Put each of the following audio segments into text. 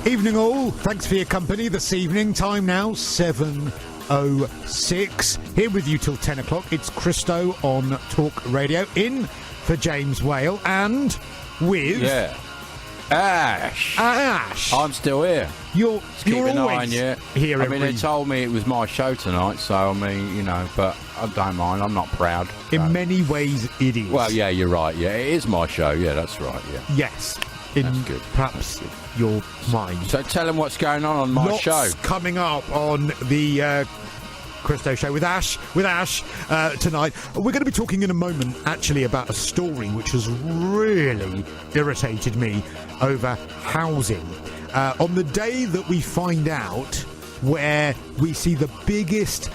Evening all, thanks for your company this evening. Time now 7:06. Here with you till 10 o'clock. It's Christo on Talk Radio, in for James Whale, and with... Yeah. Ash. I'm still here. You're an always eye on you. here. I mean, they told me it was my show tonight, so, I mean, you know, but I don't mind. I'm not proud. In many ways, it is. Well, yeah, you're right. Yeah, it is my show. Yeah, that's right, yeah. Yes. That's good. Perhaps your mind. So tell them what's going on my Lots show. Coming up on the Christo Show with Ash tonight. We're going to be talking in a moment, actually, about a story which has really irritated me over housing. On the day that we find out where we see the biggest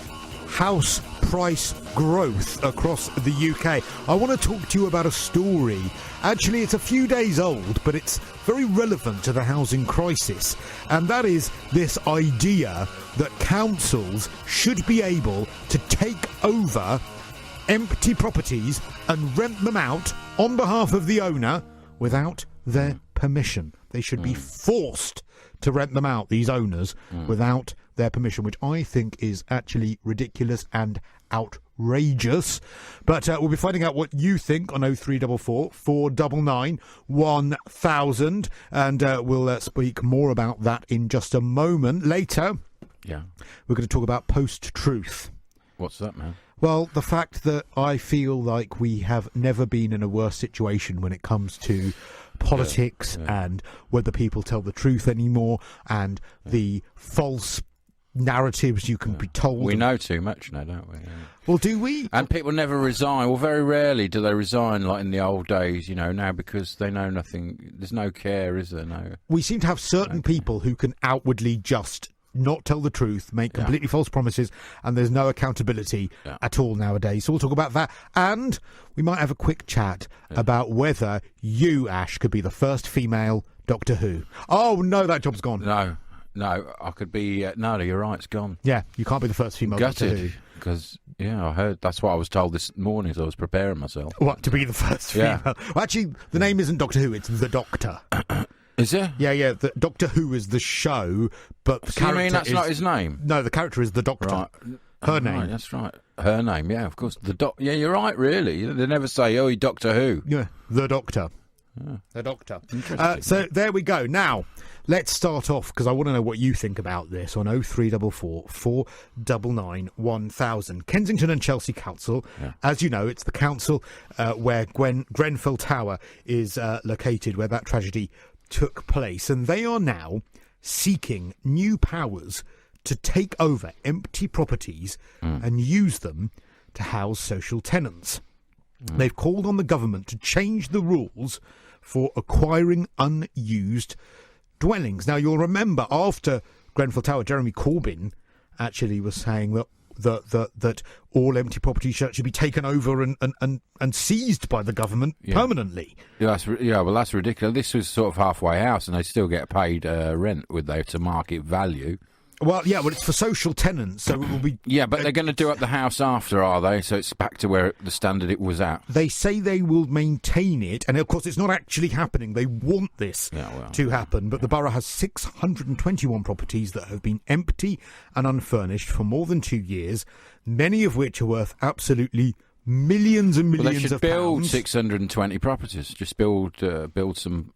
house price growth across the UK, I want to talk to you about a story. Actually, it's a few days old, but it's very relevant to the housing crisis. And that is this idea that councils should be able to take over empty properties and rent them out on behalf of the owner without their permission. They should be forced to rent them out, these owners, without their permission, which I think is actually ridiculous and outrageous. But we'll be finding out what you think on 0344 499 1000, and we'll speak more about that in just a moment. Later, we're going to talk about post-truth. What's that, man? Well, the fact that I feel like we have never been in a worse situation when it comes to politics and whether people tell the truth anymore, and the false narratives you can be told. We know too much now, don't we? Yeah. Well, do we? And people never resign. Well, very rarely do they resign like in the old days, you know, now, because they know nothing. There's no care, is there? No. We seem to have certain people who can outwardly just not tell the truth, make completely false promises, and there's no accountability at all nowadays. So we'll talk about that, and we might have a quick chat about whether you, Ash, could be the first female Doctor Who. Oh, no, that job's gone. No, I could be... no, you're right, it's gone. Yeah, you can't be the first female Doctor Who. Because, I heard... That's what I was told this morning as I was preparing myself. What, to be the first female? Well, actually, the name isn't Doctor Who, it's The Doctor. Is it? Yeah. The Doctor Who is the show, but the character you mean that's not his name? No, the character is the Doctor. Right. Her name. Right, that's right. Her name, yeah, of course. Yeah, you're right, really. They never say, you're Doctor Who. Yeah, the Doctor. Oh. The Doctor. So there we go. Now, let's start off, because I want to know what you think about this on 0344 499 1000. Kensington and Chelsea Council, as you know, it's the council where Grenfell Tower is located, where that tragedy took place, and they are now seeking new powers to take over empty properties and use them to house social tenants. They've called on the government to change the rules for acquiring unused dwellings. Now, you'll remember after Grenfell Tower, Jeremy Corbyn actually was saying that all empty properties should be taken over and seized by the government permanently. Well, that's ridiculous. This was sort of halfway house, and they still get paid rent, would they, to market value? Well, it's for social tenants, so it will be... Yeah, but they're going to do up the house after, are they? So it's back to where the standard it was at. They say they will maintain it, and of course it's not actually happening. They want this to happen, but the borough has 621 properties that have been empty and unfurnished for more than 2 years, many of which are worth absolutely millions and millions of pounds. They should build 620 properties. Just build some,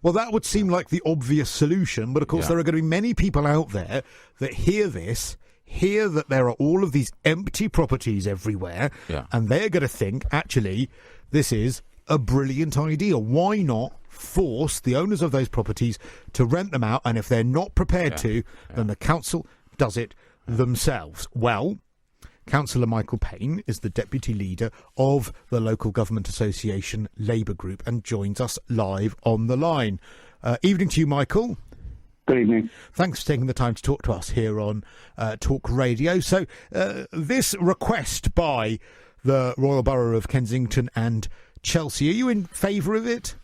Well, that would seem like the obvious solution, but of course there are going to be many people out there that hear that there are all of these empty properties everywhere, and they're going to think, actually, this is a brilliant idea. Why not force the owners of those properties to rent them out, and if they're not prepared to, then the council does it themselves. Well, Councillor Michael Payne is the deputy leader of the Local Government Association Labour Group and joins us live on the line. Evening to you, Michael. Good evening. Thanks for taking the time to talk to us here on Talk Radio. So this request by the Royal Borough of Kensington and Chelsea, are you in favour of it?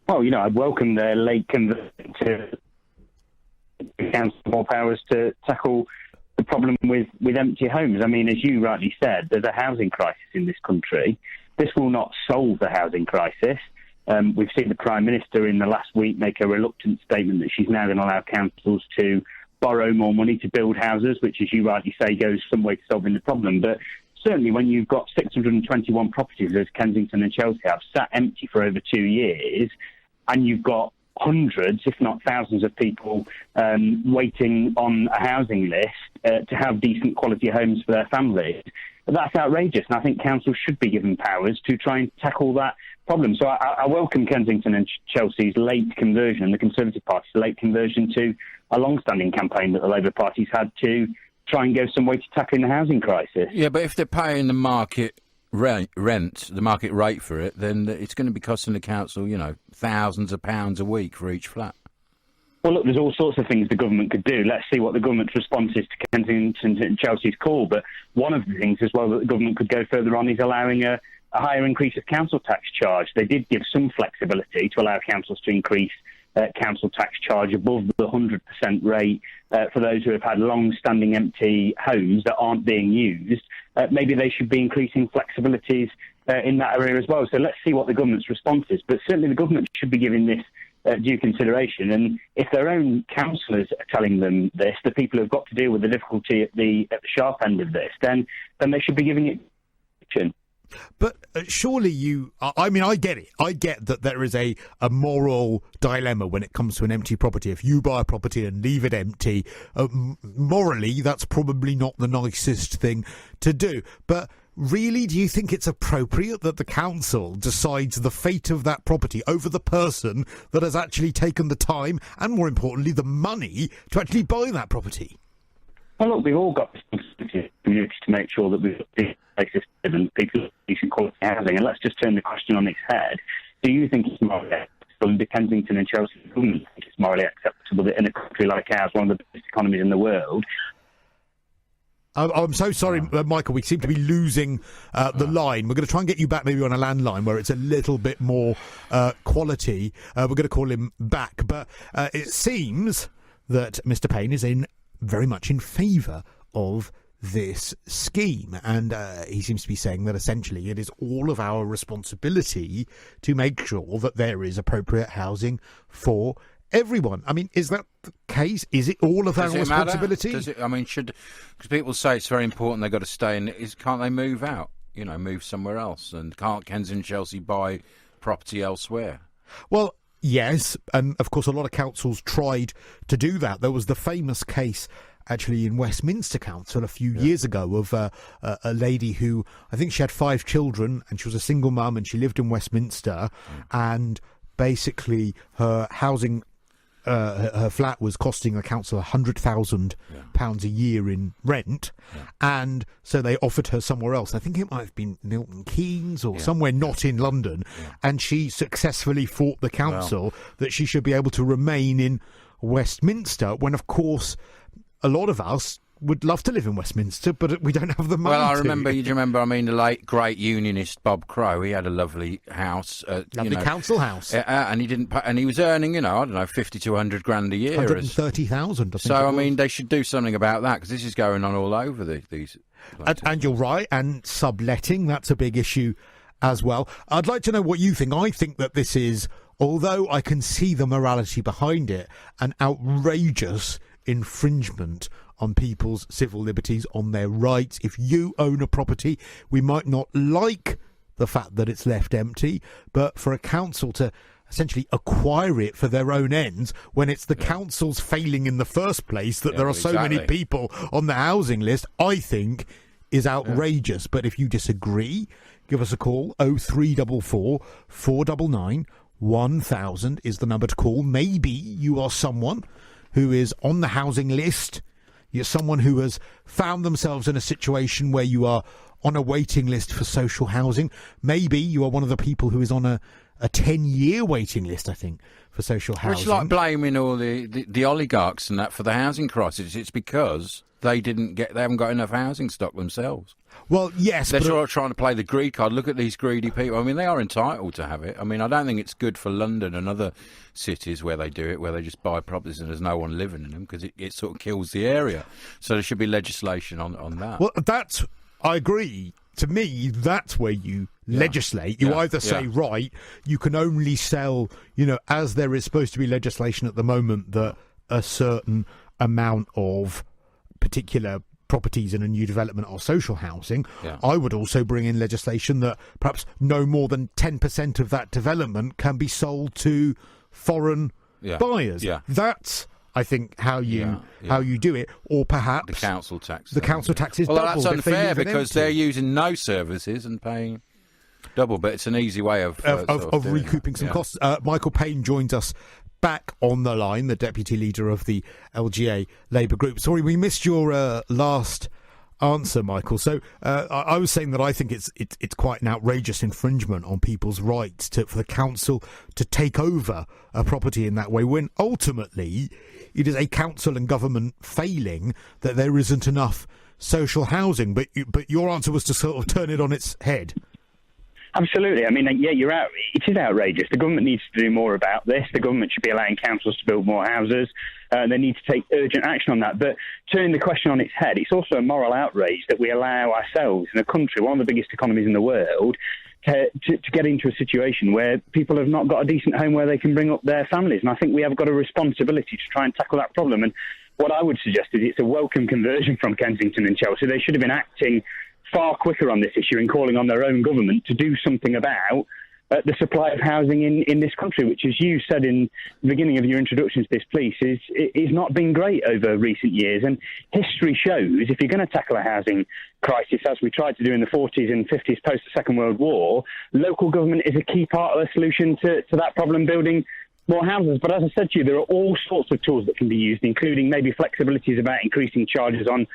Well, I welcome the late conversion to council more powers to tackle the problem with empty homes. I mean, as you rightly said, there's a housing crisis in this country. This will not solve the housing crisis. We've seen the Prime Minister in the last week make a reluctant statement that she's now going to allow councils to borrow more money to build houses, which, as you rightly say, goes some way to solving the problem. But certainly when you've got 621 properties, as Kensington and Chelsea have, sat empty for over 2 years, and you've got hundreds, if not thousands, of people waiting on a housing list to have decent quality homes for their families, that's outrageous. And I think councils should be given powers to try and tackle that problem. So I welcome Kensington and Chelsea's late conversion, the Conservative Party's late conversion, to a long-standing campaign that the Labour Party's had to try and go some way to tackling the housing crisis. Yeah, but if they're paying the market rent, the market rate for it, then it's going to be costing the council, thousands of pounds a week for each flat. Well, look, there's all sorts of things the government could do. Let's see what the government's response is to Kensington and Chelsea's call. But one of the things as well that the government could go further on is allowing a higher increase of council tax charge. They did give some flexibility to allow councils to increase council tax charge above the 100% rate for those who have had long-standing empty homes that aren't being used. Maybe they should be increasing flexibilities in that area as well. So let's see what the government's response is. But certainly the government should be giving this due consideration. And if their own councillors are telling them this, the people who've got to deal with the difficulty at the sharp end of this, then they should be giving it attention. But surely I get it. I get that there is a moral dilemma when it comes to an empty property. If you buy a property and leave it empty, morally, that's probably not the nicest thing to do. But really, do you think it's appropriate that the council decides the fate of that property over the person that has actually taken the time and, more importantly, the money to actually buy that property? Well, look, we've all got responsibility to make sure that we've got places to live and people have decent quality housing. And let's just turn the question on its head. Do you think it's morally acceptable, the Kensington and Chelsea government think it's morally acceptable that in a country like ours, one of the biggest economies in the world... I'm so sorry, Michael, we seem to be losing the line. We're going to try and get you back maybe on a landline where it's a little bit more quality. We're going to call him back. But it seems that Mr. Payne is very much in favour of this scheme, and he seems to be saying that essentially it is all of our responsibility to make sure that there is appropriate housing for everyone. I mean, is that the case? Is it all of our responsibility? Does it? I mean, because people say it's very important, they've got to stay in. Can't they move out? Move somewhere else? And can't Kensington and Chelsea buy property elsewhere? Well, yes, and of course a lot of councils tried to do that. There was the famous case actually in Westminster Council a few years ago of a lady who, I think she had 5 children and she was a single mum and she lived in Westminster, and basically her housing her flat was costing the council £100,000 a year in rent, and so they offered her somewhere else. I think it might have been Milton Keynes or somewhere not in London, and she successfully fought the council that she should be able to remain in Westminster, when of course a lot of us would love to live in Westminster, but we don't have the money. Well, do you remember, the late, great unionist Bob Crow, he had a lovely house. Council house. And he didn't pay, and he was earning, 50 to 100 grand a year. 130,000, So, they should do something about that, because this is going on all over these places. And you're right, and subletting, that's a big issue as well. I'd like to know what you think. I think that this is, although I can see the morality behind it, an outrageous infringement on people's civil liberties, on their rights. If you own a property, we might not like the fact that it's left empty, but for a council to essentially acquire it for their own ends, when it's the council's failing in the first place that there are so many people on the housing list, I think is outrageous. But if you disagree, give us a call. 0344 499 1000 is the number to call. Maybe you are someone who is on the housing list. You're someone who has found themselves in a situation where you are on a waiting list for social housing. Maybe you are one of the people who is on a 10-year waiting list, I think, for social housing. It's like blaming all the oligarchs and that for the housing crisis. It's because they haven't got enough housing stock themselves. Well, yes, they're sort of trying to play the greed card. Look at these greedy people. They are entitled to have it. I don't think it's good for London and other cities where they do it, where they just buy properties and there's no one living in them, because it sort of kills the area. So there should be legislation on that. Well, I agree. to me, that's where you legislate. You either say, right, you can only sell, as there is supposed to be legislation at the moment that a certain amount of particular properties in a new development are social housing. I would also bring in legislation that perhaps no more than 10% of that development can be sold to foreign buyers. That's, I think, how you do it. Or perhaps the council tax. The council tax is well, doubled. That's unfair because they're using no services and paying double. But it's an easy way of recouping some costs. Michael Payne joins us back on the line, the deputy leader of the LGA Labour group. Sorry, we missed your last answer, Michael. So I was saying that I think it's quite an outrageous infringement on people's rights for the council to take over a property in that way, when ultimately it is a council and government failing that there isn't enough social housing. But your answer was to sort of turn it on its head. Absolutely. I mean, you're out. It is outrageous. The government needs to do more about this. The government should be allowing councils to build more houses. They need to take urgent action on that. But turning the question on its head, it's also a moral outrage that we allow ourselves in a country, one of the biggest economies in the world, to get into a situation where people have not got a decent home where they can bring up their families. And I think we have got a responsibility to try and tackle that problem. And what I would suggest is it's a welcome conversion from Kensington and Chelsea. They should have been acting far quicker on this issue and calling on their own government to do something about the supply of housing in this country, which, as you said in the beginning of your introduction to this piece, is not been great over recent years. And history shows if you're going to tackle a housing crisis, as we tried to do in the 40s and 50s post the Second World War, local government is a key part of the solution to that problem, building more houses. But as I said to you, there are all sorts of tools that can be used, including maybe flexibilities about increasing charges on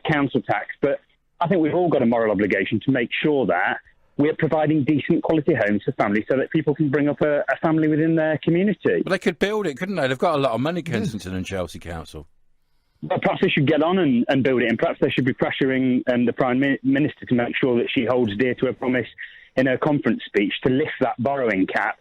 council tax. But I think we've all got a moral obligation to make sure that we're providing decent quality homes for families so that people can bring up a family within their community. But they could build it, couldn't they? They've got a lot of money, Kensington and Chelsea Council. But perhaps they should get on and build it, and perhaps they should be pressuring the Prime Minister to make sure that she holds dear to her promise in her conference speech to lift that borrowing cap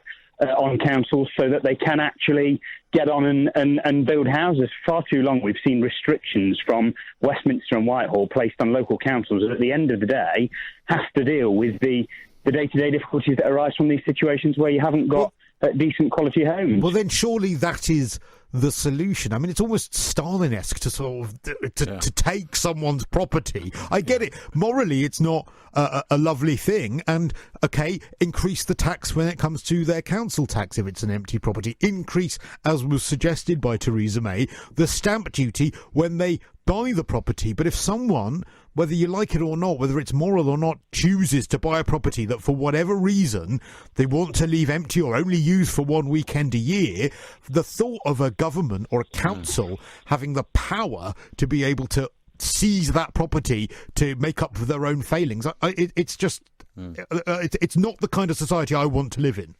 on councils so that they can actually get on and build houses. For far too long we've seen restrictions from Westminster and Whitehall placed on local councils that at the end of the day have to deal with the day-to-day difficulties that arise from these situations where you haven't got decent quality homes. Well, then surely that is the solution. I mean, it's almost Stalin-esque to sort of to take someone's property. I get it. Morally, it's not a lovely thing. And, okay, increase the tax when it comes to their council tax if it's an empty property. Increase, as was suggested by Theresa May, the stamp duty when they buy the property. But if someone, whether you like it or not, whether it's moral or not, chooses to buy a property that for whatever reason they want to leave empty or only use for one weekend a year, the thought of a government or a council having the power to be able to seize that property to make up for their own failings, it's just it's not the kind of society I want to live in.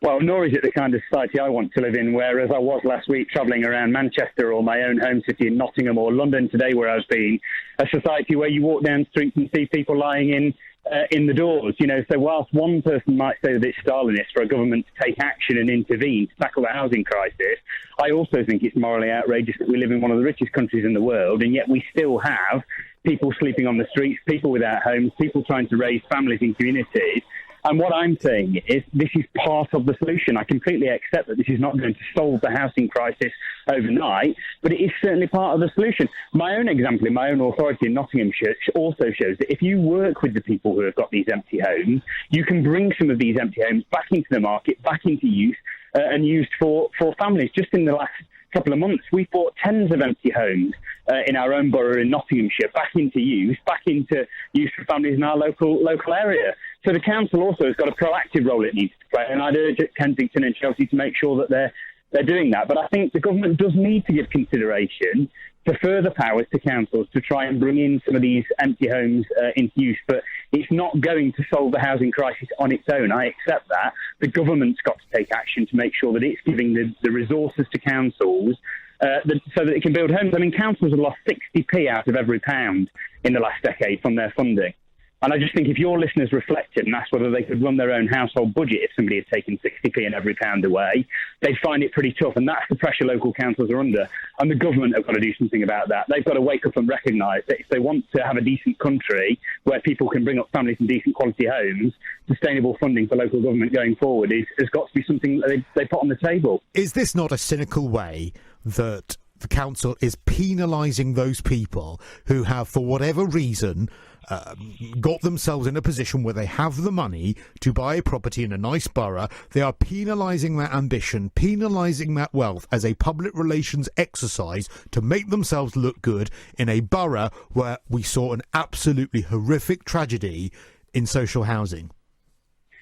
Well, nor is it the kind of society I want to live in, whereas I was last week travelling around Manchester or my own home city in Nottingham or London today where I've been, a society where you walk down streets and see people lying in the doors. So whilst one person might say that it's Stalinist for a government to take action and intervene to tackle the housing crisis, I also think it's morally outrageous that we live in one of the richest countries in the world, and yet we still have people sleeping on the streets, people without homes, people trying to raise families in communities. And what I'm saying is this is part of the solution. I completely accept that this is not going to solve the housing crisis overnight, but it is certainly part of the solution. My own example in my own authority in Nottinghamshire also shows that if you work with the people who have got these empty homes, you can bring some of these empty homes back into the market, back into use, and used for families. Just in the last couple of months, we bought tens of empty homes in our own borough in Nottinghamshire back into use for families in our local area. So the council also has got a proactive role it needs to play, and I'd urge Kensington and Chelsea to make sure that they're doing that. But I think the government does need to give consideration to further powers to councils to try and bring in some of these empty homes into use. But it's not going to solve the housing crisis on its own. I accept that. The government's got to take action to make sure that it's giving the resources to councils so that it can build homes. I mean, councils have lost 60p out of every pound in the last decade from their funding. And I just think if your listeners reflected and asked whether they could run their own household budget if somebody had taken 60p in every pound away, they'd find it pretty tough. And that's the pressure local councils are under. And the government have got to do something about that. They've got to wake up and recognise that if they want to have a decent country where people can bring up families in decent quality homes, sustainable funding for local government going forward has got to be something that they put on the table. Is this not a cynical way that the council is penalising those people who have, for whatever reason, got themselves in a position where they have the money to buy a property in a nice borough? They are penalising that ambition, penalising that wealth as a public relations exercise to make themselves look good in a borough where we saw an absolutely horrific tragedy in social housing.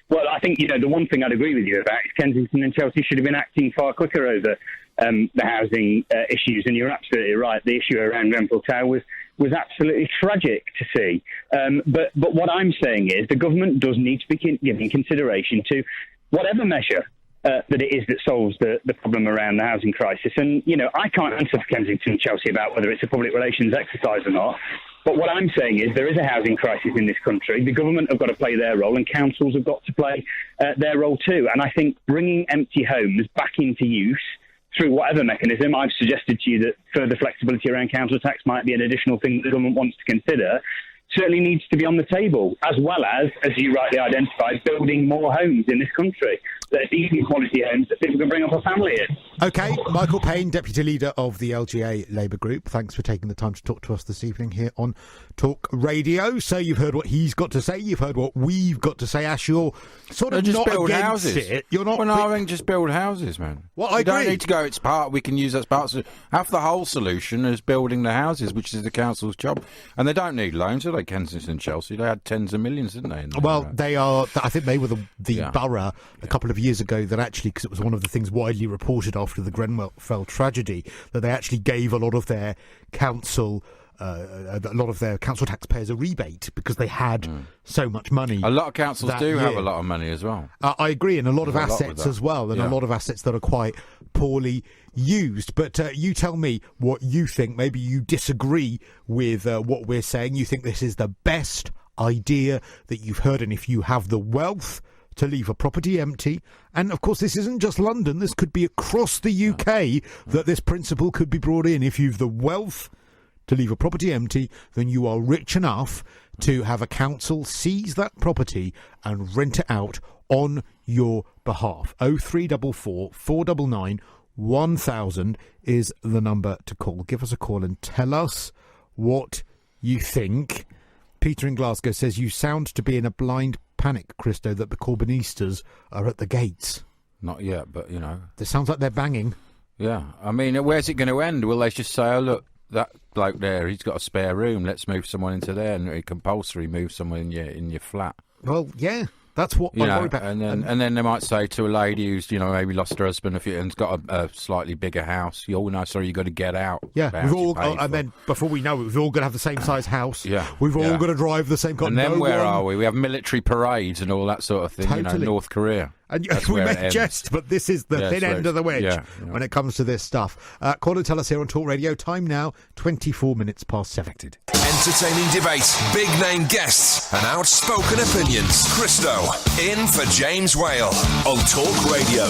Well, I think, the one thing I'd agree with you about is Kensington and Chelsea should have been acting far quicker over the housing issues. And you're absolutely right. The issue around Grenfell Tower was absolutely tragic to see. But what I'm saying is the government does need to be giving consideration to whatever measure that it is that solves the problem around the housing crisis. And, I can't answer for Kensington and Chelsea about whether it's a public relations exercise or not. But what I'm saying is there is a housing crisis in this country. The government have got to play their role and councils have got to play their role too. And I think bringing empty homes back into use through whatever mechanism, I've suggested to you that further flexibility around council tax might be an additional thing that the government wants to consider, certainly needs to be on the table, as well as you rightly identified, building more homes in this country that are decent quality homes that people can bring up a family in. OK, Michael Payne, Deputy Leader of the LGA Labour Group, thanks for taking the time to talk to us this evening here on Talk Radio. So you've heard what he's got to say, you've heard what we've got to say. Ash, you're sort of just not build against houses. it. You're not. Well, no, I think just build houses, man. Well, I don't agree. need to go. It's part. We can use that as part. So half the whole solution is building the houses, which is the council's job. And they don't need loans, do they? Kensington and Chelsea, they had tens of millions, didn't they? Well, they are. I think they were the borough a couple of years ago that actually, because it was one of the things widely reported after the Grenfell tragedy, that they actually gave a lot of their council taxpayers a rebate because they had so much money. A lot of councils do have a lot of money as well. I agree, and a lot of assets as well, and a lot of assets that are quite poorly used. But you tell me what you think. Maybe you disagree with what we're saying. You think this is the best idea that you've heard, and if you have the wealth to leave a property empty, and of course this isn't just London, this could be across the UK that this principle could be brought in. If you've the wealth to leave a property empty, then you are rich enough to have a council seize that property and rent it out on your behalf. 0344 499 1000 is the number to call. Give us a call and tell us what you think. Peter in Glasgow says, you sound to be in a blind panic, Christo, that the Corbynistas are at the gates. Not yet, but, It sounds like they're banging. Yeah. I mean, where's it going to end? Will they just say, oh, look, that bloke there, he's got a spare room, let's move someone into there, and compulsory move someone in your flat? Well, yeah. That's what I worry about. And then they might say to a lady who's, maybe lost her husband and's got a slightly bigger house, no, sorry, you've got to get out. Yeah, we've all, and then before we know it, we've all got to have the same size house. Yeah. We've all got to drive the same car. And then where are we? We have military parades and all that sort of thing, Totally. North Korea. And we may jest, but this is the thin end of the wedge when it comes to this stuff. Call and tell us here on Talk Radio. Time now, 24 minutes past 7. Entertaining debate, big name guests, and outspoken opinions. Christo, in for James Whale on Talk Radio.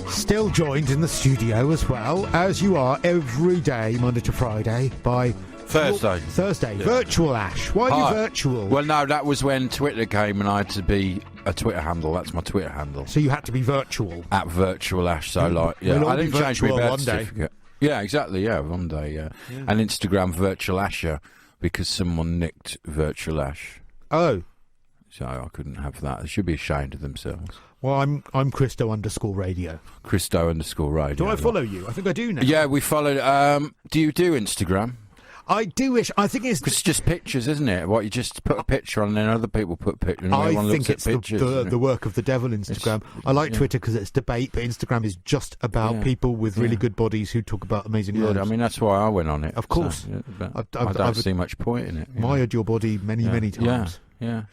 Still joined in the studio as well, as you are every day, Monday to Friday, by Thursday. Yeah. Virtual Ash. Why are you virtual? Well, no, that was when Twitter came and I had to be a Twitter handle. That's my Twitter handle. So you had to be virtual? At Virtual Ash. So, I didn't change my birth certificate. Yeah, exactly. Yeah, one day. Yeah. And Instagram Virtual Asher because someone nicked Virtual Ash. Oh. So I couldn't have that. They should be ashamed of themselves. Well, I'm Christo_radio. Christo_radio. Do I follow you? I think I do now. Yeah, we followed. Do you do Instagram? I do wish. I think it's just pictures, isn't it? What you just put a picture on, and then other people put pictures. And I everyone think looks it's at pictures, the work of the devil. Instagram. I like Twitter because it's debate, but Instagram is just about people with really good bodies who talk about amazing lives. I mean, that's why I went on it. Of course, so, I don't see much point in it. Admired your body many times. Yeah.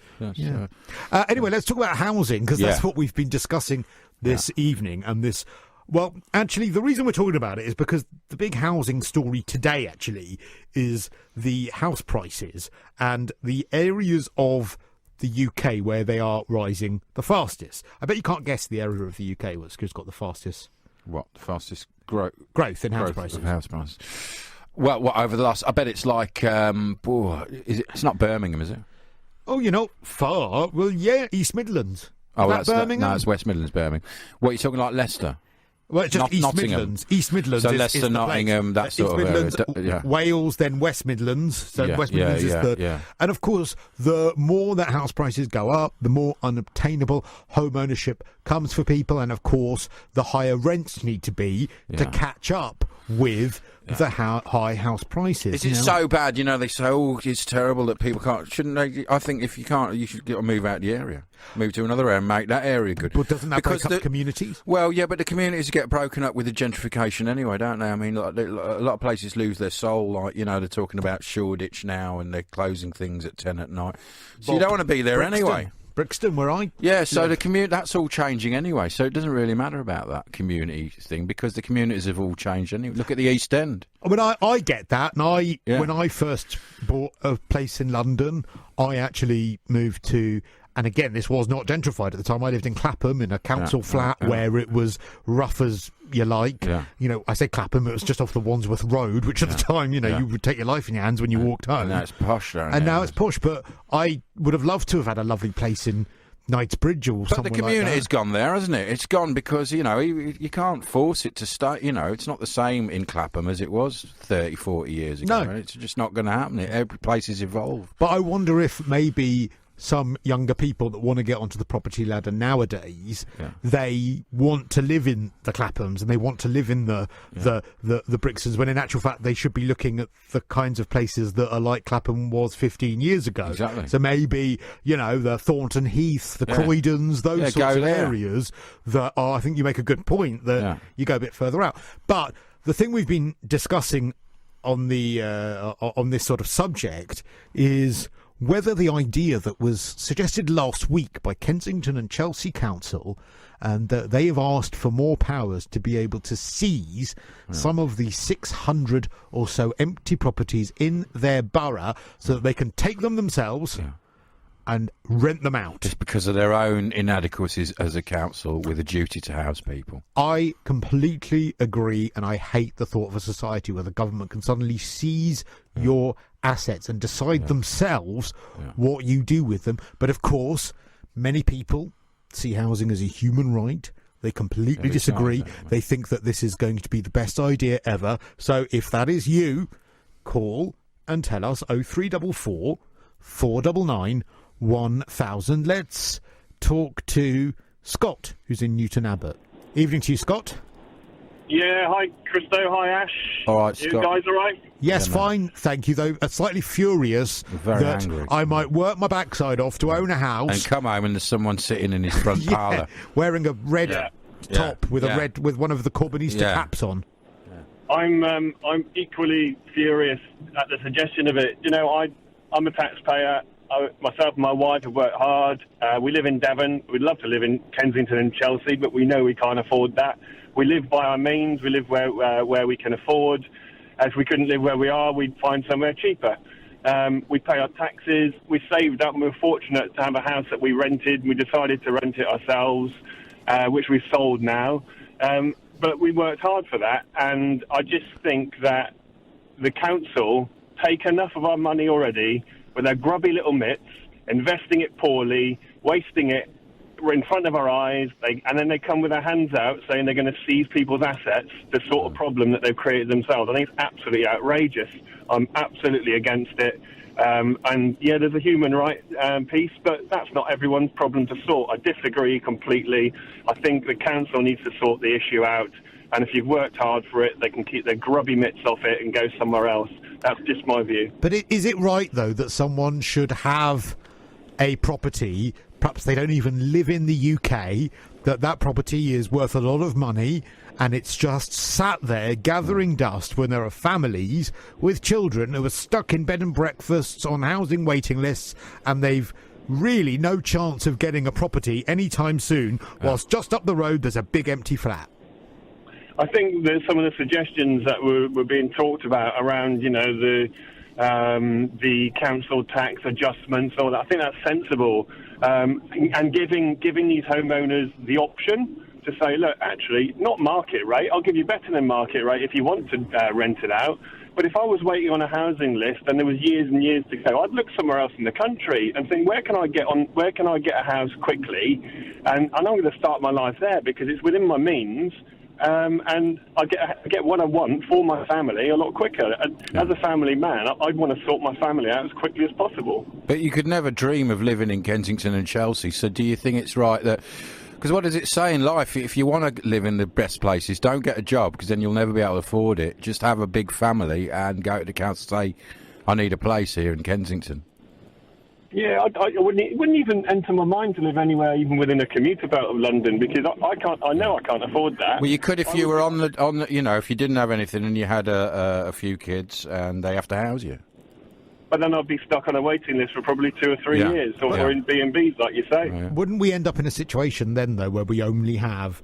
Anyway, let's talk about housing because that's what we've been discussing this evening, and this Well, actually, the reason we're talking about it is because the big housing story today, actually, is the house prices and the areas of the UK where they are rising the fastest. I bet you can't guess the area of the UK what's got the fastest... What, the fastest growth in house prices? Of house prices. Well, what, over the last... I bet it's like... it's not Birmingham, is it? Oh, you're not far. Well, yeah, East Midlands. Oh, that's Birmingham? No, it's West Midlands, Birmingham. What, you're talking like Leicester? Well, it's just East Nottingham. Midlands. East Midlands. So is Leicester, the Nottingham, place. that sort East of Midlands, area. Yeah. Wales, then West Midlands. So Yeah, West Midlands is third. yeah. And of course, the more that house prices go up, the more unobtainable home ownership comes for people, and of course, the higher rents need to be to catch up with the high house prices. Is it so bad? They say, oh, it's terrible that people can't. Shouldn't they? I think if you can't, you should move out of the area. Move to another area and make that area good. But doesn't that break up communities? Well, yeah, but the communities get broken up with the gentrification anyway, don't they? I mean, like, a lot of places lose their soul. Like, they're talking about Shoreditch now and they're closing things at 10 at night. So you don't want to be there anyway. Brixton, where I... Yeah, so the community, that's all changing anyway, so it doesn't really matter about that community thing because the communities have all changed anyway. Look at the East End. I mean, I get that, and when I first bought a place in London, I actually moved to... And again, this was not gentrified at the time. I lived in Clapham in a council flat where it was rough as you like. Yeah. I say Clapham, it was just off the Wandsworth Road, which at the time, you would take your life in your hands when you walked home. And now it's posh. Now it's posh, but I would have loved to have had a lovely place in Knightsbridge or somewhere like that. But the community's gone there, hasn't it? It's gone because, you can't force it to stay. It's not the same in Clapham as it was 30, 40 years ago. No. It's just not going to happen. Every place is evolved. But I wonder if maybe... some younger people that want to get onto the property ladder nowadays, they want to live in the Claphams and they want to live in the Brixtons, when in actual fact they should be looking at the kinds of places that are like Clapham was 15 years ago. Exactly. So maybe, the Thornton Heath, the Croydons, those sorts of areas that are, I think you make a good point that you go a bit further out. But the thing we've been discussing on the on this sort of subject is whether the idea that was suggested last week by Kensington and Chelsea Council, and that they have asked for more powers to be able to seize some of the 600 or so empty properties in their borough so that they can take them themselves and rent them out. Just because of their own inadequacies as a council with a duty to house people. I completely agree, and I hate the thought of a society where the government can suddenly seize your assets and decide themselves what you do with them. But of course, many people see housing as a human right. They completely disagree. They think that this is going to be the best idea ever. So if that is you, call and tell us 0344 499 1000. Let's talk to Scott, who's in Newton Abbot. Evening to you, Scott. Yeah, hi, Christo. Hi, Ash. All right, you Scott. guys all right? Yes, fine, thank you, though. Slightly furious Very that angry. I might work my backside off to own a house. And come home and there's someone sitting in his front parlour. Wearing a red top with with one of the Corbynista caps on. I'm equally furious at the suggestion of it. I'm a taxpayer. Myself and my wife have worked hard. We live in Devon. We'd love to live in Kensington and Chelsea, but we know we can't afford that. We live by our means. We live where we can afford. If we couldn't live where we are, we'd find somewhere cheaper. We pay our taxes. We saved up, and we were fortunate to have a house that we rented. We decided to rent it ourselves, which we've sold now. But we worked hard for that, and I just think that the council take enough of our money already with their grubby little mitts, investing it poorly, wasting it in front of our eyes, and then they come with their hands out saying they're going to seize people's assets, the sort of problem that they've created themselves. I think it's absolutely outrageous. I'm absolutely against it. And, there's a human right piece, but that's not everyone's problem to sort. I disagree completely. I think the council needs to sort the issue out, and if you've worked hard for it, they can keep their grubby mitts off it and go somewhere else. That's just my view. But is it right, though, that someone should have a property, perhaps they don't even live in the UK, that property is worth a lot of money, and it's just sat there gathering dust when there are families with children who are stuck in bed and breakfasts on housing waiting lists, and they've really no chance of getting a property anytime soon, whilst just up the road there's a big empty flat? I think that some of the suggestions that were being talked about around, the council tax adjustments, all that, I think that's sensible, and giving these homeowners the option to say, look, actually, not market rate. I'll give you better than market rate if you want to rent it out. But if I was waiting on a housing list and there was years and years to go, I'd look somewhere else in the country and think, where can I get a house quickly? And I'm going to start my life there because it's within my means. And I get what I want for my family a lot quicker. As a family man, I'd want to sort my family out as quickly as possible. But you could never dream of living in Kensington and Chelsea, so do you think it's right that... Because what does it say in life? If you want to live in the best places, don't get a job, because then you'll never be able to afford it. Just have a big family and go to the council and say, I need a place here in Kensington. Yeah, it wouldn't even enter my mind to live anywhere, even within a commuter belt of London, because I know I can't afford that. Well, you could if you were on the, if you didn't have anything and you had a few kids and they have to house you. But then I'd be stuck on a waiting list for probably 2 or 3 years, or in B&Bs, like you say. Yeah. Wouldn't we end up in a situation then, though, where we only have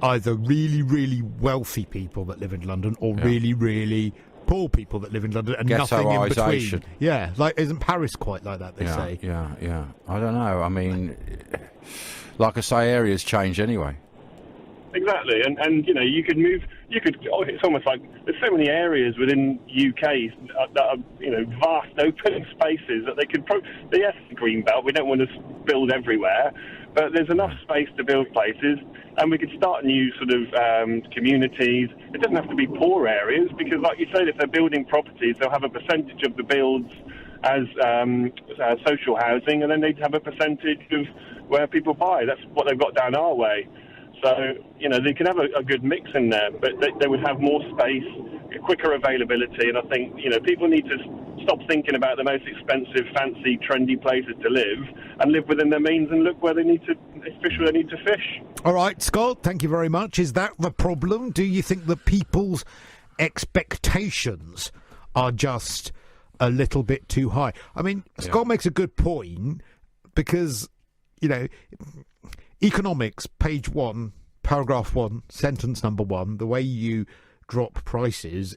either really, really wealthy people that live in London or really, really poor people that live in London and nothing in between? Yeah, like, isn't Paris quite like that, they say? Yeah. I don't know. I mean, like I say, areas change anyway. Exactly, and you could move. It's almost like there's so many areas within UK that are vast open spaces that they could. Yes, green belt. We don't want to build everywhere, but there's enough space to build places, and we could start new sort of communities. It doesn't have to be poor areas because, like you said, if they're building properties, they'll have a percentage of the builds as social housing, and then they'd have a percentage of where people buy. That's what they've got down our way. So, they can have a good mix in there, but they would have more space, quicker availability, and I think, people need to stop thinking about the most expensive, fancy, trendy places to live and live within their means and look where they need to fish where they need to fish. All right, Scott, thank you very much. Is that the problem? Do you think that people's expectations are just a little bit too high? I mean, Scott makes a good point because, economics, page 1, paragraph 1, sentence number 1, the way you drop prices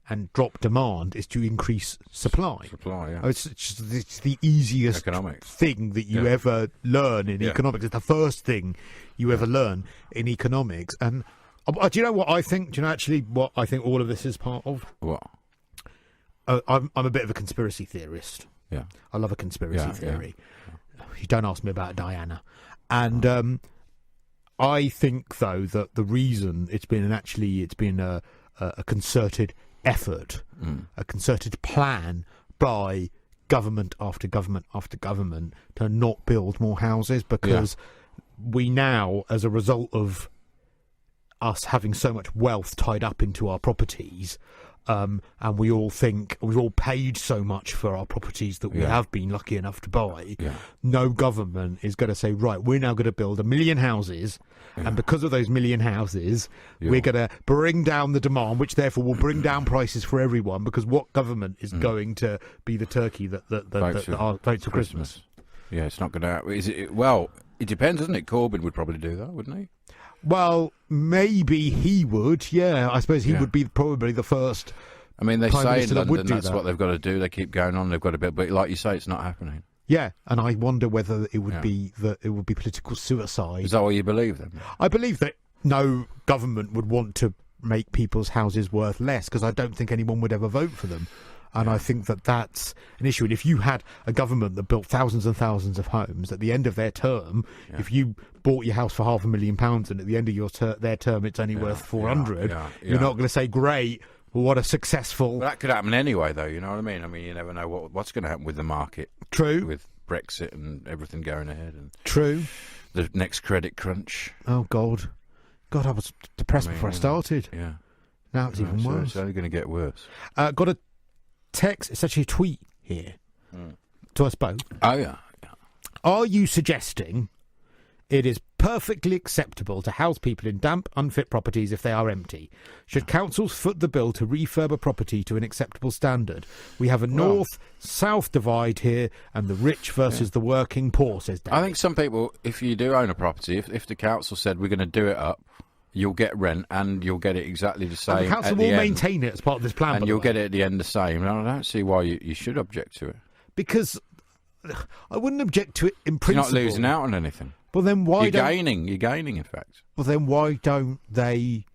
and drop demand is to increase supply. It's the easiest thing that you ever learn in economics. It's the first thing you ever learn in economics. And do you know what I think? Do you know actually what I think all of this is part of? What? I'm a bit of a conspiracy theorist. Yeah. I love a conspiracy theory. You don't ask me about Diana. And I think, though, that the reason it's been a concerted effort, a concerted plan by government after government after government to not build more houses because we now, as a result of us having so much wealth tied up into our properties, and we all think we've all paid so much for our properties that we have been lucky enough to buy. No government is going to say, right, we're now going to build 1 million houses, and because of those 1 million houses, we're going to bring down the demand, which therefore will bring down prices for everyone. Because what government is going to be the turkey that votes for Christmas? Yeah, it's not going to. Is it? Well, it depends, doesn't it? Corbyn would probably do that, wouldn't he? Well, maybe he would, I suppose he would be probably the first. I mean, they say in London that's what they've got to do. They keep going on, they've got to build, but like you say, it's not happening. Yeah, and I wonder whether it would be political suicide. Is that what you believe, then? I believe that no government would want to make people's houses worth less, because I don't think anyone would ever vote for them. And I think that that's an issue. And if you had a government that built thousands and thousands of homes, at the end of their term, if you bought your house for £500,000 and at the end of their term it's only worth 400, you're not going to say, great, well, what a successful... Well, that could happen anyway, though, you know what I mean? I mean, you never know what's going to happen with the market. True. With Brexit and everything going ahead. And true. The next credit crunch. Oh, God, I was depressed before I started. Yeah. Now it's even worse. It's only going to get worse. Got a text, it's actually a tweet here to us both. Oh, yeah. Are you suggesting it is perfectly acceptable to house people in damp, unfit properties if they are empty? Should councils foot the bill to refurb a property to an acceptable standard? We have a north-south divide here, and the rich versus the working poor, says David. I think some people, if you do own a property, if the council said we're going to do it up, you'll get rent, and you'll get it exactly the same. And the council at will the end, maintain it as part of this plan. and you'll get it at the end the same. And I don't see why you should object to it. Because I wouldn't object to it in You're principle. not losing out on anything. Well, then why You're don't? gaining. You're gaining, in fact. Well, then why don't they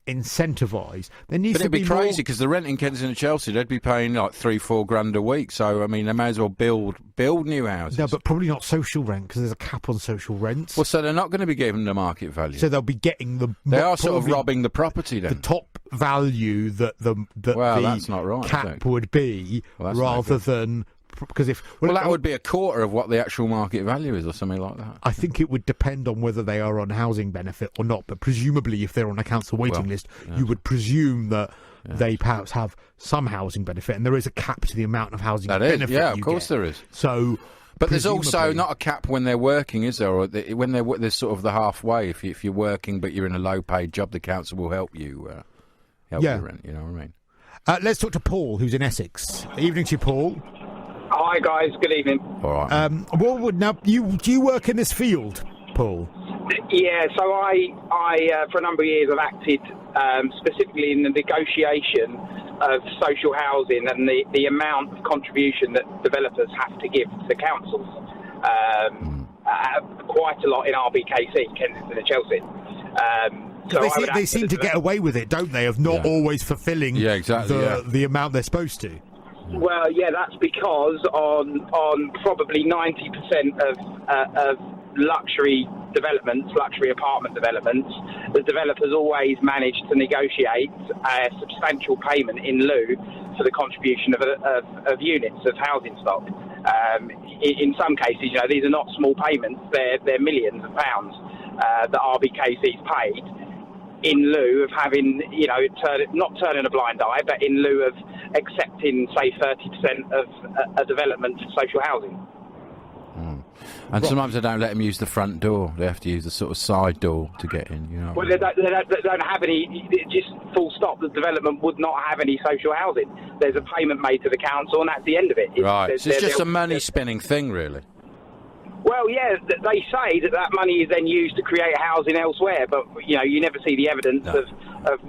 incentivise? There needs But to it'd be more- crazy because the rent in Kensington and Chelsea, they'd be paying like $3-4 grand a week. So I mean, they may as well build new houses. No, but probably not social rent because there's a cap on social rents. Well, so they're not going to be given the market value. So they'll be getting the. They are sort of probably robbing the property the then. top value that Well, the that's not right, is cap it? would be, Well, that's no rather good. than because if Well, that would be a quarter of what the actual market value is, or something like that. I think it would depend on whether they are on housing benefit or not. But presumably, if they're on a council waiting Well, list, yes. you would presume that they perhaps have some housing benefit, and there is a cap to the amount of housing That is, benefit. yeah, of you course get. there is. So, But there's also presumably- not a cap when they're working, is there? Or when there's sort of the halfway. If you're working but you're in a low-paid job, the council will help you you rent. You know what I mean? Let's talk to Paul, who's in Essex. Evening to you, Paul. Hi guys, good evening. All right. Now do you work in this field, Paul? Yeah, so I for a number of years have acted specifically in the negotiation of social housing and the amount of contribution that developers have to give to councils. Quite a lot in RBKC, Kensington and Chelsea. So I would They act seem as to a get away with it, don't they? Of not always fulfilling the amount they're supposed to. Well, yeah, that's because on probably 90% of luxury developments, luxury apartment developments, the developers always manage to negotiate a substantial payment in lieu for the contribution of units of housing stock. In some cases, these are not small payments; they're millions of pounds that RBKC's paid in lieu of having, not turning a blind eye, but in lieu of accepting, say, 30% of a development for social housing. And sometimes they don't let them use the front door. They have to use the sort of side door to get in. You know. Well, they don't have any. Just full stop. The development would not have any social housing. There's a payment made to the council, and that's the end of it. Right. So it's just a money spinning thing, really. Well, yeah, they say that money is then used to create housing elsewhere, but you never see the evidence of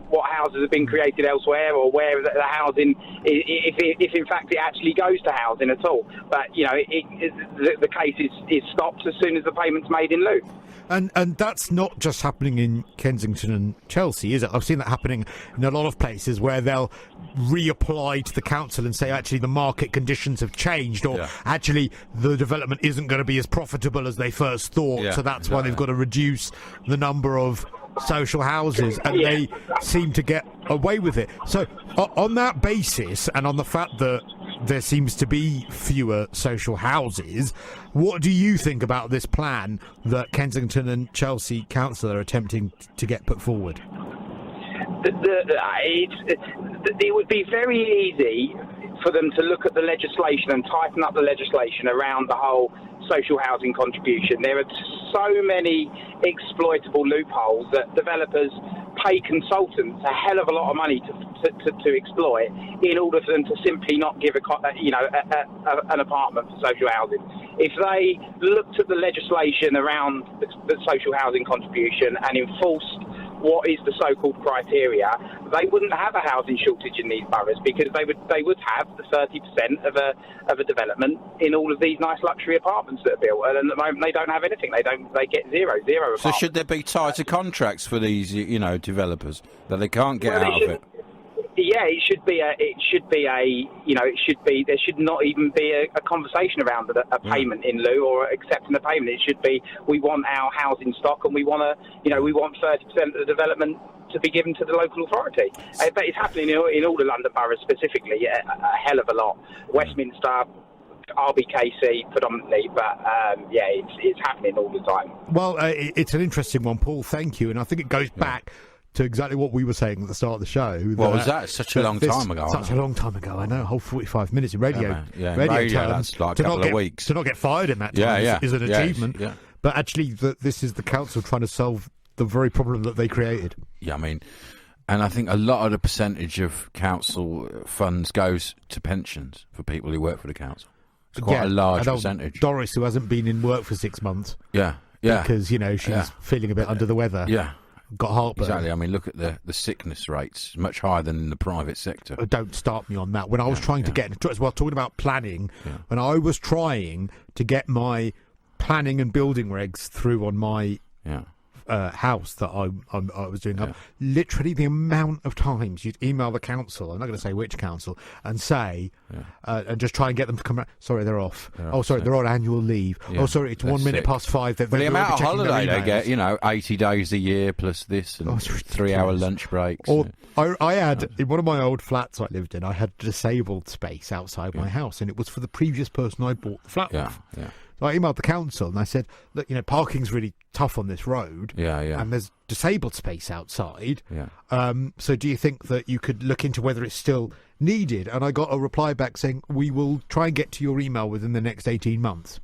what houses have been created elsewhere or where the housing, if in fact it actually goes to housing at all. But the case is stopped as soon as the payment's made in lieu. And that's not just happening in Kensington and Chelsea, is it? I've seen that happening in a lot of places where they'll reapply to the council and say, actually, the market conditions have changed, or actually the development isn't going to be as profitable as they first thought, so that's why they've got to reduce the number of social houses, and they seem to get away with it. So on that basis, and on the fact that there seems to be fewer social houses, what do you think about this plan that Kensington and Chelsea Council are attempting to get put forward? It would be very easy for them to look at the legislation and tighten up the legislation around the whole social housing contribution. There are so many exploitable loopholes that developers pay consultants a hell of a lot of money to exploit in order for them to simply not give an apartment for social housing. If they looked at the legislation around the social housing contribution and enforced what is the so-called criteria, they wouldn't have a housing shortage in these boroughs, because they would have the 30% of a development in all of these nice luxury apartments that are built, and at the moment they don't have anything. They get zero apartments. So should there be tighter contracts for these developers that they can't get out of it? Yeah, there should not even be a conversation around a payment in lieu or accepting a payment. It should be, we want our housing stock, and we want we want 30% of the development to be given to the local authority. But it's happening in all the London boroughs specifically, a hell of a lot. Westminster, RBKC predominantly, but it's happening all the time. Well, it's an interesting one, Paul. Thank you, and I think it goes back to exactly what we were saying at the start of the show. What was that? Such a long time ago. Such a long time ago, I know. A whole 45 minutes in radio. Yeah, radio terms, that's like a couple of weeks. To not get fired in that time is an achievement. Yeah. But actually, this is the council trying to solve the very problem that they created. Yeah, I mean, and I think a lot of the percentage of council funds goes to pensions for people who work for the council. It's quite a large percentage. Doris, who hasn't been in work for 6 months. Yeah. Because, she's feeling a bit under the weather. Yeah. got heartburn. Exactly. I mean, look at the sickness rates, much higher than in the private sector. Don't start me on that. When I was trying to get, as well, talking about planning, when I was trying to get my planning and building regs through on my house that I was doing up, literally the amount of times you'd email the council, I'm not going to say which council, and say, and just try and get them to come back. Sorry, they're off. They're on annual leave. Yeah, it's 1 minute past 5. Well, the amount of holiday they get, 80 days a year plus this and 3-hour lunch breaks. Or I had, in one of my old flats I lived in, I had disabled space outside my house, and it was for the previous person I bought the flat with. So I emailed the council and I said, look, parking's really tough on this road. And there's disabled space outside. So do you think that you could look into whether it's still needed? And I got a reply back saying, we will try and get to your email within the next 18 months.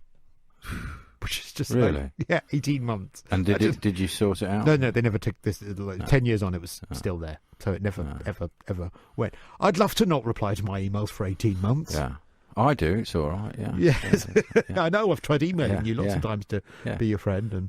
Which is just really? 18 months. And did you sort it out? No, they never took this. 10 years on, it was still there. So it never, ever went. I'd love to not reply to my emails for 18 months. Yeah. I do. It's all right. Yeah. Yes. I know. I've tried emailing you lots of times to be your friend, and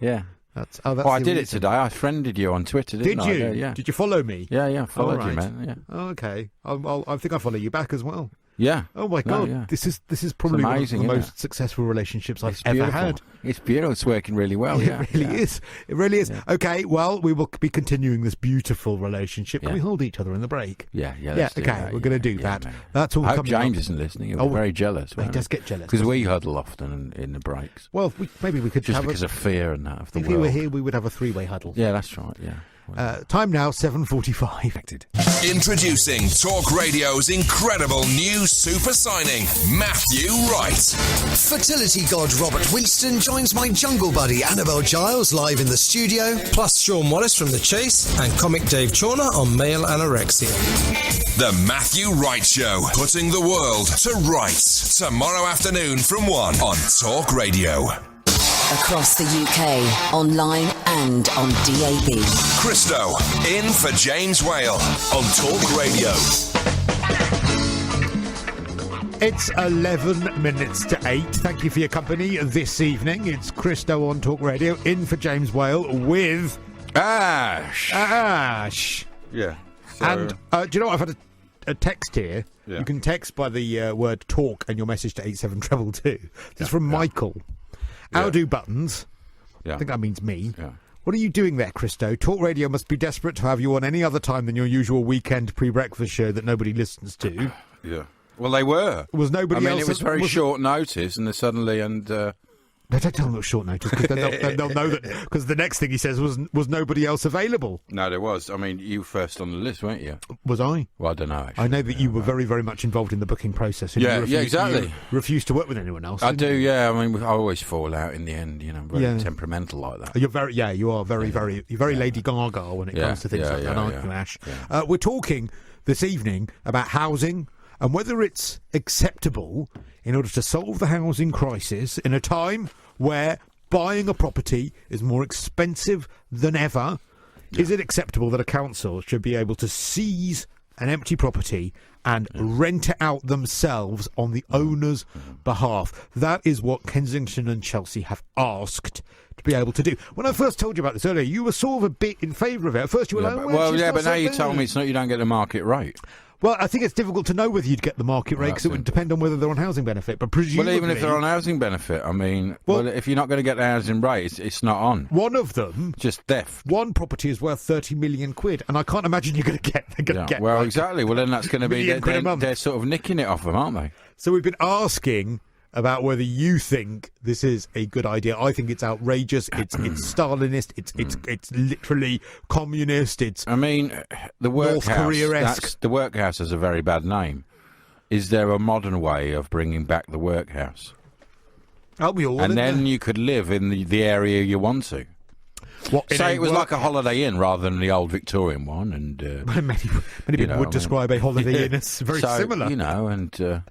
that's. Oh, that's I did it today. I friended you on Twitter. Didn't I? Did you? Yeah. Did you follow me? Yeah. Followed you, man. Yeah. Oh, okay. I think I follow you back as well. Yeah. Oh my God. This is probably amazing, one of the most successful relationships I've ever had. It's beautiful. It's working really well. It really is. It really is. Yeah. Okay. Well, we will be continuing this beautiful relationship. Can we hold each other in the break? Yeah. Okay. We're going to do that. That's all. I hope James isn't listening. He'll be very jealous. He does get jealous because we huddle often in the breaks. Well, maybe we could just because of fear and that of the world. If you were here, we would have a 3-way huddle. Yeah, that's right. Yeah. Time now, 7:45. Introducing Talk Radio's incredible new super signing, Matthew Wright. Fertility god Robert Winston joins my jungle buddy Annabelle Giles live in the studio, plus Sean Wallace from The Chase and comic Dave Chawner on male anorexia. The Matthew Wright Show, putting the world to rights. Tomorrow afternoon from 1 on Talk Radio. Across the UK, online and on DAB. Christo, in for James Whale on Talk Radio. It's 11 minutes to 8. Thank you for your company this evening. It's Christo on Talk Radio, in for James Whale with Ash. Yeah. So... And do you know what? I've had a text here. Yeah. You can text by the word talk and your message to 87222. This is from Michael. How do buttons? I think that means me. What are you doing there, Christo? Talk Radio must be desperate to have you on any other time than your usual weekend pre-breakfast show that nobody listens to. Yeah. Well, they were. Was nobody else? It was very short notice, and suddenly No, don't tell them it was short notice, because they'll know that. Because the next thing he says was nobody else available. No, there was. I mean, you were first on the list, weren't you? Was I? Well, I don't know. Actually. I know that you were very, very much involved in the booking process. And exactly. You refused to work with anyone else. I do. Yeah. I mean, I always fall out in the end. I'm very temperamental like that. You're very. Yeah, you are very, very. You're very Lady Gaga when it comes to things like that, aren't you, Ash? Yeah. We're talking this evening about housing and whether it's acceptable in order to solve the housing crisis in a time where buying a property is more expensive than ever. Is it acceptable that a council should be able to seize an empty property and rent it out themselves on the owner's behalf? That is what Kensington and Chelsea have asked to be able to do. When I first told you about this earlier, you were sort of a bit in favour of it. At first you were but now you told me you don't get the market rate. Well, I think it's difficult to know whether you'd get the market rate because it would depend on whether they're on housing benefit. But presumably, even if they're on housing benefit, I mean, if you're not going to get the housing rate, it's not on. One of them, just theft. One property is worth 30 million quid, and I can't imagine you're going to get. Well, exactly. Well, then that's going to be they're sort of nicking it off them, aren't they? So we've been asking about whether you think this is a good idea. I think it's outrageous. It's Stalinist. It's literally communist. I mean, the workhouse. North Korea-esque. The workhouse has a very bad name. Is there a modern way of bringing back the workhouse? And then you could live in the area you want to. Say it was like a Holiday Inn rather than the old Victorian one, and many people would describe a Holiday Inn as very similar. And.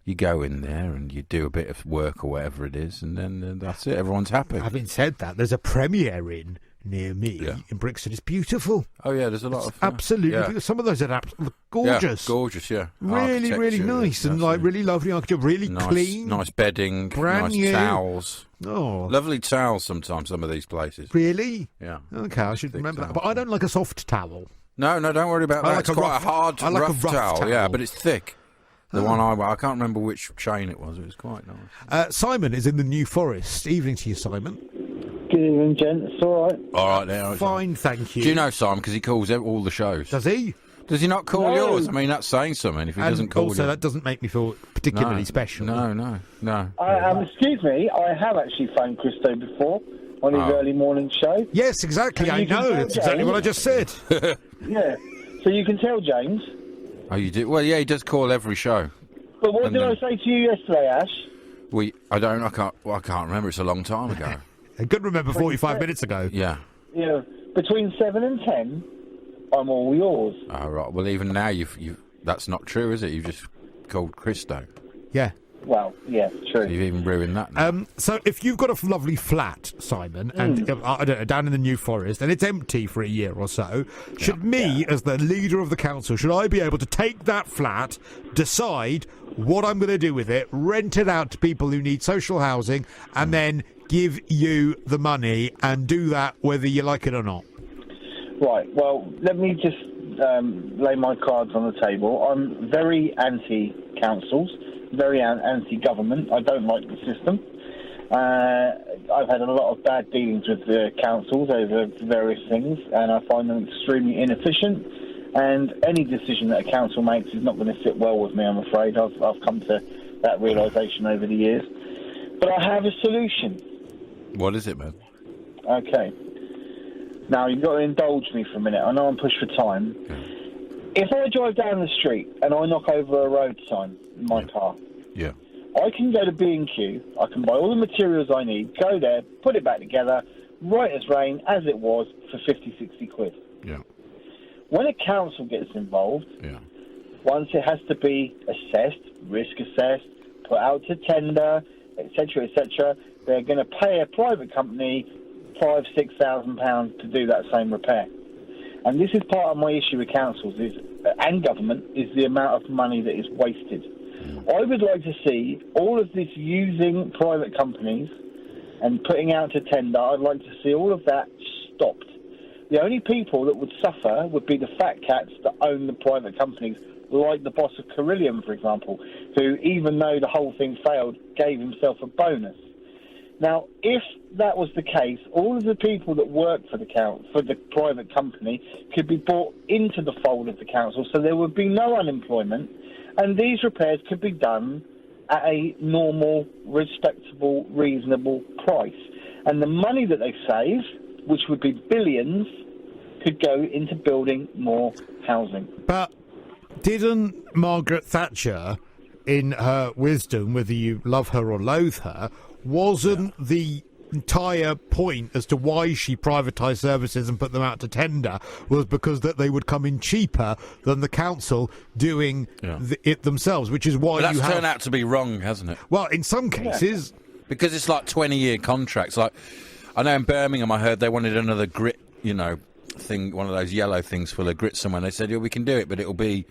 You go in there and you do a bit of work or whatever it is, and then that's it. Everyone's happy. Having said that, there's a Premier Inn near me in Brixton is beautiful. Oh yeah, there's a lot of absolutely. yeah. Some of those are gorgeous. Yeah, gorgeous, yeah. Really, really nice and like really lovely architecture. Really clean, nice bedding, brand nice new towels. Oh, lovely towels. Sometimes some of these places. Really? Yeah. Okay, I should remember that. But I don't like a soft towel. No, don't worry about that. Like it's quite a hard, rough towel. Yeah, but it's thick. The one I can't remember which chain it was. It was quite nice. Simon is in the New Forest. Evening to you, Simon. Good evening, gents. All right. All right, now. Fine, thank you. Do you know Simon? Because he calls all the shows. Does he? Does he not call yours? I mean, that's saying something if he doesn't call also, you. that doesn't make me feel particularly special. No. Excuse me, I have actually phoned Christo before on his early morning show. Yes, exactly. I know. That's exactly what I just said. Yeah. So you can tell James. Oh, you do? Well, yeah, he does call every show. But what did I say to you yesterday, Ash? I can't remember. It's a long time ago. I couldn't remember 45 minutes ago. Yeah. Yeah. Between 7 and 10, I'm all yours. Oh, right. Well, even now, that's not true, is it? You've just called Christo. Yeah. Well, yeah, true. So you've even ruined that now. So if you've got a lovely flat, Simon, and I don't know, down in the New Forest, and it's empty for a year or so, should as the leader of the council, should I be able to take that flat, decide what I'm going to do with it, rent it out to people who need social housing, and then give you the money and do that whether you like it or not? Right, well, let me just lay my cards on the table. I'm very anti-councils, very anti-government. I don't like the system. I've had a lot of bad dealings with the councils over various things, and I find them extremely inefficient. And any decision that a council makes is not going to sit well with me, I'm afraid. I've come to that realisation over the years. But I have a solution. What is it, man? Okay. Now, you've got to indulge me for a minute. I know I'm pushed for time. If I drive down the street and I knock over a road sign in my car, I can go to B&Q, I can buy all the materials I need, go there, put it back together, right as rain, as it was, for 50, 60 quid. Yeah. When a council gets involved, once it has to be assessed, risk assessed, put out to tender, etc., they're going to pay a private company £5,000-6,000 to do that same repair. And this is part of my issue with councils and government, is the amount of money that is wasted. I would like to see all of this using private companies and putting out to tender. I'd like to see all of that stopped. The only people that would suffer would be the fat cats that own the private companies, like the boss of Carillion, for example, who, even though the whole thing failed, gave himself a bonus. Now, if that was the case, all of the people that work for the private company could be brought into the fold of the council, so there would be no unemployment, and these repairs could be done at a normal, respectable, reasonable price. And the money that they save, which would be billions, could go into building more housing. But didn't Margaret Thatcher, in her wisdom, whether you love her or loathe her, wasn't the entire point as to why she privatised services and put them out to tender was because that they would come in cheaper than the council doing it themselves, which is why that's turned out to be wrong, hasn't it? Well, in some cases, because it's like 20-year contracts. Like I know in Birmingham, I heard they wanted another grit, thing, one of those yellow things full of grit somewhere. And they said, we can do it, but it'll be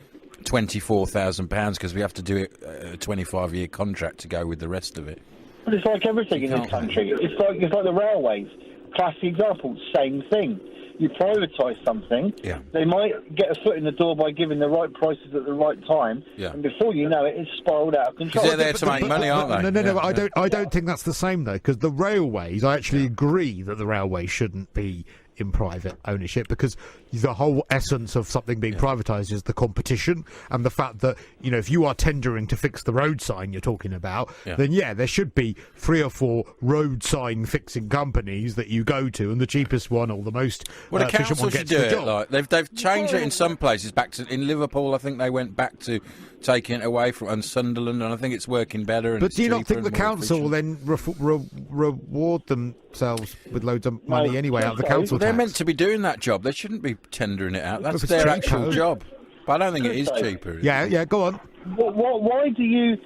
£24,000 because we have to do it a 25-year contract to go with the rest of it. But it's like everything in this country. It's like the railways. Classic example, same thing. You privatise something, they might get a foot in the door by giving the right prices at the right time, and before you know it, it's spiralled out of control. Because they're there to make money, aren't they? No, I don't think that's the same, though, because the railways, I actually agree that the railways shouldn't be in private ownership, because the whole essence of something being privatised is the competition and the fact that, if you are tendering to fix the road sign you're talking about, then there should be 3 or 4 road sign fixing companies that you go to, and the cheapest one or the most efficient one gets the job. They've changed it in some places. In Liverpool, I think they went back to taking it away from Sunderland, and I think it's working better. And but do you not think the council will then reward themselves with loads of money anyway out of the council tax? They're meant to be doing that job. They shouldn't be tendering it out. That's their actual job. But I don't think it is cheaper. Yeah, go on. Why do you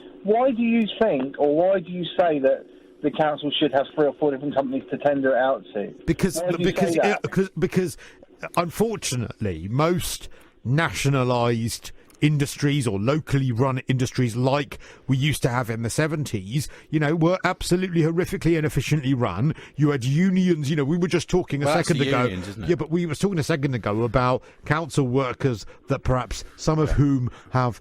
think, or why do you say that the council should have 3 or 4 different companies to tender it out to. Because unfortunately, most nationalised industries or locally run industries like we used to have in the 70s, were absolutely horrifically and inefficiently run. You had unions, we were just talking a second ago. Unions, isn't it? Yeah, but we were talking a second ago about council workers that perhaps some of whom have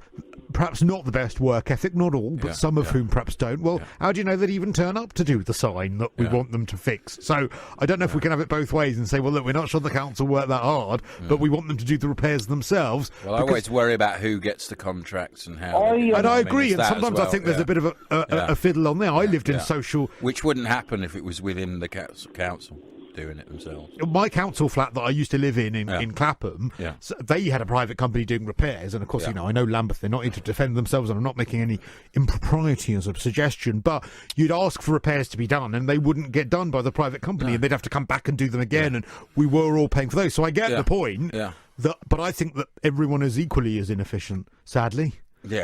perhaps not the best work ethic, not all, but some of whom perhaps don't. Well, how do you know they'd even turn up to do the sign that we want them to fix? So I don't know if we can have it both ways and say, well, look, we're not sure the council work that hard, but we want them to do the repairs themselves. Well, I always worry about who gets the contracts and how. I agree, and sometimes I think there's a bit of a fiddle on there. I lived in social... Which wouldn't happen if it was within the council doing it themselves. My council flat that I used to live in Clapham, so they had a private company doing repairs, and of course, I know Lambeth, they're not here to defend themselves, and I'm not making any impropriety as a suggestion, but you'd ask for repairs to be done, and they wouldn't get done by the private company, and they'd have to come back and do them again, and we were all paying for those. So I get the point, but I think that everyone is equally as inefficient, sadly,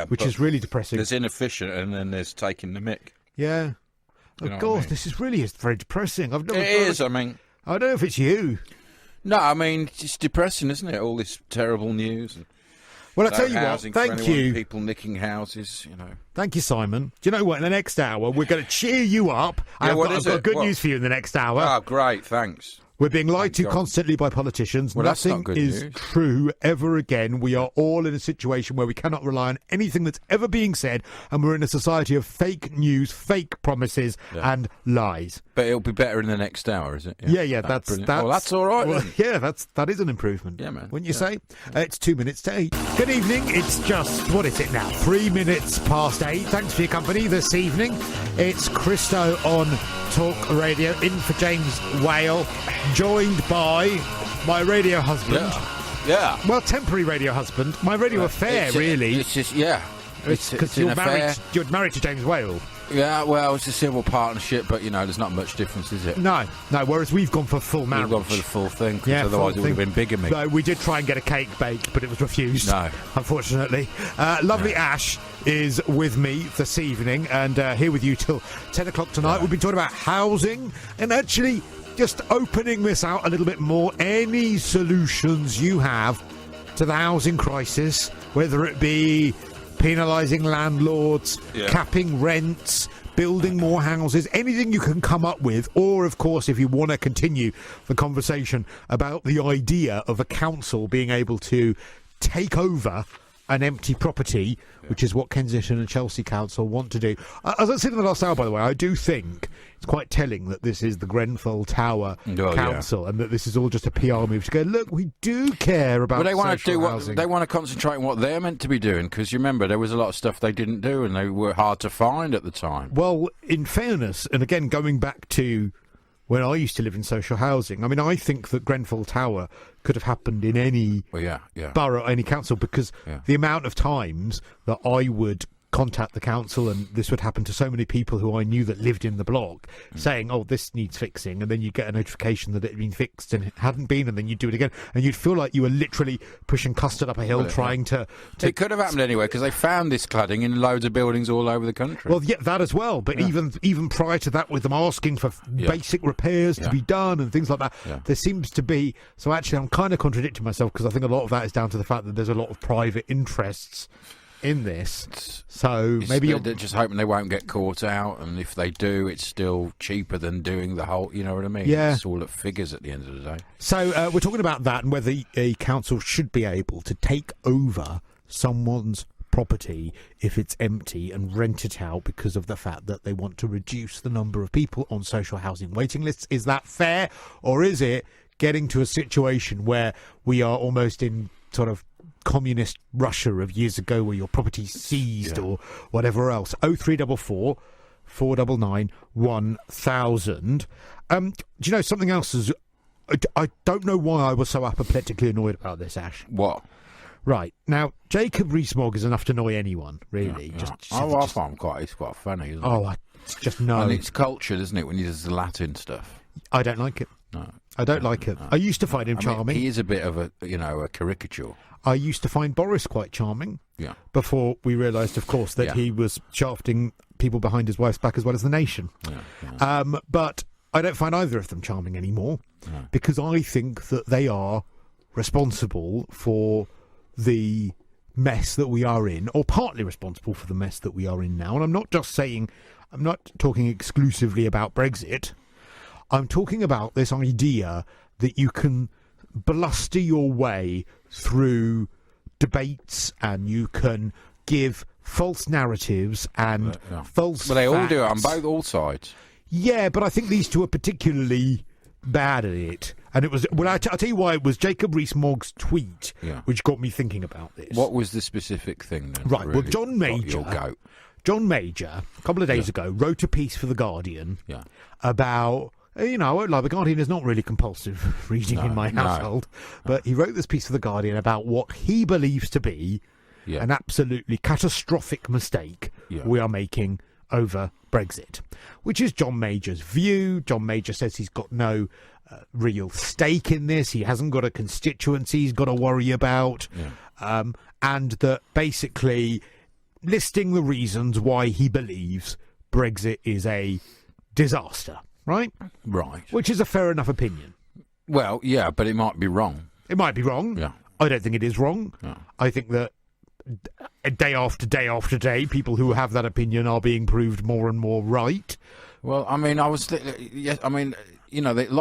which is really depressing. There's inefficient, and then there's taking the mick. Yeah. Of course, this is very depressing. I mean, I don't know if it's you. No, I mean, it's depressing, isn't it? All this terrible news. Well, I tell you what, thank you. People nicking houses, Thank you, Simon. Do you know what? In the next hour, we're going to cheer you up. I've got good news for you in the next hour. Oh, great, thanks. We're being lied to constantly by politicians. Well, Nothing is true ever again. We are all in a situation where we cannot rely on anything that's ever being said, and we're in a society of fake news, fake promises, and lies. But it'll be better in the next hour, is it? Yeah, that's well, that's all right. Well, yeah, that is an improvement. Yeah, man. Wouldn't you say? It's 2 minutes to 8. Good evening. It's just, what is it now? 3 minutes past 8. Thanks for your company this evening. It's Christo on Talk Radio, in for James Whale, joined by my radio husband. Yeah. Well, temporary radio husband. My radio affair, really. It's just, because you're married to James Whale. Yeah, well, it's a civil partnership, but, there's not much difference, is it? No, whereas we've gone for full marriage. We've gone for the full thing, because otherwise it would have been bigamy. No, we did try and get a cake baked, but it was refused. No. Unfortunately. Lovely Ash is with me this evening, and here with you till 10 o'clock tonight. We've been talking about housing, and actually just opening this out a little bit more. Any solutions you have to the housing crisis, whether it be penalising landlords, capping rents, building more houses, anything you can come up with, or, of course, if you want to continue the conversation about the idea of a council being able to take over an empty property, which is what Kensington and Chelsea Council want to do. As I said in the last hour, by the way, I do think it's quite telling that this is the Grenfell Tower Council, and that this is all just a PR move to go, look, we do care about they want to do housing. They want to concentrate on what they're meant to be doing, because you remember there was a lot of stuff they didn't do, and they were hard to find at the time. Well, in fairness, and again, going back to when I used to live in social housing, I mean, I think that Grenfell Tower could have happened in any borough, any council, because the amount of times that I would contact the council, and this would happen to so many people who I knew that lived in the block, saying, oh, this needs fixing, and then you get a notification that it had been fixed and it hadn't been, and then you do it again, and you'd feel like you were literally pushing custard up a hill trying to... It could have happened anyway, because they found this cladding in loads of buildings all over the country. Well, yeah, that as well, but even prior to that, with them asking for basic repairs to be done and things like that, there seems to be... So actually, I'm kind of contradicting myself, because I think a lot of that is down to the fact that there's a lot of private interests in this, so maybe they're just hoping they won't get caught out, and if they do, it's still cheaper than doing the whole, you know what I mean? Yeah. It's all at figures at the end of the day. So we're talking about that, and whether a council should be able to take over someone's property if it's empty and rent it out because of the fact that they want to reduce the number of people on social housing waiting lists. Is that fair, or is it getting to a situation where we are almost in sort of communist Russia of years ago, where your property's seized or whatever else? 0344 499 1000. Do you know something else? I don't know why I was so apoplectically annoyed about this, Ash. What? Right, now, Jacob Rees-Mogg is enough to annoy anyone, really. I find it's quite funny, isn't it? It's just no. And it's cultured, isn't it, when he does the Latin stuff? I don't like it. No. I don't like it. I used to find him charming. He is a bit of a caricature. I used to find Boris quite charming. Yeah. Before we realised, of course, that he was shafting people behind his wife's back as well as the nation. Yeah. But I don't find either of them charming anymore because I think that they are responsible for the mess that we are in, or partly responsible for the mess that we are in now. And I'm not talking exclusively about Brexit. I'm talking about this idea that you can bluster your way through debates and you can give false narratives and false Well, they all facts. do it on all sides. Yeah, but I think these two are particularly bad at it. And it was, well, I'll tell you why. It was Jacob Rees-Mogg's tweet which got me thinking about this. What was the specific thing then? Right, really well, John Major, a couple of days ago, wrote a piece for The Guardian about, I won't lie, The Guardian is not really compulsive reading in my household, but he wrote this piece for The Guardian about what he believes to be an absolutely catastrophic mistake we are making over Brexit, which is John Major's view. John Major says he's got no real stake in this. He hasn't got a constituency he's got to worry about. And that basically listing the reasons why he believes Brexit is a disaster, right? Right. Which is a fair enough opinion. Well, yeah, but it might be wrong. It might be wrong. Yeah. I don't think it is wrong. Yeah. I think that day after day after day, people who have that opinion are being proved more and more right. Well, I mean, a lot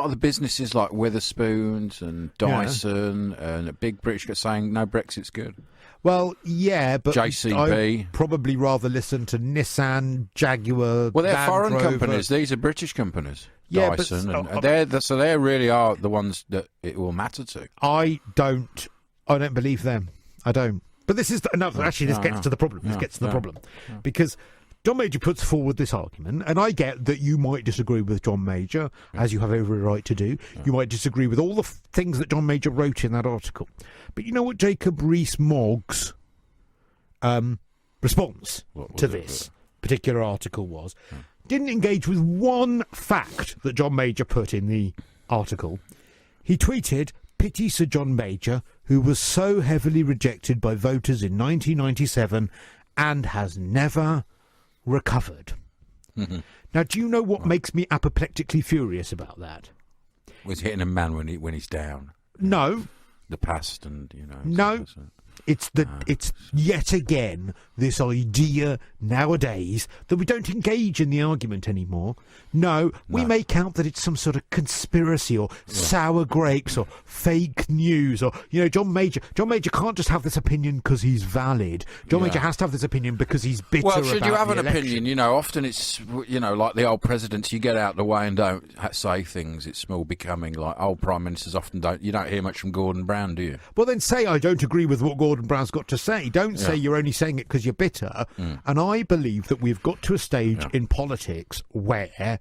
of the businesses like Wetherspoons and Dyson and Big British are saying, no, Brexit's good. Well, yeah, but JCB. I'd probably rather listen to Nissan, Jaguar. Well, they're Land foreign Rover. companies. These are British companies. Yeah, Dyson, but so they really are the ones that it will matter to. I don't believe them. I don't. But this is this gets to the problem. This gets to the problem because John Major puts forward this argument, and I get that you might disagree with John Major, as you have every right to do. You might disagree with all the things that John Major wrote in that article. But you know what Jacob Rees-Mogg's response to this particular article was? Didn't engage with one fact that John Major put in the article. He tweeted, "Pity Sir John Major, who was so heavily rejected by voters in 1997 and has never recovered." Mm-hmm. Now, do you know what makes me apoplectically furious about that? Was hitting a man when he's down. No. The past and, No. It's yet again this idea nowadays that we don't engage in the argument anymore. No, we make out that it's some sort of conspiracy or sour grapes or fake news or John Major can't just have this opinion because he's valid. John Major has to have this opinion because he's bitter. Well, should about you have the an election. opinion? Often it's like the old presidents. You get out the way and don't say things. It's small becoming like old prime ministers often don't. You don't hear much from Gordon Brown, do you? Well, then say I don't agree with what Gordon Brown's got to say. Don't say you're only saying it because you're bitter. And I believe that we've got to a stage in politics where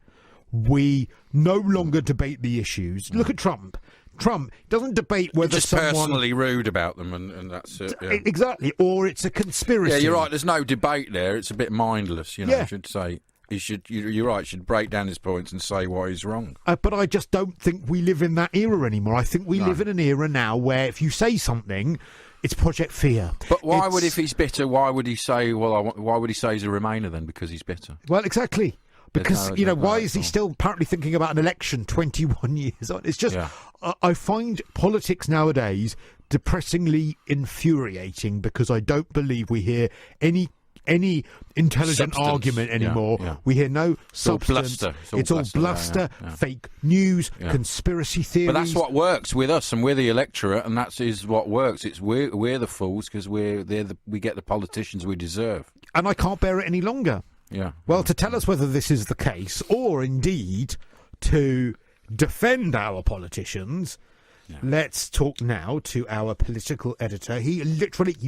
we no longer debate the issues. Look at Trump. Trump doesn't debate whether just someone... personally rude about them and that's it. Yeah. Exactly. Or it's a conspiracy. Yeah, you're right. There's no debate there. It's a bit mindless, You should say... You're right. Should break down his points and say why he's wrong. But I just don't think we live in that era anymore. I think we live in an era now where if you say something, it's Project Fear. But why would, if he's bitter, why would he say? Why would he say he's a Remainer then? Because he's bitter. Well, exactly. Because why is he still apparently thinking about an election 21 years on? It's just I find politics nowadays depressingly infuriating because I don't believe we hear any intelligent argument anymore. We hear no substance. It's all bluster, fake news, conspiracy theories. But that's what works with us, and we're the electorate, and that is what works. It's we're the fools because we get the politicians we deserve. And I can't bear it any longer. Yeah. Well, to tell us whether this is the case, or indeed to defend our politicians. Let's talk now to our political editor. He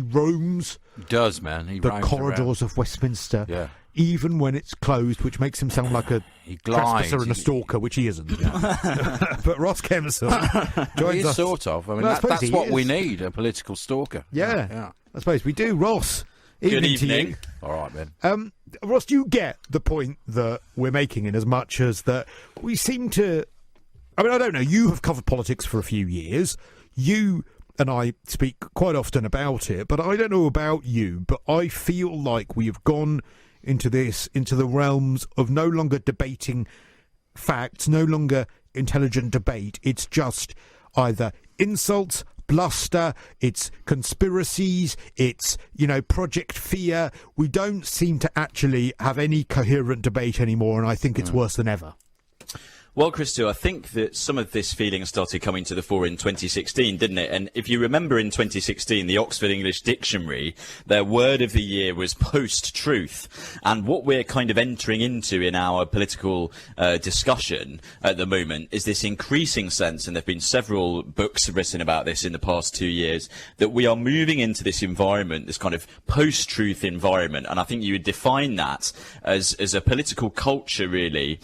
roams the corridors of Westminster, even when it's closed, which makes him sound like a trespasser and a stalker, which he isn't. But Ross Kemison joins us. Sort of. I mean, that's what we need, a political stalker. Yeah, I suppose we do. Ross, good evening. to you. All right, then. Ross, do you get the point that we're making in as much as that we seem to... I mean, I don't know. You have covered politics for a few years. You and I speak quite often about it, but I don't know about you, but I feel like we have gone into the realms of no longer debating facts, no longer intelligent debate. It's just either insults, bluster, it's conspiracies, it's, Project Fear. We don't seem to actually have any coherent debate anymore, and I think it's worse than ever. Well, Christo, I think that some of this feeling started coming to the fore in 2016, didn't it? And if you remember in 2016, the Oxford English Dictionary, their word of the year was post-truth. And what we're kind of entering into in our political discussion at the moment is this increasing sense, and there have been several books written about this in the past 2 years, that we are moving into this environment, this kind of post-truth environment. And I think you would define that as a political culture, really,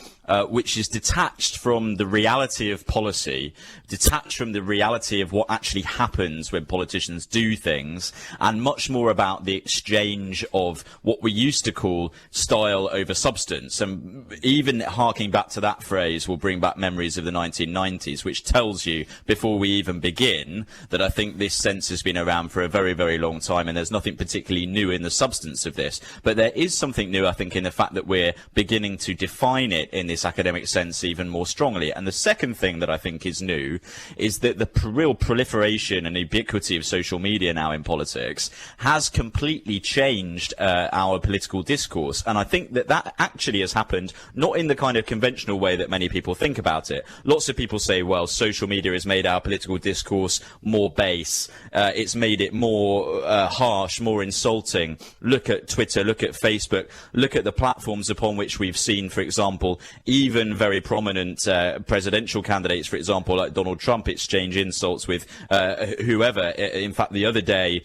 which is detached from the reality of policy, detached from the reality of what actually happens when politicians do things, and much more about the exchange of what we used to call style over substance. And even harking back to that phrase will bring back memories of the 1990s, which tells you, before we even begin, that I think this sense has been around for a very, very long time, and there's nothing particularly new in the substance of this. But there is something new, I think, in the fact that we're beginning to define it in this academic sense even more strongly. And the second thing that I think is new is that the real proliferation and ubiquity of social media now in politics has completely changed our political discourse. And I think that actually has happened not in the kind of conventional way that many people think about it. Lots of people say, well, social media has made our political discourse more base. It's made it more harsh, more insulting. Look at Twitter, look at Facebook, look at the platforms upon which we've seen, for example, even very prominent presidential candidates, for example, like Donald Trump, exchange insults with whoever. In fact, the other day,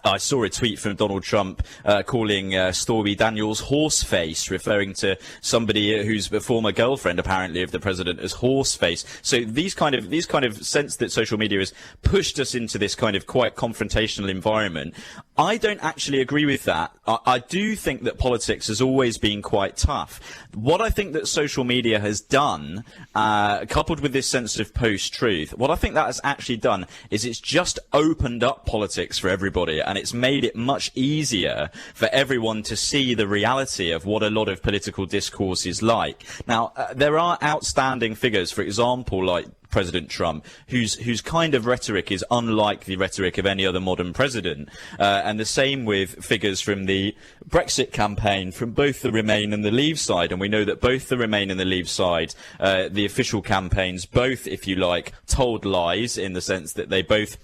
I saw a tweet from Donald Trump calling Stormy Daniels horseface, referring to somebody who's a former girlfriend, apparently, of the president as horseface. So these kind of sense that social media has pushed us into this kind of quite confrontational environment. I don't actually agree with that. I do think that politics has always been quite tough. What I think that social media has done, coupled with this sense of post-truth, what I think that has actually done is it's just opened up politics for everybody, and it's made it much easier for everyone to see the reality of what a lot of political discourse is like. Now, there are outstanding figures, for example, like President Trump, whose kind of rhetoric is unlike the rhetoric of any other modern president. And the same with figures from the Brexit campaign, from both the Remain and the Leave side. And we know that both the Remain and the Leave side, the official campaigns, both, if you like, told lies, in the sense that they both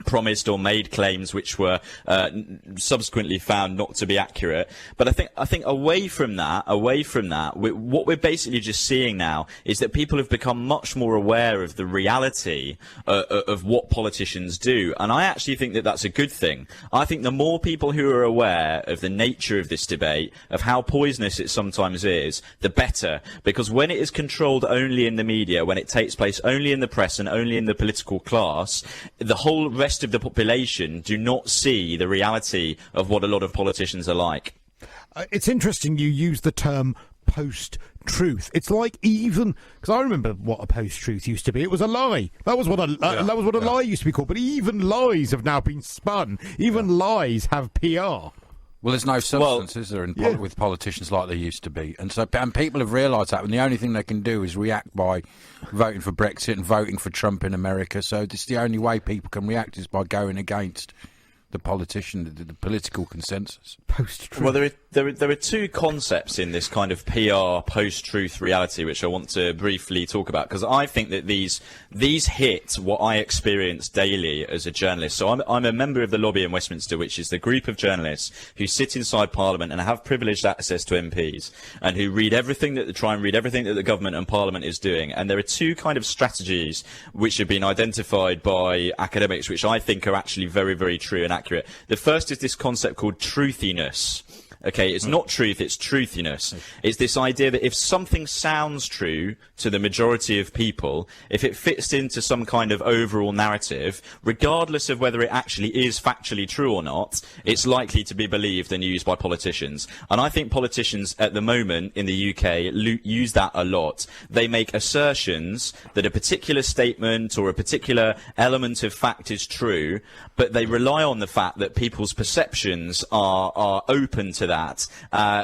promised or made claims which were subsequently found not to be accurate. But I think away from that, what we're basically just seeing now is that people have become much more aware of the reality of what politicians do. And I actually think that that's a good thing. I think the more people who are aware of the nature of this debate, of how poisonous it sometimes is, the better. Because when it is controlled only in the media, when it takes place only in the press and only in the political class, the whole rest of the population do not see the reality of what a lot of politicians are like. It's interesting you use the term post-truth. It's like, even because I remember what a post-truth used to be. It was a lie. That was what a lie used to be called. But even lies have now been spun. Even lies have PR. Well, there's no substance, is there, with politicians like there used to be. And people have realised that, and the only thing they can do is react by voting for Brexit and voting for Trump in America. So this is the only way people can react, is by going against the the political consensus. Post-truth. Well, there are two concepts in this kind of PR post-truth reality which I want to briefly talk about, because I think that these hit what I experience daily as a journalist. So I'm a member of the Lobby in Westminster, which is the group of journalists who sit inside Parliament and have privileged access to MPs, and who try and read everything that the government and Parliament is doing. And there are two kind of strategies which have been identified by academics, which I think are actually very, very true and accurate. The first is this concept called truthiness. Okay, it's not truth, it's truthiness. It's this idea that if something sounds true to the majority of people, if it fits into some kind of overall narrative, regardless of whether it actually is factually true or not, it's likely to be believed and used by politicians. And I think politicians at the moment in the UK use that a lot. They make assertions that a particular statement or a particular element of fact is true, but they rely on the fact that people's perceptions are open to that,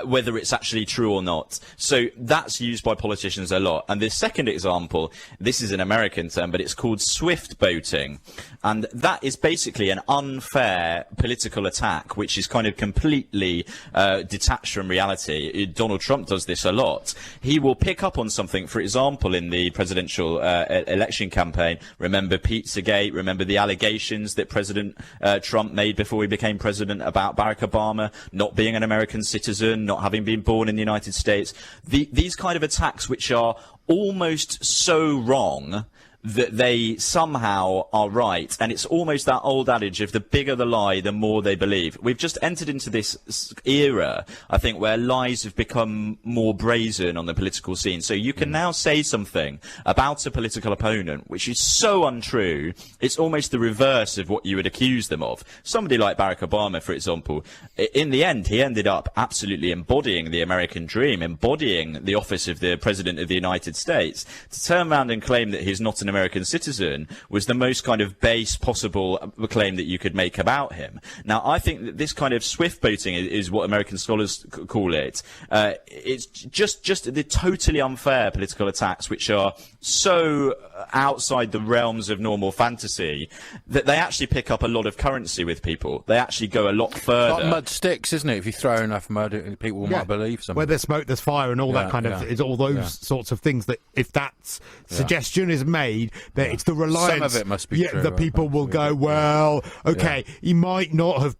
whether it's actually true or not. So that's used by politicians a lot. And the second example, this is an American term, but it's called swift boating. And that is basically an unfair political attack, which is kind of completely detached from reality. Donald Trump does this a lot. He will pick up on something, for example, in the presidential election campaign. Remember Pizzagate, remember the allegations that President Trump made before he became president about Barack Obama not being an American citizen, not having been born in the United States. These kind of attacks, which are almost so wrong that they somehow are right, and it's almost that old adage of the bigger the lie, the more they believe. We've just entered into this era, I think, where lies have become more brazen on the political scene. So you can now say something about a political opponent which is so untrue, it's almost the reverse of what you would accuse them of. Somebody like Barack Obama, for example, in the end, he ended up absolutely embodying the American dream, embodying the office of the President of the United States. To turn around and claim that he's not an American citizen was the most kind of base possible claim that you could make about him. Now, I think that this kind of swift boating is what American scholars call it. It's just the totally unfair political attacks, which are so outside the realms of normal fantasy that they actually pick up a lot of currency with people. They actually go a lot further. Like mud sticks, isn't it? If you throw enough mud, people might believe something. Where there's smoke, there's fire, and all that kind of, it's all those sorts of things that if that suggestion is made, that it's the reliance. Some of it must be true. The people will go, well, okay, he might have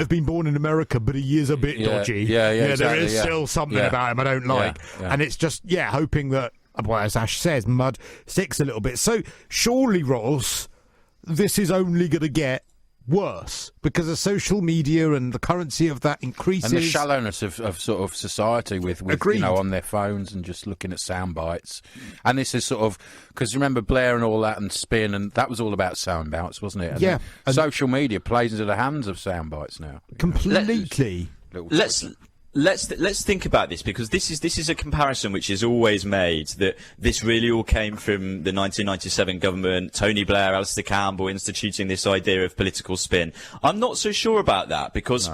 been born in America, but he is a bit dodgy. Exactly, there is still something about him I don't like. And it's just, hoping that, well, as Ash says, mud sticks a little bit. So surely, Ross, this is only going to get worse because of social media and the currency of that increases. And the shallowness of sort of society with on their phones and just looking at sound bites. And this is sort of, because remember Blair and all that and Spin, and that was all about sound bites, wasn't it? And social media plays into the hands of sound bites now. Completely. Let's think about this, because this is a comparison which is always made, that this really all came from the 1997 government, Tony Blair, Alistair Campbell instituting this idea of political spin. I'm not so sure about that, because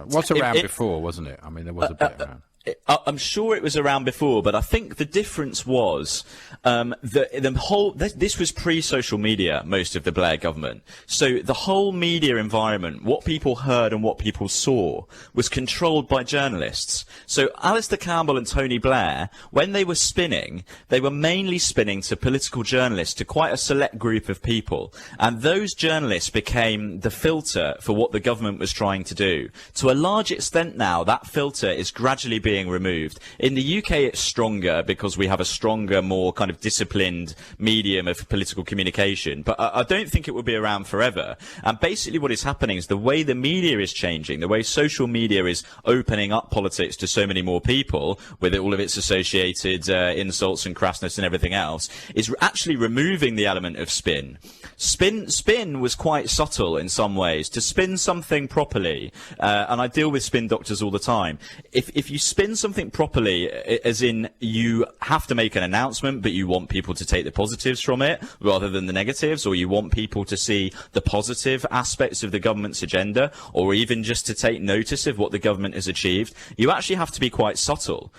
what's around before, wasn't it? I mean, there was a bit around. I'm sure it was around before, but I think the difference was this was pre-social media, most of the Blair government. So the whole media environment, what people heard and what people saw, was controlled by journalists. So Alistair Campbell and Tony Blair, when they were spinning, they were mainly spinning to political journalists, to quite a select group of people. And those journalists became the filter for what the government was trying to do. To a large extent now, that filter is gradually being removed. In the UK, it's stronger because we have a stronger, more kind of disciplined medium of political communication. But I don't think it will be around forever. And basically what is happening is the way the media is changing, the way social media is opening up politics to so many more people, with all of its associated insults and crassness and everything else, is actually removing the element of spin. Spin was quite subtle in some ways. To spin something properly, and I deal with spin doctors all the time, if you spin something properly, as in you have to make an announcement, but you want people to take the positives from it rather than the negatives, or you want people to see the positive aspects of the government's agenda, or even just to take notice of what the government has achieved, you actually have to be quite subtle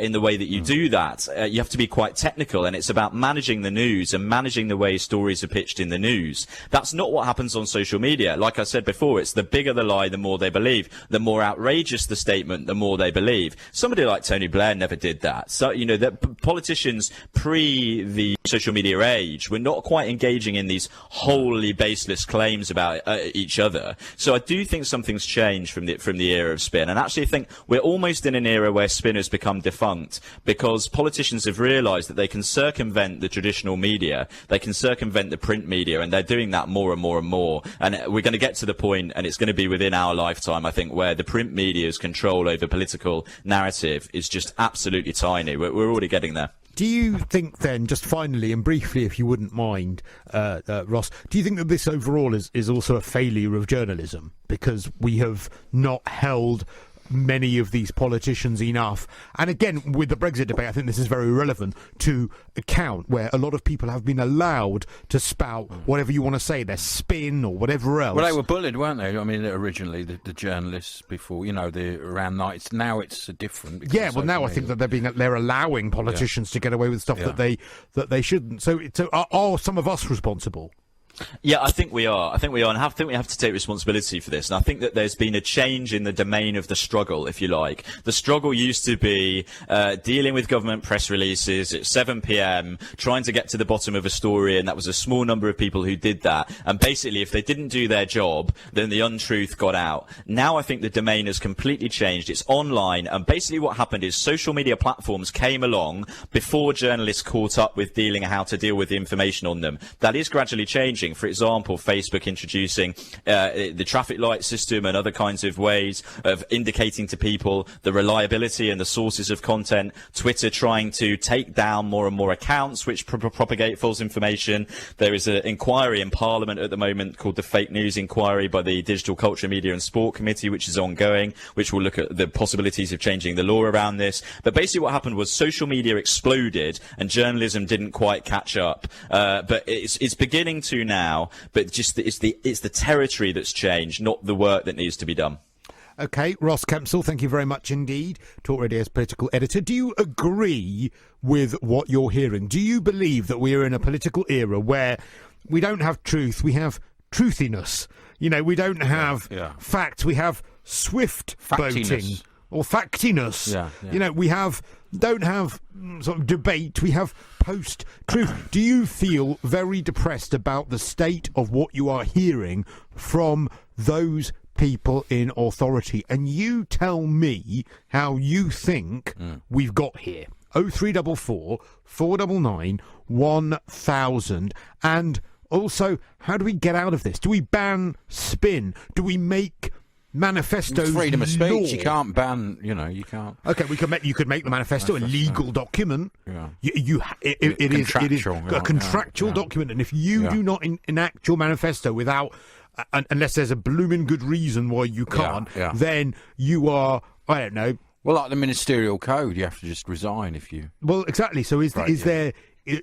in the way that you do that. You have to be quite technical, and it's about managing the news and managing the way stories are pitched in the news. That's not what happens on social media. Like I said before, it's the bigger the lie, the more they believe. The more outrageous the statement, the more they believe. Somebody like Tony Blair never did that. So, that politicians pre the social media age were not quite engaging in these wholly baseless claims about each other. So I do think something's changed from the era of spin. And actually I think we're almost in an era where spin has become defunct, because politicians have realised that they can circumvent the traditional media, they can circumvent the print media, and they're doing that more and more and more. And we're going to get to the point, and it's going to be within our lifetime, I think, where the print media's control over political narrative is just absolutely tiny. We're already getting there. Do you think then, just finally and briefly, if you wouldn't mind, Ross, do you think that this overall is also a failure of journalism? Because we have not held many of these politicians enough. And again, with the Brexit debate, I think this is very relevant to account where a lot of people have been allowed to spout whatever you want to say, their spin or whatever else. Well, they were bullied, weren't they? I mean, originally the journalists before, around nights. Now it's different. Yeah, well, now I think that they're allowing politicians to get away with stuff that they shouldn't. So are some of us responsible? Yeah, I think we are. And I think we have to take responsibility for this. And I think that there's been a change in the domain of the struggle, if you like. The struggle used to be dealing with government press releases at 7 p.m, trying to get to the bottom of a story, and that was a small number of people who did that. And basically, if they didn't do their job, then the untruth got out. Now I think the domain has completely changed. It's online, and basically what happened is social media platforms came along before journalists caught up with how to deal with the information on them. That is gradually changing. For example, Facebook introducing the traffic light system and other kinds of ways of indicating to people the reliability and the sources of content. Twitter trying to take down more and more accounts which propagate false information. There is an inquiry in Parliament at the moment called the Fake News Inquiry by the Digital Culture, Media and Sport Committee, which is ongoing, which will look at the possibilities of changing the law around this. But basically what happened was social media exploded and journalism didn't quite catch up. But it's beginning to now. But just it's the territory that's changed, not the work that needs to be done. Okay, Ross Kempsell, thank you very much indeed. Talk Radio's political editor. Do you agree with what you're hearing? Do you believe that we are in a political era where we don't have truth, we have truthiness? We don't have facts, we have swift voting or factiness. We don't have sort of debate, we have post-truth. Do you feel very depressed about the state of what you are hearing from those people in authority? And you tell me how you think we've got here. 0344 499 1000. And also, how do we get out of this? Do we ban spin? Do we make manifestos freedom of speech? Law? You can't ban, you can't. Okay, you could make the manifesto a legal document. Yeah. It is a contractual document, and if you do not enact your manifesto without, unless there's a blooming good reason why you can't, then you are, I don't know. Well, like the ministerial code, you have to just resign if you. Well, exactly. So is there?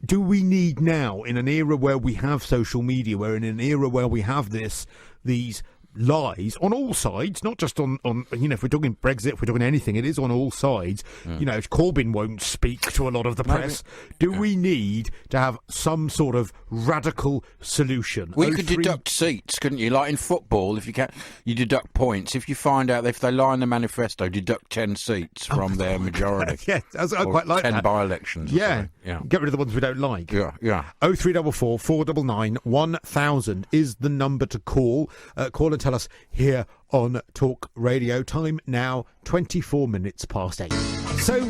Do we need now, in an era where we have social media, where in an era where we have these lies on all sides, not just on if we're talking Brexit, if we're talking anything, it is on all sides. Corbyn won't speak to a lot of the press. Do we need to have some sort of radical solution? Well, you could deduct seats, couldn't you? Like in football, if you deduct points. If you find out if they lie in the manifesto, deduct 10 seats from their majority. Yeah, I quite like 10 that. by-elections. Yeah, get rid of the ones we don't like. Yeah. 0344 499 1000 is the number to call. Call and tell us here on Talk Radio. Time now 24 minutes past 8. So,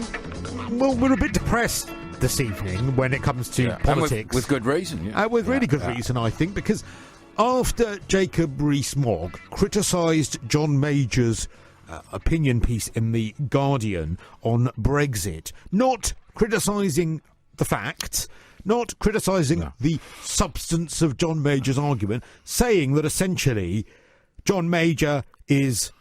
we're a bit depressed this evening when it comes to politics. With good reason. With really good reason, I think, because after Jacob Rees-Mogg criticised John Major's opinion piece in The Guardian on Brexit, not criticising the facts, not criticising the substance of John Major's argument, saying that essentially John Major is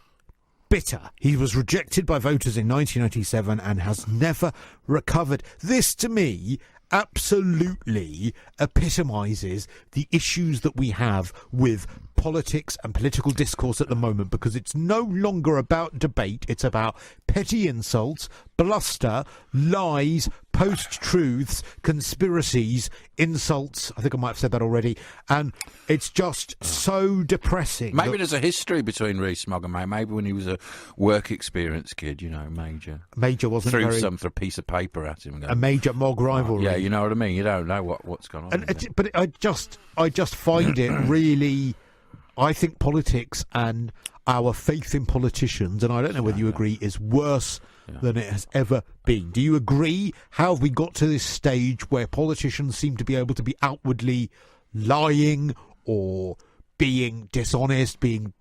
bitter. He was rejected by voters in 1997 and has never recovered. This, to me, absolutely epitomises the issues that we have with politics and political discourse at the moment, because it's no longer about debate, it's about petty insults, bluster, lies, post-truths, conspiracies, insults. I think I might have said that already. And it's just so depressing. Maybe there's a history between Rees-Mogg and May. Maybe when he was a work experience kid, Major wasn't threw a piece of paper at him. A Major-Mogg rivalry. Yeah, you know what I mean? You don't know what's going on. But I just find it really... I think politics and our faith in politicians, and I don't know whether you agree, is worse than it has ever been. Do you agree? How have we got to this stage where politicians seem to be able to be outwardly lying or being dishonest, being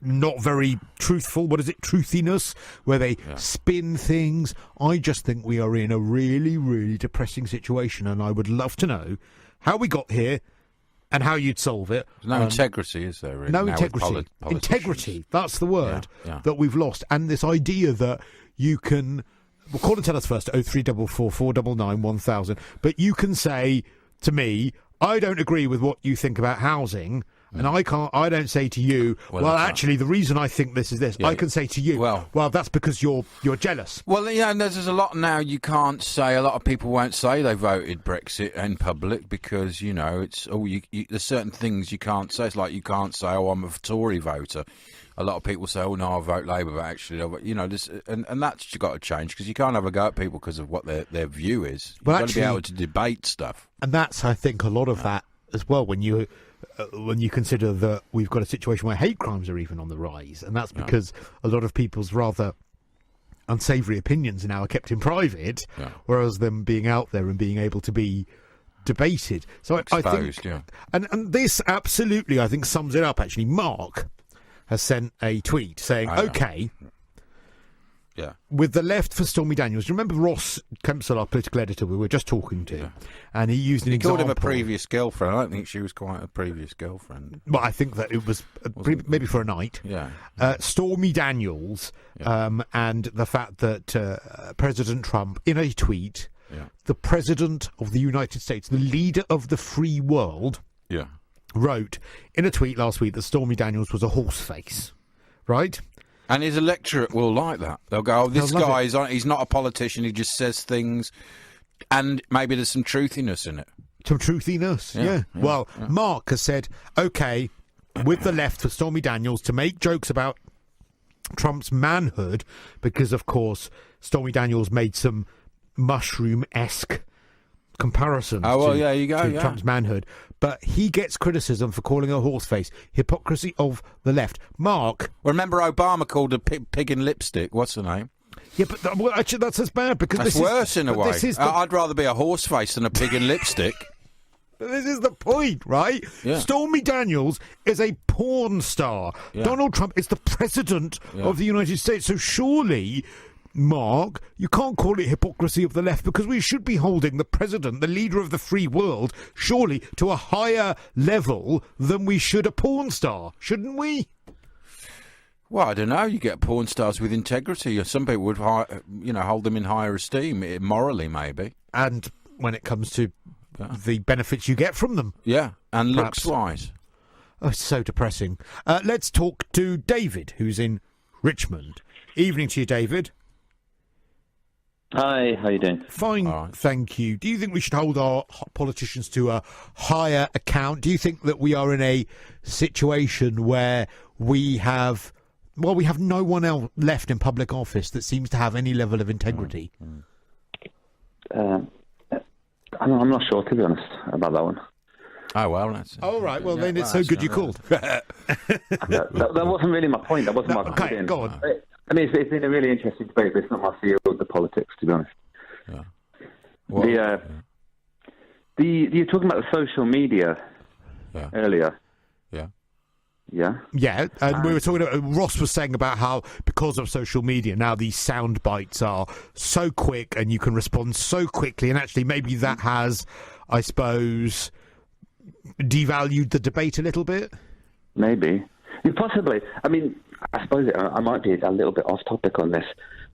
not very truthful? What is it? Truthiness, where they spin things. I just think we are in a really, really depressing situation, and I would love to know how we got here. and how you'd solve it. There's no integrity, is there? Really, no now integrity. Integrity. That's the word that we've lost. And this idea that you can, well, call and tell us first. 0344 499 1000. But you can say to me, I don't agree with what you think about housing. And I don't say to you, well actually, the reason I think this is this. I can say to you, well, that's because you're jealous. Well, yeah, and there's a lot now you can't say. A lot of people won't say they voted Brexit in public because, you know, it's there's certain things you can't say. It's like you can't say, oh, I'm a Tory voter. A lot of people say, oh, no, I vote Labour, but actually, you know, this, and that's got to change because you can't have a go at people because of what their view is. You've got to be able to debate stuff. And that's, I think, a lot of that as well when you consider that we've got a situation where hate crimes are even on the rise, and that's because a lot of people's rather unsavoury opinions now are kept in private, whereas them being out there and being able to be debated. So exposed, I think, and this absolutely, I think, sums it up. Actually, Mark has sent a tweet saying, "Okay." Yeah. With the left for Stormy Daniels. Remember Ross Kempsell, our political editor, we were just talking to, and he used an example. He called him a previous girlfriend. I don't think she was quite a previous girlfriend. Well, I think that it was maybe for a night. Yeah. Stormy Daniels, and the fact that President Trump, in a tweet, the President of the United States, the leader of the free world, wrote in a tweet last week that Stormy Daniels was a horse face, right? And his electorate will like that. They'll go, oh, this guy, he's not a politician, he just says things, and maybe there's some truthiness in it. Some truthiness, yeah. Well, Mark has said, OK, with the left for Stormy Daniels to make jokes about Trump's manhood, because, of course, Stormy Daniels made some mushroom-esque comparisons to Trump's manhood. But he gets criticism for calling her horseface. Hypocrisy of the left. Mark. Remember Obama called a pig in lipstick. What's the name? Yeah, but actually that's as bad because that's worse in a way. I'd rather be a horseface than a pig in lipstick. This is the point, right? Yeah. Stormy Daniels is a porn star. Yeah. Donald Trump is the president of the United States. So surely, Mark, you can't call it hypocrisy of the left because we should be holding the president, the leader of the free world, surely to a higher level than we should a porn star, shouldn't we? Well, I don't know. You get porn stars with integrity. Some people would, hold them in higher esteem, morally maybe. And when it comes to the benefits you get from them. Yeah, and looks-wise. Oh, it's so depressing. Let's talk to David, who's in Richmond. Evening to you, David. Hi, how you doing? Fine, thank you. Do you think we should hold our politicians to a higher account? Do you think that we are in a situation where we have no one else left in public office that seems to have any level of integrity? I'm not sure, to be honest, about that one. Oh, well, that's... Oh, right, well, then it's so good you called. that wasn't really my point. That wasn't my point. Okay, go on. I mean, it's been a really interesting debate, but it's not my field of the politics, to be honest. Yeah. Well, you're talking about the social media earlier. Yeah. Yeah? Yeah, and we were talking about, Ross was saying about how, because of social media, now these sound bites are so quick and you can respond so quickly, and actually maybe that has, I suppose, devalued the debate a little bit? Maybe. Possibly. I mean, I suppose I might be a little bit off topic on this,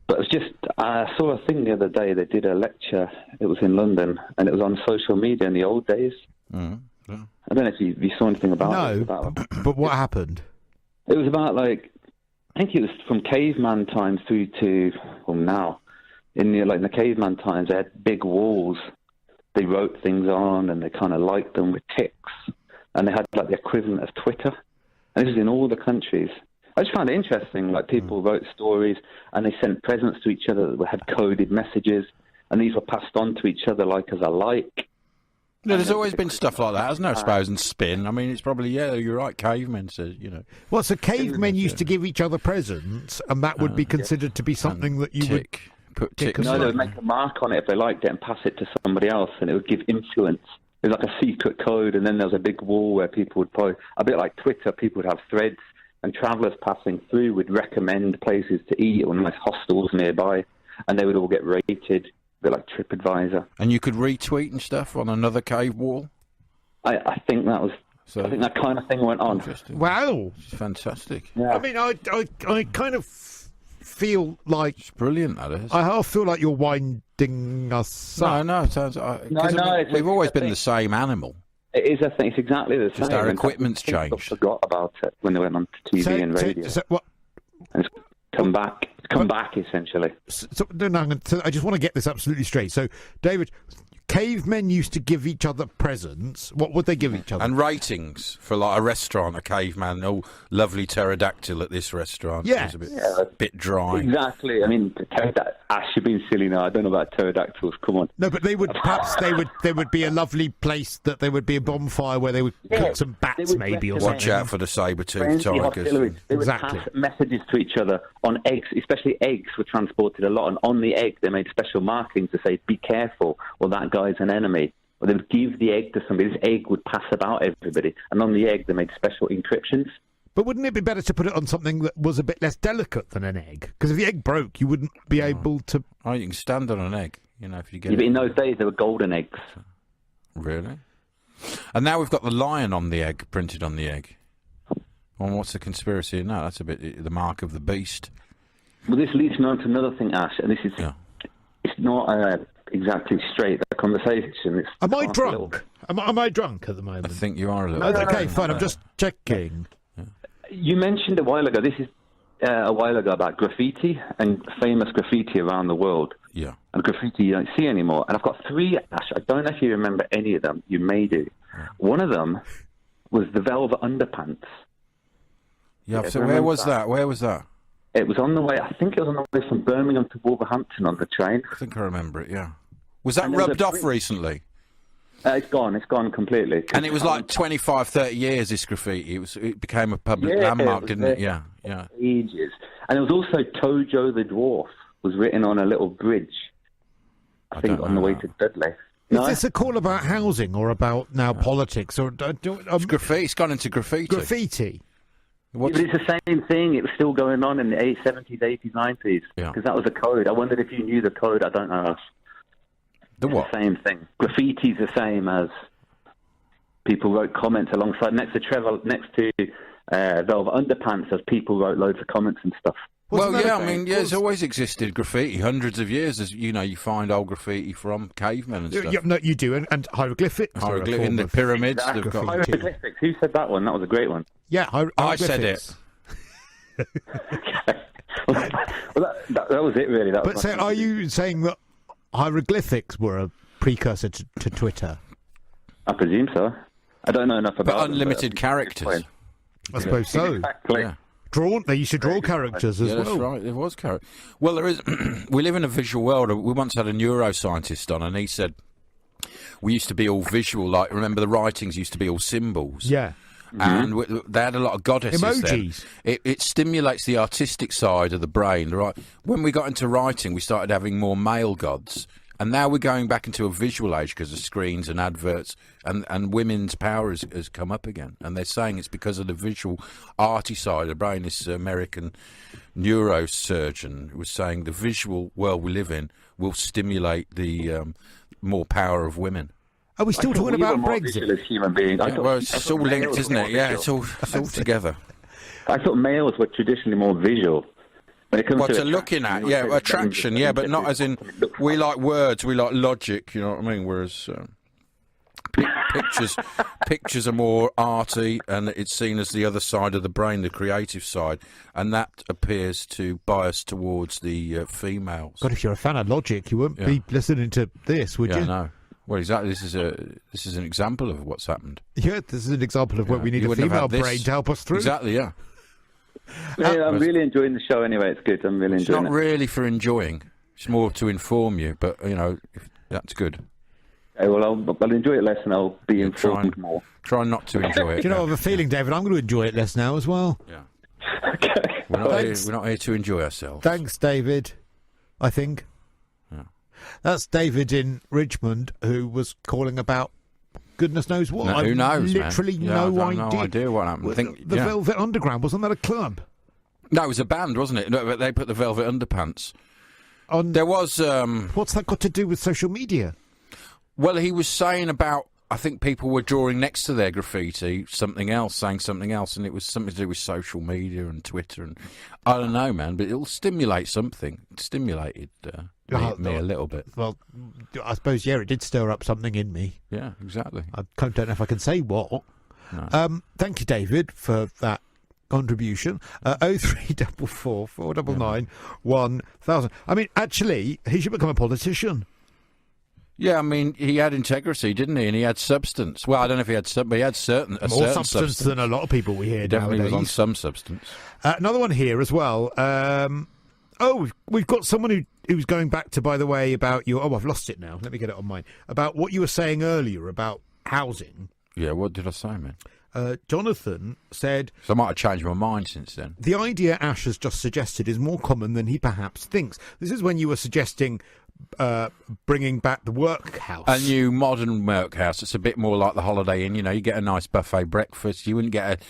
but it's just, I saw a thing the other day. They did a lecture, it was in London, and it was on social media in the old days. Mm-hmm. Yeah. I don't know if you saw anything about it. No, but what happened? It was about, I think it was from caveman times through to, now. In the caveman times, they had big walls. They wrote things on, and they kind of liked them with ticks. And they had, the equivalent of Twitter. And this is in all the countries. I just found it interesting. People wrote stories, and they sent presents to each other that had coded messages, and these were passed on to each other as a like. Yeah, there's always been stuff like that, hasn't there, I suppose, and spin. I mean, it's probably, you're right, cavemen says, Well, so cavemen used to give each other presents, and that would be considered to be something that you would... Put tick. No, they would make a mark on it if they liked it and pass it to somebody else, and it would give influence. It was like a secret code, and then there was a big wall where people would probably, a bit like Twitter, people would have threads, and travellers passing through would recommend places to eat or nice hostels nearby, and they would all get rated, a bit like TripAdvisor. And you could retweet and stuff on another cave wall? I think that was So I think that kind of thing went on. Wow. It's fantastic. Yeah. I mean, I kind of feel like... It's brilliant, that is. I half feel like you're winding us up. No, it sounds... we've always been the same animal. It is a thing. It's exactly the same. Just our equipment's changed. I forgot about it when they went on TV and radio. What? And it's come back. It's come back, essentially. I just want to get this absolutely straight. So, David... Cavemen used to give each other presents. What would they give each other? And ratings for like a restaurant, a caveman. Oh, lovely pterodactyl at this restaurant. Yeah. It was a bit dry. Exactly. I mean, Ash, you're being silly now. I don't know about pterodactyls. Come on. No, but they would there would be a lovely place that there would be a bonfire where they would cook some bats maybe or something. Watch out for the saber-toothed tigers. They would pass messages to each other on eggs, especially eggs were transported a lot. And on the egg, they made special markings to say, be careful, or that guy's an enemy. Or they would give the egg to somebody. This egg would pass about everybody. And on the egg, they made special encryptions. But wouldn't it be better to put it on something that was a bit less delicate than an egg? Because if the egg broke, you wouldn't be able to... Oh, you can stand on an egg, if you get but in those days, they were golden eggs. Really? And now we've got the lion on the egg, printed on the egg. Well, what's the conspiracy in that? That's a bit the mark of the beast. Well, this leads me on to another thing, Ash, and this is... Yeah. It's not exactly straight, that conversation. It's Am I drunk? Am I drunk at the moment? I think you are a little bit. Okay, fine, I'm just checking. You mentioned a while ago, this is a while ago, about graffiti and famous graffiti around the world. Yeah. And graffiti you don't see anymore. And I've got three, Ash. I don't know if you remember any of them. You may do. Yeah. One of them was the Velvet Underpants. Yeah, so where was that? Where was that? It was on the way, I think it was on the way from Birmingham to Wolverhampton on the train. I think I remember it, yeah. Was that rubbed off recently? It's gone completely. And it was like 25, 30 years, this graffiti. It became a public landmark, didn't it? Yeah, yeah. Ages. And it was also Tojo the Dwarf was written on a little bridge, I think, on the way to Dudley. Is this a call about housing or about now politics? Or it's graffiti. It's gone into graffiti. Graffiti. Yeah, but it's the same thing. It was still going on in the 70s, 80s, 90s. Because that was a code. I wondered if you knew the code. I don't know. The what? The same thing. Graffiti's the same as people wrote comments alongside next to Velvet Underpants, as people wrote loads of comments and stuff. It's always existed graffiti, hundreds of years. As you find old graffiti from cavemen and stuff. No, you do, and hieroglyphics. In the pyramids, exactly. they've got hieroglyphics. Who said that one? That was a great one. Yeah, I said it. Well, that was it, really. Are you saying that hieroglyphics were a precursor to Twitter? I presume so. I don't know enough about unlimited characters. I suppose so. Exactly. Yeah. They used to draw characters as well. That's right. There was character. Well, there is. We live in a visual world. We once had a neuroscientist on, and he said we used to be all visual. Like, remember, the writings used to be all symbols. Yeah. And they had a lot of goddesses. Emojis. It stimulates the artistic side of the brain. Right. When we got into writing, we started having more male gods. And now we're going back into a visual age because of screens and adverts, and women's power has come up again. And they're saying it's because of the visual, arty side of the brain. This American neurosurgeon was saying the visual world we live in will stimulate the more power of women. Are we still talking about Brexit? As human beings. It's all linked, isn't it? Yeah, it's all together. I thought males were traditionally more visual. To looking at, attraction, but not as in we like words, we like logic, you know what I mean? Whereas pictures are more arty, and it's seen as the other side of the brain, the creative side, and that appears to bias towards the females. God, if you're a fan of logic, you wouldn't be listening to this, would you? Yeah, no. Well, exactly. This is an example of what's happened. Yeah, this is an example of what we need a female brain to help us through. Exactly, yeah. I'm really enjoying the show anyway. It's good. I'm really enjoying it. It's not really for enjoying. It's more to inform you, but, that's good. Okay, well, I'll enjoy it less and I'll be informed more. Try not to enjoy it. Do you know, I have a feeling, David, I'm going to enjoy it less now as well. Yeah. Okay. We're not here to enjoy ourselves. Thanks, David, I think. Yeah. That's David in Richmond, who was calling about goodness knows what. No, who knows, literally man? no I have no idea. idea what happened. The Velvet Underground, wasn't that a club? No, it was a band, wasn't it? No, but they put the Velvet Underpants. There was... What's that got to do with social media? Well, he was saying about... I think people were drawing next to their graffiti something else, saying something else, and it was something to do with social media and Twitter, and I don't know, man, but it'll stimulate something. It stimulated me a little bit. Well, I suppose, yeah, it did stir up something in me. Yeah, exactly. I don't know if I can say what. No. Thank you, David, for that contribution. 0344 499 1000. I mean, actually, he should become a politician. Yeah, I mean, he had integrity, didn't he? And he had substance. Well, I don't know if he had but he had more substance than a lot of people we hear he definitely nowadays. was on some substance. Another one here as well. We've got someone who's going back to, by the way, about your... Oh, I've lost it now. Let me get it on mine. About what you were saying earlier about housing. Yeah, what did I say, man? Jonathan said... So I might have changed my mind since then. The idea Ash has just suggested is more common than he perhaps thinks. This is when you were suggesting bringing back the workhouse. A new modern workhouse. It's a bit more like the Holiday Inn. You know, you get a nice buffet breakfast. You wouldn't get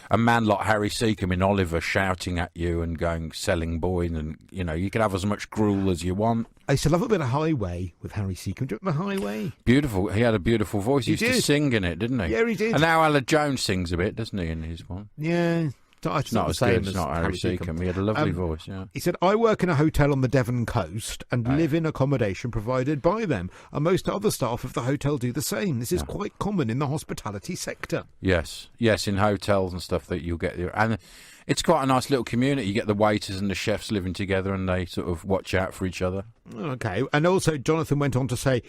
a man like Harry Seacombe in Oliver shouting at you and going selling boys, and you know, you can have as much gruel as you want. I used to love a bit of Highway with Harry Seacombe. Do you remember Highway? Beautiful. He had a beautiful voice. He used to sing in it, didn't he? Yeah, he did. And now Alan Jones sings a bit, doesn't he, in his one? Yeah. It's not as good. It's not Harry Seacombe. He had a lovely voice, yeah. He said, I work in a hotel on the Devon coast and live in accommodation provided by them. And most other staff of the hotel do the same. This is quite common in the hospitality sector. Yes, in hotels and stuff that you'll get there. And it's quite a nice little community. You get the waiters and the chefs living together and they sort of watch out for each other. Okay. And also, Jonathan went on to say,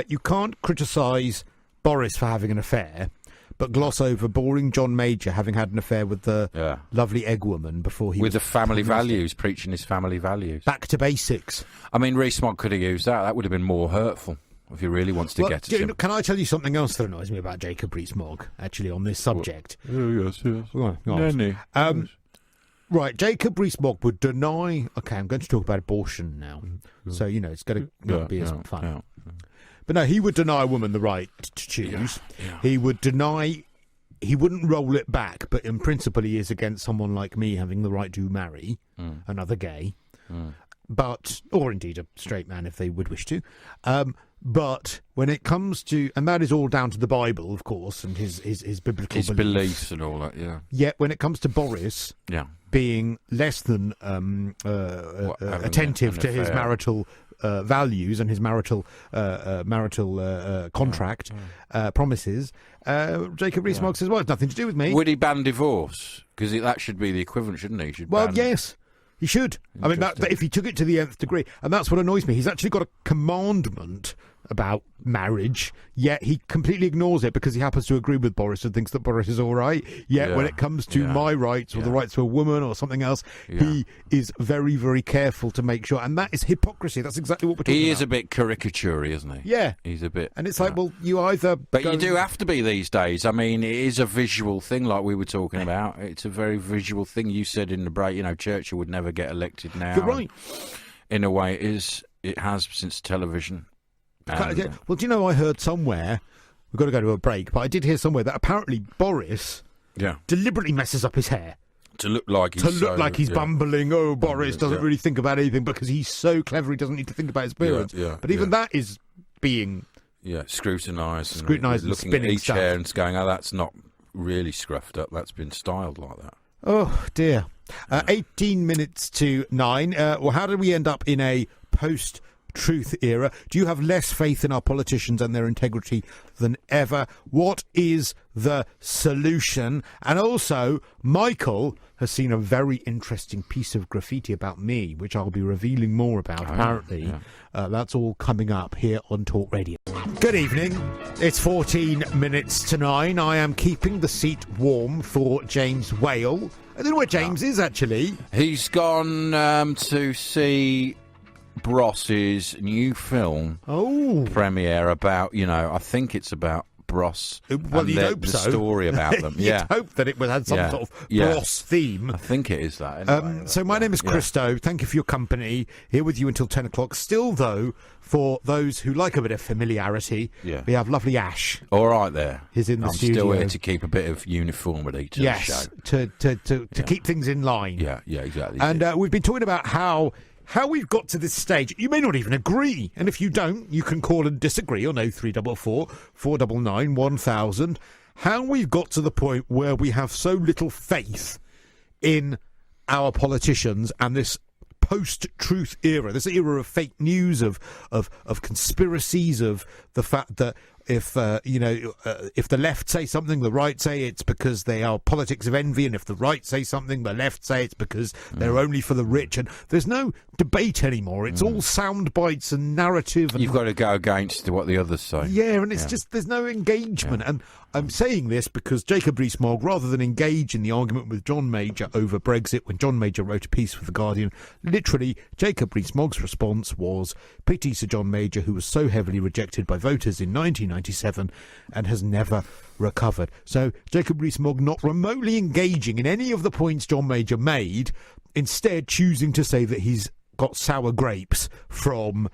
you can't criticise Boris for having an affair, but gloss over boring John Major having had an affair with the lovely egg woman before he with the family values, preaching his family values. Back to basics. I mean, Rees-Mogg could have used that. That would have been more hurtful if he really wants to get at him. Can I tell you something else that annoys me about Jacob Rees-Mogg, actually, on this subject? Yes. Right, Jacob Rees-Mogg would deny... Okay, I'm going to talk about abortion now. So, you know, it's going to not be as fun. Yeah. But no, he would deny a woman the right to choose. Yeah. He would deny... He wouldn't roll it back, but in principle he is against someone like me having the right to marry another gay. But, or indeed a straight man if they would wish to. But when it comes to... And that is all down to the Bible, of course, and his biblical his beliefs and all that, yeah. Yet when it comes to Boris... being less than attentive to his marital values and his marital contract promises, Jacob Rees-Mogg says, well, it's nothing to do with me. Would he ban divorce? Because that should be the equivalent, shouldn't he? Yes, he should. I mean, that if he took it to the nth degree, and that's what annoys me. He's actually got a commandment about marriage, yet he completely ignores it because he happens to agree with Boris and thinks that Boris is all right. Yet when it comes to my rights or the rights of a woman or something else, he is very, very careful to make sure. And that is hypocrisy. That's exactly what we're talking about. He is a bit caricature-y, isn't he? Yeah. He's a bit... And it's like, well, you either... But you do have to be these days. I mean, it is a visual thing like we were talking about. It's a very visual thing. You said in the break, you know, Churchill would never get elected now. You're right. In a way, it has since television. Well, do you know, I heard somewhere, we've got to go to a break, but I did hear somewhere that apparently Boris deliberately messes up his hair. To look like he's bumbling. Boris doesn't really think about anything because he's so clever he doesn't need to think about his appearance. But even that is being... scrutinised. Looking at each hair and going, that's not really scruffed up. That's been styled like that. Oh, dear. 18 minutes to 9. Well, how did we end up in a post-truth era? Do you have less faith in our politicians and their integrity than ever? What is the solution? And also, Michael has seen a very interesting piece of graffiti about me, which I'll be revealing more about, apparently. That's all coming up here on Talk Radio. Good evening. It's 14 minutes to 9. I am keeping the seat warm for James Whale. I don't know where James is, actually. He's gone to see Bross's new film premiere about, I think it's about Bross and the story about them. You'd hope that it had some sort of Bross theme. I think it is that. Anyway, so my name is Christo. Thank you for your company. Here with you until 10 o'clock. Still, though, for those who like a bit of familiarity, we have lovely Ash. All right there. He's in the I'm studio. Still here to keep a bit of uniformity to the show. To keep things in line. Yeah, exactly. And we've been talking about how how we've got to this stage. You may not even agree, and if you don't, you can call and disagree on 0344 499 1000. How we've got to the point where we have so little faith in our politicians and this post-truth era, this era of fake news, of conspiracies, of the fact that if if the left say something, the right say it's because they are politics of envy, and if the right say something, the left say it's because they're only for the rich, and there's no debate anymore. It's all sound bites and narrative. And you've got to go against what the others say. Yeah, and it's just there's no engagement. And I'm saying this because Jacob Rees-Mogg, rather than engage in the argument with John Major over Brexit, when John Major wrote a piece for The Guardian, literally Jacob Rees-Mogg's response was, pity Sir John Major, who was so heavily rejected by voters in 1997 and has never recovered. So Jacob Rees-Mogg not remotely engaging in any of the points John Major made, instead choosing to say that he's got sour grapes from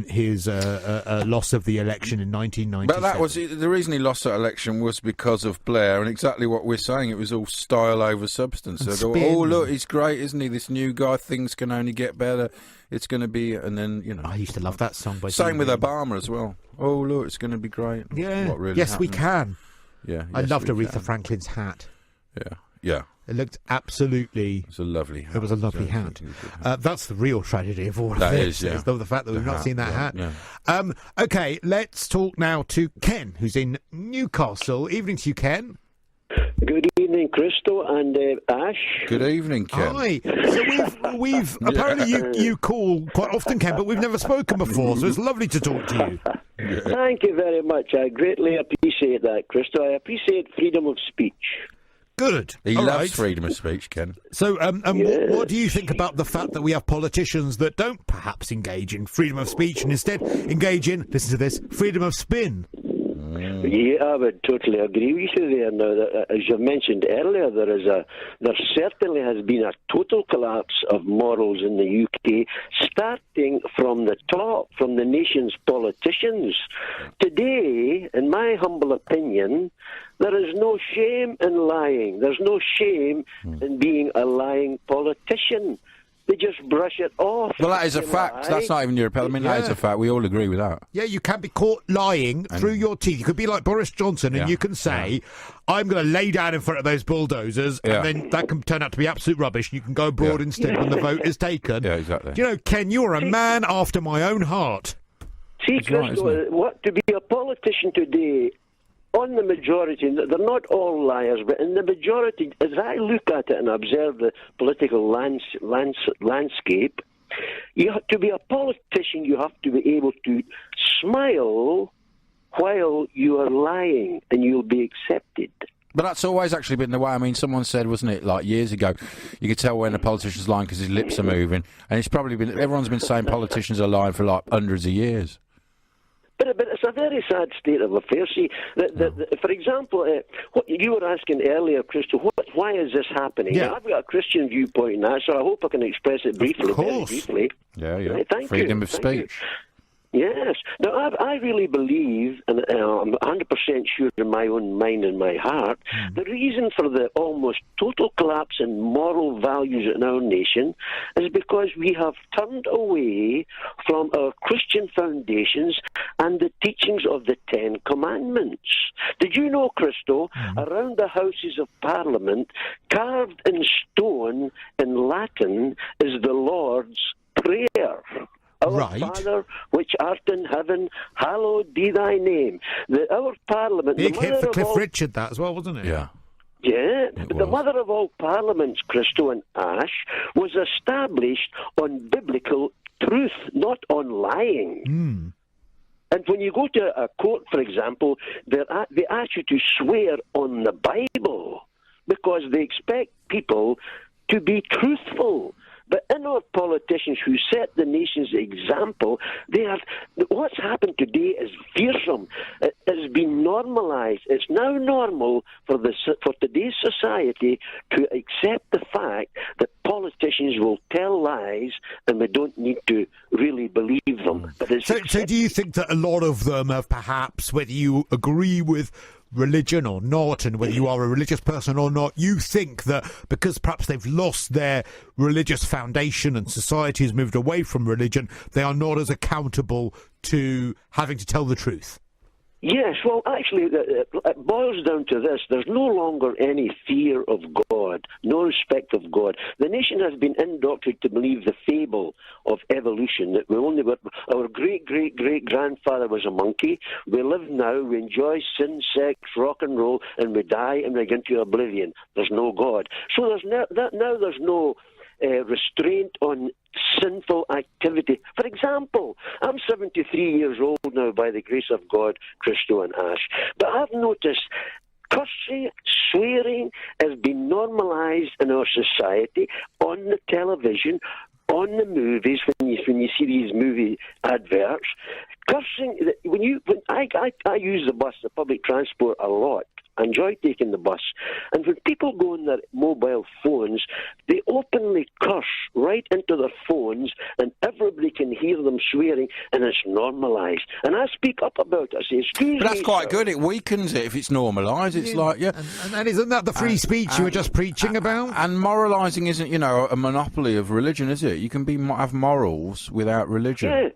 his loss of the election in 1997. But that was the reason he lost that election, was because of Blair, and exactly what we're saying. It was all style over substance. They thought, oh, look, he's great, isn't he? This new guy, things can only get better. It's going to be, and then, you know. I used to love that song. Same with Obama as well. Oh, look, it's going to be great. Yeah. What really yes, happened. we can. Yeah. I yes, loved we Aretha can. Franklin's hat. Yeah. Yeah. It looked absolutely... It was a lovely hat. It was a lovely hat. That's the real tragedy of all of that this. Is the fact that we've not seen that hat. Yeah. OK, let's talk now to Ken, who's in Newcastle. Evening to you, Ken. Good evening, Christo and Ash. Good evening, Ken. Hi. So we've apparently you call quite often, Ken, but we've never spoken before, so it's lovely to talk to you. Thank you very much. I greatly appreciate that, Christo. I appreciate freedom of speech. Good. He All loves right. freedom of speech, Ken. So, what do you think about the fact that we have politicians that don't perhaps engage in freedom of speech and instead engage in, listen to this, freedom of spin? Yeah, I would totally agree with you there. Now, as you mentioned earlier, there certainly has been a total collapse of morals in the UK, starting from the top, from the nation's politicians. Today, in my humble opinion, there is no shame in lying. There's no shame in being a lying politician. They just brush it off. Well, that is a fact. That's not even your opinion. I mean, that is a fact. We all agree with that. Yeah, you can be caught lying through your teeth. You could be like Boris Johnson, and you can say, I'm going to lay down in front of those bulldozers, and then that can turn out to be absolute rubbish, and you can go abroad instead when the vote is taken. Yeah, exactly. Do you know, Ken, you're a man after my own heart. See, Christo, to be a politician today, on the majority, they're not all liars, but in the majority, as I look at it and observe the political landscape, you have to be a politician, you have to be able to smile while you are lying, and you'll be accepted. But that's always actually been the way. I mean, someone said, wasn't it, like years ago, you could tell when a politician's lying because his lips are moving, and it's probably been, everyone's been saying politicians are lying for like hundreds of years. But it's a very sad state of affairs. See, for example, what you were asking earlier, Christo, why is this happening? Yeah. Now, I've got a Christian viewpoint now, so I hope I can express it briefly. Very briefly. Yeah. Thank Freedom you. of speech. Yes. Now, I really believe, and I'm 100% sure in my own mind and my heart, the reason for the almost total collapse in moral values in our nation is because we have turned away from our Christian foundations and the teachings of the Ten Commandments. Did you know, Christo, around the Houses of Parliament, carved in stone in Latin is the Lord's Prayer. Our Father, which art in heaven, hallowed be thy name. Our Parliament... Big hit for Cliff Richard, that as well, wasn't it? Yeah. Yeah, the mother of all parliaments, Christo and Ash, was established on biblical truth, not on lying. And when you go to a court, for example, they ask you to swear on the Bible because they expect people to be truthful. But in our politicians who set the nation's example, what's happened today is fearsome. It has been normalised. It's now normal for today's society to accept the fact that politicians will tell lies and we don't need to really believe them. So do you think that a lot of them have perhaps, whether you agree with religion or not, and whether you are a religious person or not, you think that because perhaps they've lost their religious foundation and society has moved away from religion, they are not as accountable to having to tell the truth. Yes, well, actually, it boils down to this. There's no longer any fear of God, no respect of God. The nation has been indoctrinated to believe the fable of evolution, that our great-great-great-grandfather was a monkey. We live now, we enjoy sin, sex, rock and roll, and we die and we get into oblivion. There's no God. So there's no restraint on sinful activity. For example, I'm 73 years old now, by the grace of God, Christo and Ash, but I've noticed cursing, swearing has been normalised in our society, on the television, on the movies, when you see these movie adverts. Cursing, I use the bus, the public transport, a lot. I enjoy taking the bus. And when people go on their mobile phones, they openly curse right into their phones, and everybody can hear them swearing, and it's normalised. And I speak up about it. I say, excuse me. But that's quite good. It weakens it if it's normalised. It's like, yeah. And isn't that the free speech you were just preaching about? And moralising isn't, a monopoly of religion, is it? You can have morals without religion. Yeah.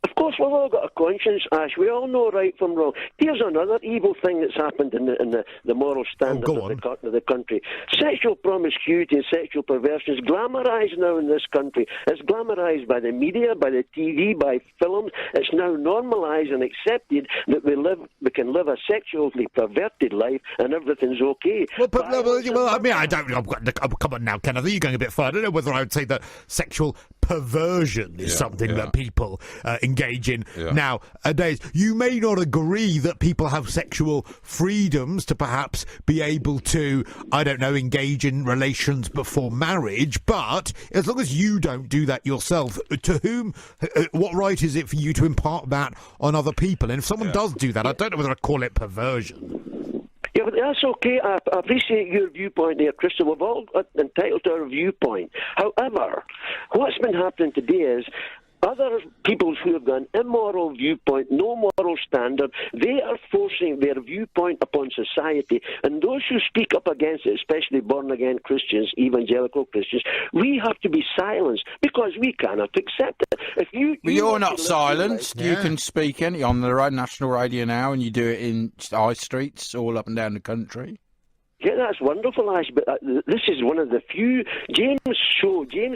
Of course, we've all got a conscience, Ash. We all know right from wrong. Here's another evil thing that's happened in the moral standard of the country. Sexual promiscuity and sexual perversion is glamorised now in this country. It's glamorised by the media, by the TV, by films. It's now normalised and accepted that we can live a sexually perverted life and everything's okay. I don't. Come on now, Ken. I think you're going a bit far. I don't know whether I would say that sexual perversion is something that people engage in nowadays. You may not agree that people have sexual freedoms to perhaps be able to, I don't know, engage in relations before marriage, but as long as you don't do that yourself, to whom, what right is it for you to impart that on other people? And if someone does do that, I don't know whether I'd call it perversion. Yeah, but that's okay. I appreciate your viewpoint there, Christo. We're all entitled to our viewpoint. However, what's been happening today is other people who have got an immoral viewpoint, no moral standard, they are forcing their viewpoint upon society. And those who speak up against it, especially born-again Christians, evangelical Christians, we have to be silenced because we cannot accept it. You're not silenced. You can speak on the national radio now, and you do it in high streets all up and down the country. Yeah, that's wonderful, Ash, but this is one of the few... James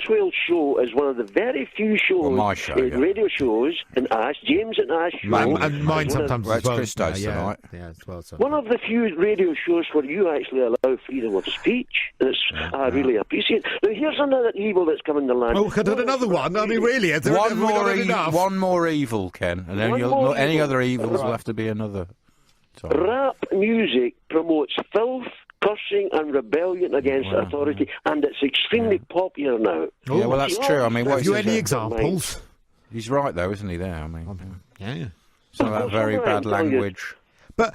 Whale's show is one of the very few shows, radio shows, and Ash, James and Ash show. And mine sometimes as well. Christo's tonight. Yeah, as well. One of the few radio shows where you actually allow freedom of speech. I really appreciate it. Now, here's another evil that's come in the land. Oh, another one? I mean, really? One more evil, Ken. And then any other evils will have to be another. Rap music promotes filth, cursing and rebellion against authority, and it's extremely popular now. Yeah, well, that's true. I mean, have you any examples? He's right, though, isn't he? There, I mean, some of that very bad language. But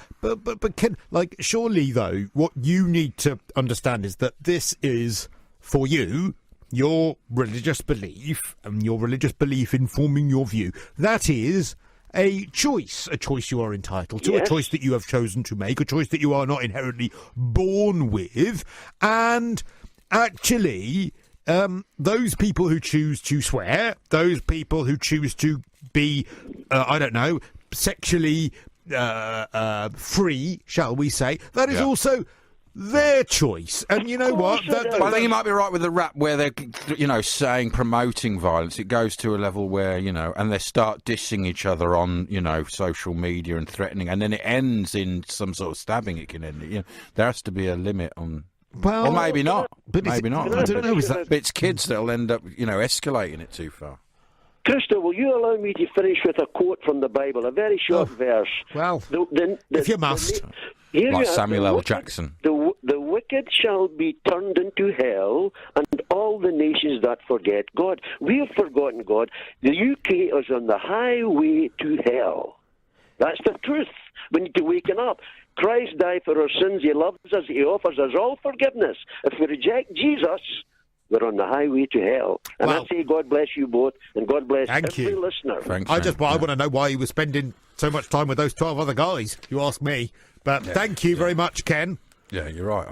Ken, surely though, what you need to understand is that this is for you. Your religious belief and your religious belief informing your view. That is a choice you are entitled to, a choice that you have chosen to make, a choice that you are not inherently born with. And actually, those people who choose to swear, those people who choose to be, sexually free, shall we say, that is also their choice. And you know what? I think you might be right with the rap where they're, promoting violence. It goes to a level where, and they start dissing each other on, social media and threatening, and then it ends in some sort of stabbing. It can end. There has to be a limit on. Well, or maybe not. Maybe not. I don't know. But it's kids that'll end up, escalating it too far. Christo, will you allow me to finish with a quote from the Bible, a very short verse? Well, if you must. Like Samuel L. Jackson. The wicked shall be turned into hell, and all the nations that forget God. We have forgotten God. The UK is on the highway to hell. That's the truth. We need to waken up. Christ died for our sins. He loves us. He offers us all forgiveness. If we reject Jesus, we're on the highway to hell. And Well, I say God bless you both, and God bless thank every you. listener. I want to know why he was spending so much time with those 12 other guys, if you ask me. But thank you very much, Ken. Yeah, you're right.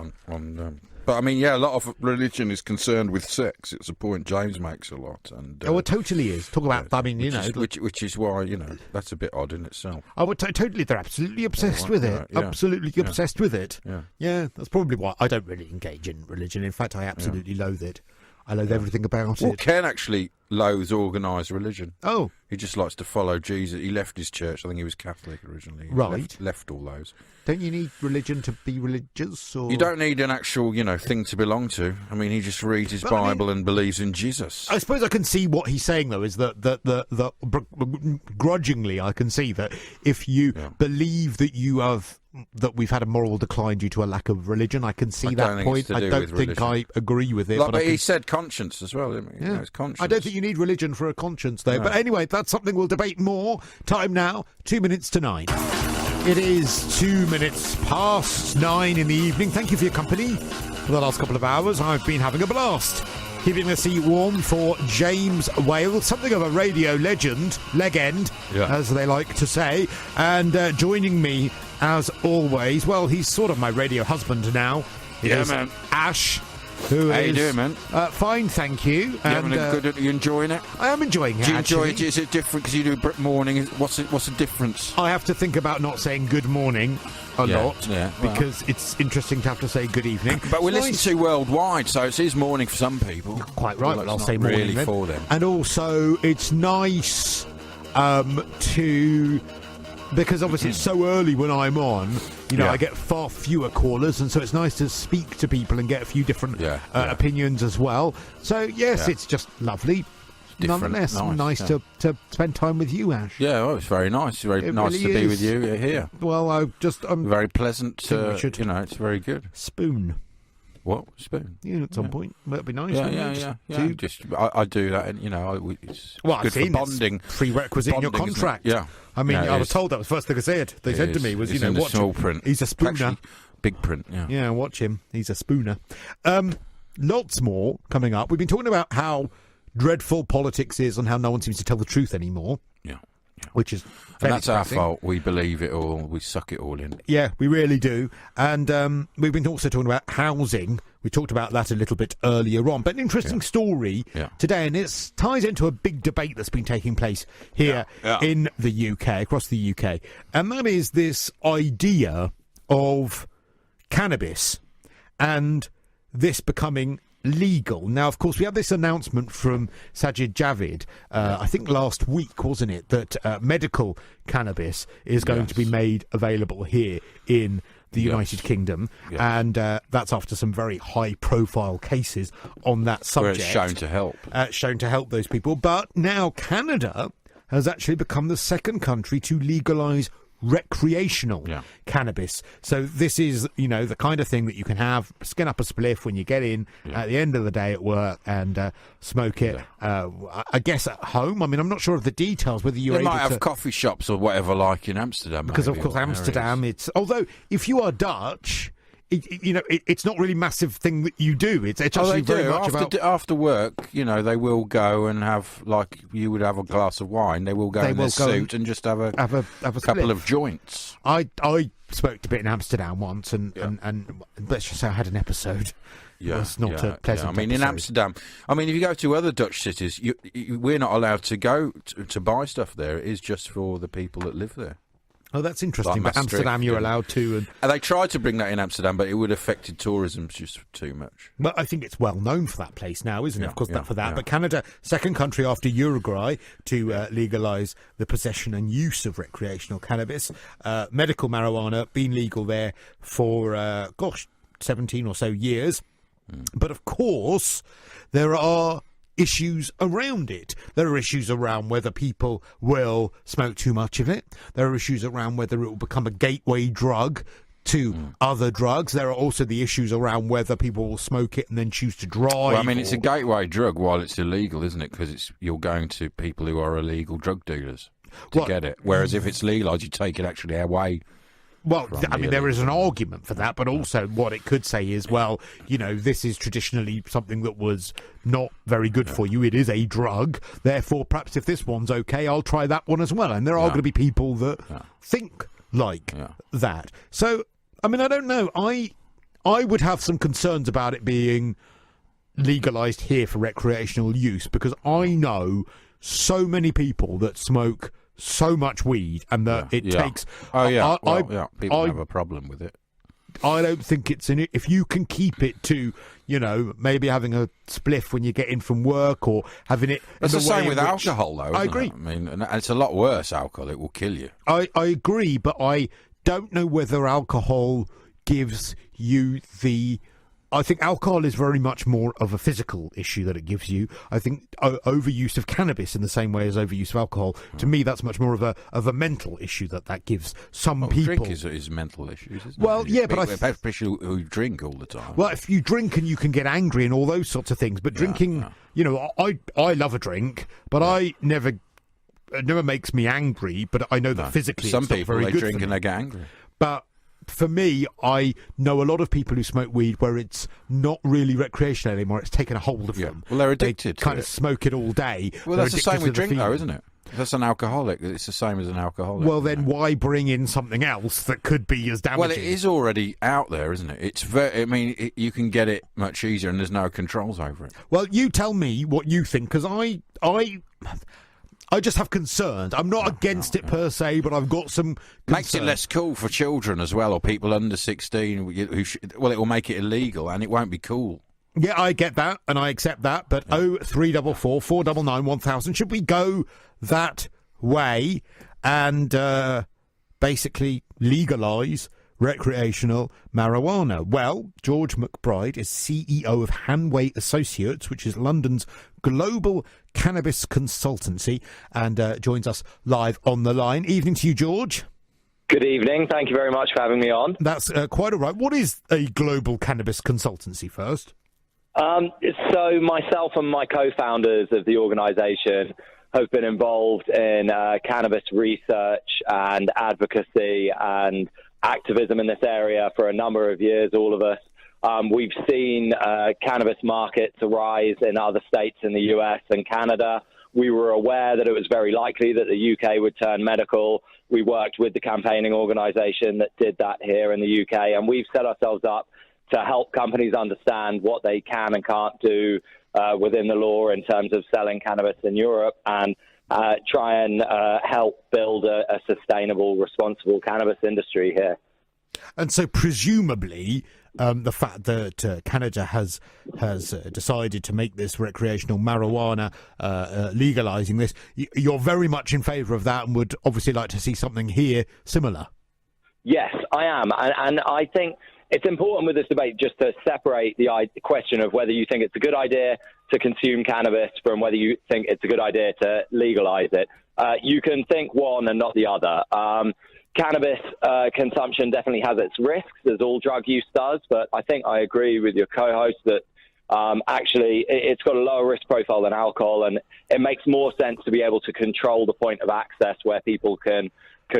But I mean, yeah, a lot of religion is concerned with sex. It's a point James makes a lot, and it totally is. Talk about, I mean, which is why that's a bit odd in itself. Oh, totally. They're absolutely obsessed with it. Yeah. Absolutely obsessed with it. Yeah. That's probably why I don't really engage in religion. In fact, I absolutely loathe it. I loathe everything about Well, it. Ken actually loathes organised religion. Oh. He just likes to follow Jesus. He left his church. I think he was Catholic originally. He Right. Left all those. Don't you need religion to be religious? Or You don't need an actual, thing to belong to. I mean, he just reads his Bible and believes in Jesus. I suppose I can see what he's saying, though, is that grudgingly I can see that if you believe that we've had a moral decline due to a lack of religion, I can see that point. I don't think I agree with it. But he said conscience as well, didn't he? Yeah. It's conscience. I don't think you need religion for a conscience, though. No. But anyway, that's something we'll debate more. Time now, 2 minutes to 9. It is 2 minutes past 9 in the evening. Thank you for your company. For the last couple of hours, I've been having a blast. Keeping the seat warm for James Whale, something of a radio legend, as they like to say. And joining me, as always, well, he's sort of my radio husband now. Yeah, man. Ash. How you doing, man? Fine, thank you. Are you enjoying it? I am enjoying it. Do you enjoy actually. it? Is it different because you do morning? What's the difference? I have to think about not saying good morning a lot well. because it's interesting to have to say good evening. But we listen to worldwide, so it is morning for some people. You're quite right, Well, but I'll it's say not morning really then. for them. And also, it's nice to... Because obviously it's so early when I'm on, I get far fewer callers, and so it's nice to speak to people and get a few different opinions as well. So, yes, it's just lovely. Nonetheless, nice to spend time with you, Ash. Yeah, well, it's very nice. Very nice really to be is. with you here. Well, I'm very pleasant. think we It's very good. Spoon. What spoon? Yeah, at some point. That'd be nice. Yeah. Just I do that, and it's I've good for seen bonding. It's prerequisite in your Bonding, isn't it? contract. Yeah. I mean, Yeah, I it was is. told that was the first thing I said. They said to me was, it's in the watch small him. print. He's a spooner. Actually, big print. Yeah. Yeah, watch him. He's a spooner. Lots more coming up. We've been talking about how dreadful politics is and how no one seems to tell the truth anymore. Yeah. Which is And that's our depressing. fault. We believe it all. We suck it all in. Yeah, we really do. And we've been also talking about housing. We talked about that a little bit earlier on. But an interesting story today, and it ties into a big debate that's been taking place here in the UK, across the UK. And that is this idea of cannabis and this becoming legal. Now, of course, we had this announcement from Sajid Javid, I think last week, wasn't it, that medical cannabis is going to be made available here in the United Kingdom, and that's after some very high-profile cases on that subject. Where it's shown to help. Shown to help those people. But now Canada has actually become the second country to legalise recreational cannabis. So this is, the kind of thing that you can have, skin up a spliff when you get in at the end of the day at work and smoke it, I guess at home. I mean, I'm not sure of the details, whether you're They able might have to... coffee shops or whatever like in Amsterdam. Because, maybe, of course, or Amsterdam, areas. although, if you are Dutch... it's not really a massive thing that you do. It's actually very much about... After work, they will go and have, like you would have a glass of wine, they will go in their suit and just have a couple spliff. of joints. I smoked a bit in Amsterdam once, and let's just say I had an episode. It's not a pleasant I mean, in episode. Amsterdam, if you go to other Dutch cities, we're not allowed to go to buy stuff there. It is just for the people that live there. Oh, that's interesting. Like But Amsterdam, you're allowed to. And they tried to bring that in Amsterdam, but it would have affected tourism just too much. But I think it's well known for that place now, isn't it? Of course, not for that. Yeah. But Canada, second country after Uruguay to legalise the possession and use of recreational cannabis. Medical marijuana, been legal there for, 17 or so years. But of course, there are issues around it. There are issues around whether people will smoke too much of it. There are issues around whether it will become a gateway drug to other drugs. There are also the issues around whether people will smoke it and then choose to drive. Well, I mean, it's a gateway drug while it's illegal, isn't it? Because you're going to people who are illegal drug dealers to get it. Whereas if it's legalised, you take it actually away Well, I mean, there is an argument for that, but also what it could say is, well, this is traditionally something that was not very good for you. It is a drug. Therefore, perhaps if this one's okay, I'll try that one as well. And there are going to be people that think like that. So, I mean, I don't know. I would have some concerns about it being legalised here for recreational use, because I know so many people that smoke so much weed, and that it takes. People have a problem with it. I don't think it's in it. If you can keep it to, maybe having a spliff when you get in from work, or having it. It's the same with alcohol, though. I agree. I mean, and it's a lot worse. Alcohol, it will kill you. I agree, but I don't know whether alcohol gives you the. I think alcohol is very much more of a physical issue that it gives you. I think overuse of cannabis in the same way as overuse of alcohol, to me, that's much more of a mental issue that gives some people. Drink is mental issues, isn't well, it? Yeah, but especially who drink all the time. Well, if you drink and you can get angry and all those sorts of things, but drinking, I love a drink, but it never makes me angry. But I know that physically, some it's not people very good drink for and me. they get angry. But for me, I know a lot of people who smoke weed where it's not really recreational anymore. It's taken a hold of them. Well, they're addicted They kind of smoke it all day. Well, that's the same with drink, though, isn't it? That's an alcoholic. It's the same as an alcoholic. Well, then why bring in something else that could be as damaging? Well, it is already out there, isn't it? It's very. I mean, you can get it much easier, and there's no controls over it. Well, you tell me what you think, because I just have concerns. I'm not against it per se, but I've got some concerns. Makes it less cool for children as well, or people under 16. It will make it illegal, and it won't be cool. Yeah, I get that, and I accept that, but 0344 499 1000, should we go that way and basically legalise recreational marijuana? Well, George McBride is CEO of Hanway Associates, which is London's global cannabis consultancy, and joins us live on the line. Evening to you, George. Good evening. Thank you very much for having me on. That's quite all right. What is a global cannabis consultancy first? So myself and my co-founders of the organisation have been involved in cannabis research and advocacy and activism in this area for a number of years, all of us. We've seen cannabis markets arise in other states in the US and Canada. We were aware that it was very likely that the UK would turn medical. We worked with the campaigning organisation that did that here in the UK, and we've set ourselves up to help companies understand what they can and can't do within the law in terms of selling cannabis in Europe, and try and help build a sustainable, responsible cannabis industry here. And so presumably the fact that Canada has decided to make this recreational marijuana, legalising this, you're very much in favour of that and would obviously like to see something here similar. Yes, I am. And I think it's important with this debate just to separate the question of whether you think it's a good idea to consume cannabis from whether you think it's a good idea to legalise it. You can think one and not the other. Cannabis consumption definitely has its risks, as all drug use does, but I think I agree with your co-host that actually it's got a lower risk profile than alcohol, and it makes more sense to be able to control the point of access where people can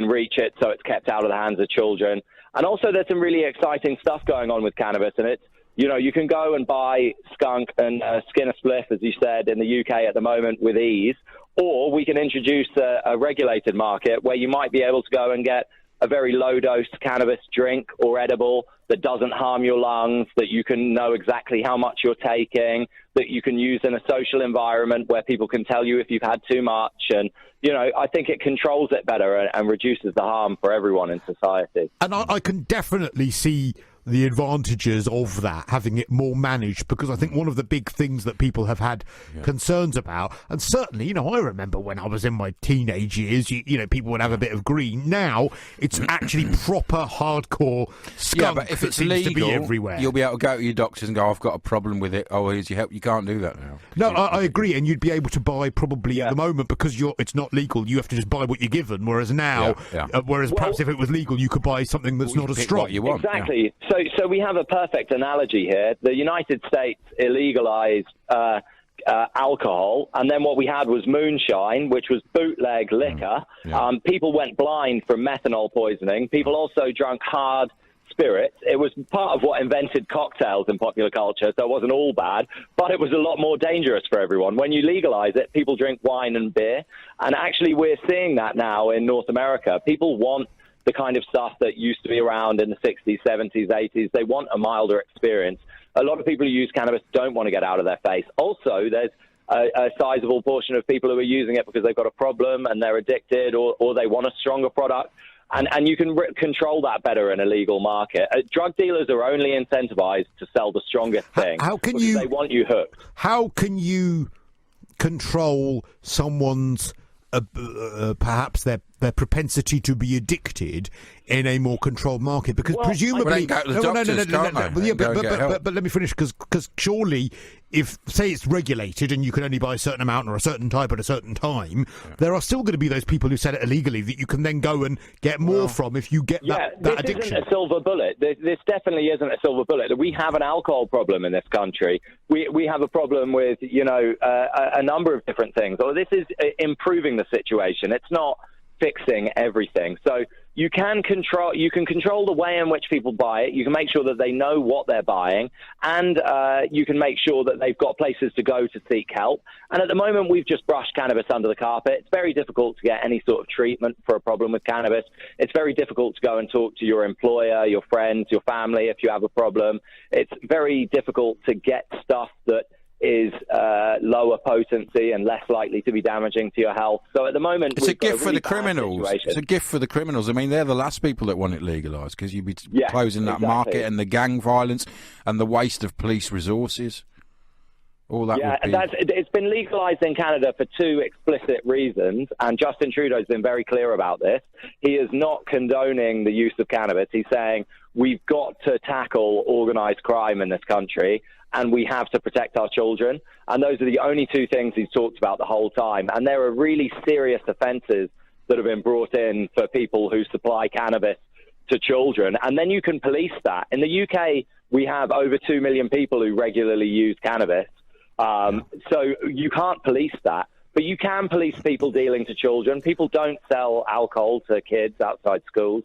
reach it, so it's kept out of the hands of children. And also there's some really exciting stuff going on with cannabis, and it's, you can go and buy skunk and skin a spliff, as you said, in the UK at the moment with ease, or we can introduce a regulated market where you might be able to go and get a very low-dose cannabis drink or edible that doesn't harm your lungs, that you can know exactly how much you're taking, that you can use in a social environment where people can tell you if you've had too much. And, I think it controls it better and reduces the harm for everyone in society. And I can definitely see the advantages of that, having it more managed, because I think one of the big things that people have had concerns about, and certainly, I remember when I was in my teenage years, people would have a bit of green. Now it's actually proper hardcore skunk. Yeah, but if it's legal, to be everywhere, you'll be able to go to your doctors and go, I've got a problem with it. Oh, here's your help. You can't do that now. No, I agree, and you'd be able to buy probably at the moment, because it's not legal, you have to just buy what you're given, whereas now, perhaps if it was legal, you could buy something that's not as strong. What you want. Exactly. Yeah. So we have a perfect analogy here. The United States illegalized alcohol, and then what we had was moonshine, which was bootleg liquor, Yeah. People went blind from methanol poisoning. People also drank hard spirits. It was part of what invented cocktails in popular culture, so it wasn't all bad, but it was a lot more dangerous for everyone. When you legalize it, people drink wine and beer, and actually we're seeing that now in North America. People want the kind of stuff that used to be around in the 60s, 70s, 80s. They want a milder experience. A lot of people who use cannabis don't want to get out of their face. Also, there's a sizable portion of people who are using it because they've got a problem and they're addicted, or they want a stronger product. And you can control that better in a legal market. Drug dealers are only incentivized to sell the strongest thing. How can because you? They want you hooked. How can you control someone's perhaps their propensity to be addicted in a more controlled market? Because presumably, but let me finish. Because surely, if say it's regulated and you can only buy a certain amount or a certain type at a certain time, there are still going to be those people who sell it illegally that you can then go and get more from if you get that addiction. This isn't a silver bullet. This definitely isn't a silver bullet. We have an alcohol problem in this country. We have a problem with a number of different things. Or this is improving the situation. It's not fixing everything. So you can control the way in which people buy it. You can make sure that they know what they're buying, and you can make sure that they've got places to go to seek help. And at the moment, we've just brushed cannabis under the carpet. It's very difficult to get any sort of treatment for a problem with cannabis. It's very difficult to go and talk to your employer, your friends, your family if you have a problem. It's very difficult to get stuff that is lower potency and less likely to be damaging to your health. So at the moment, it's a gift for the criminals. It's a gift for the criminals. I mean, they're the last people that want it legalised, because you'd be closing that market and the gang violence and the waste of police resources. All that. Yeah, it's been legalised in Canada for two explicit reasons, and Justin Trudeau's been very clear about this. He is not condoning the use of cannabis. He's saying we've got to tackle organised crime in this country, and we have to protect our children. And those are the only two things he's talked about the whole time. And there are really serious offences that have been brought in for people who supply cannabis to children. And then you can police that. In the UK, we have over 2 million people who regularly use cannabis. So you can't police that. But you can police people dealing to children. People don't sell alcohol to kids outside schools.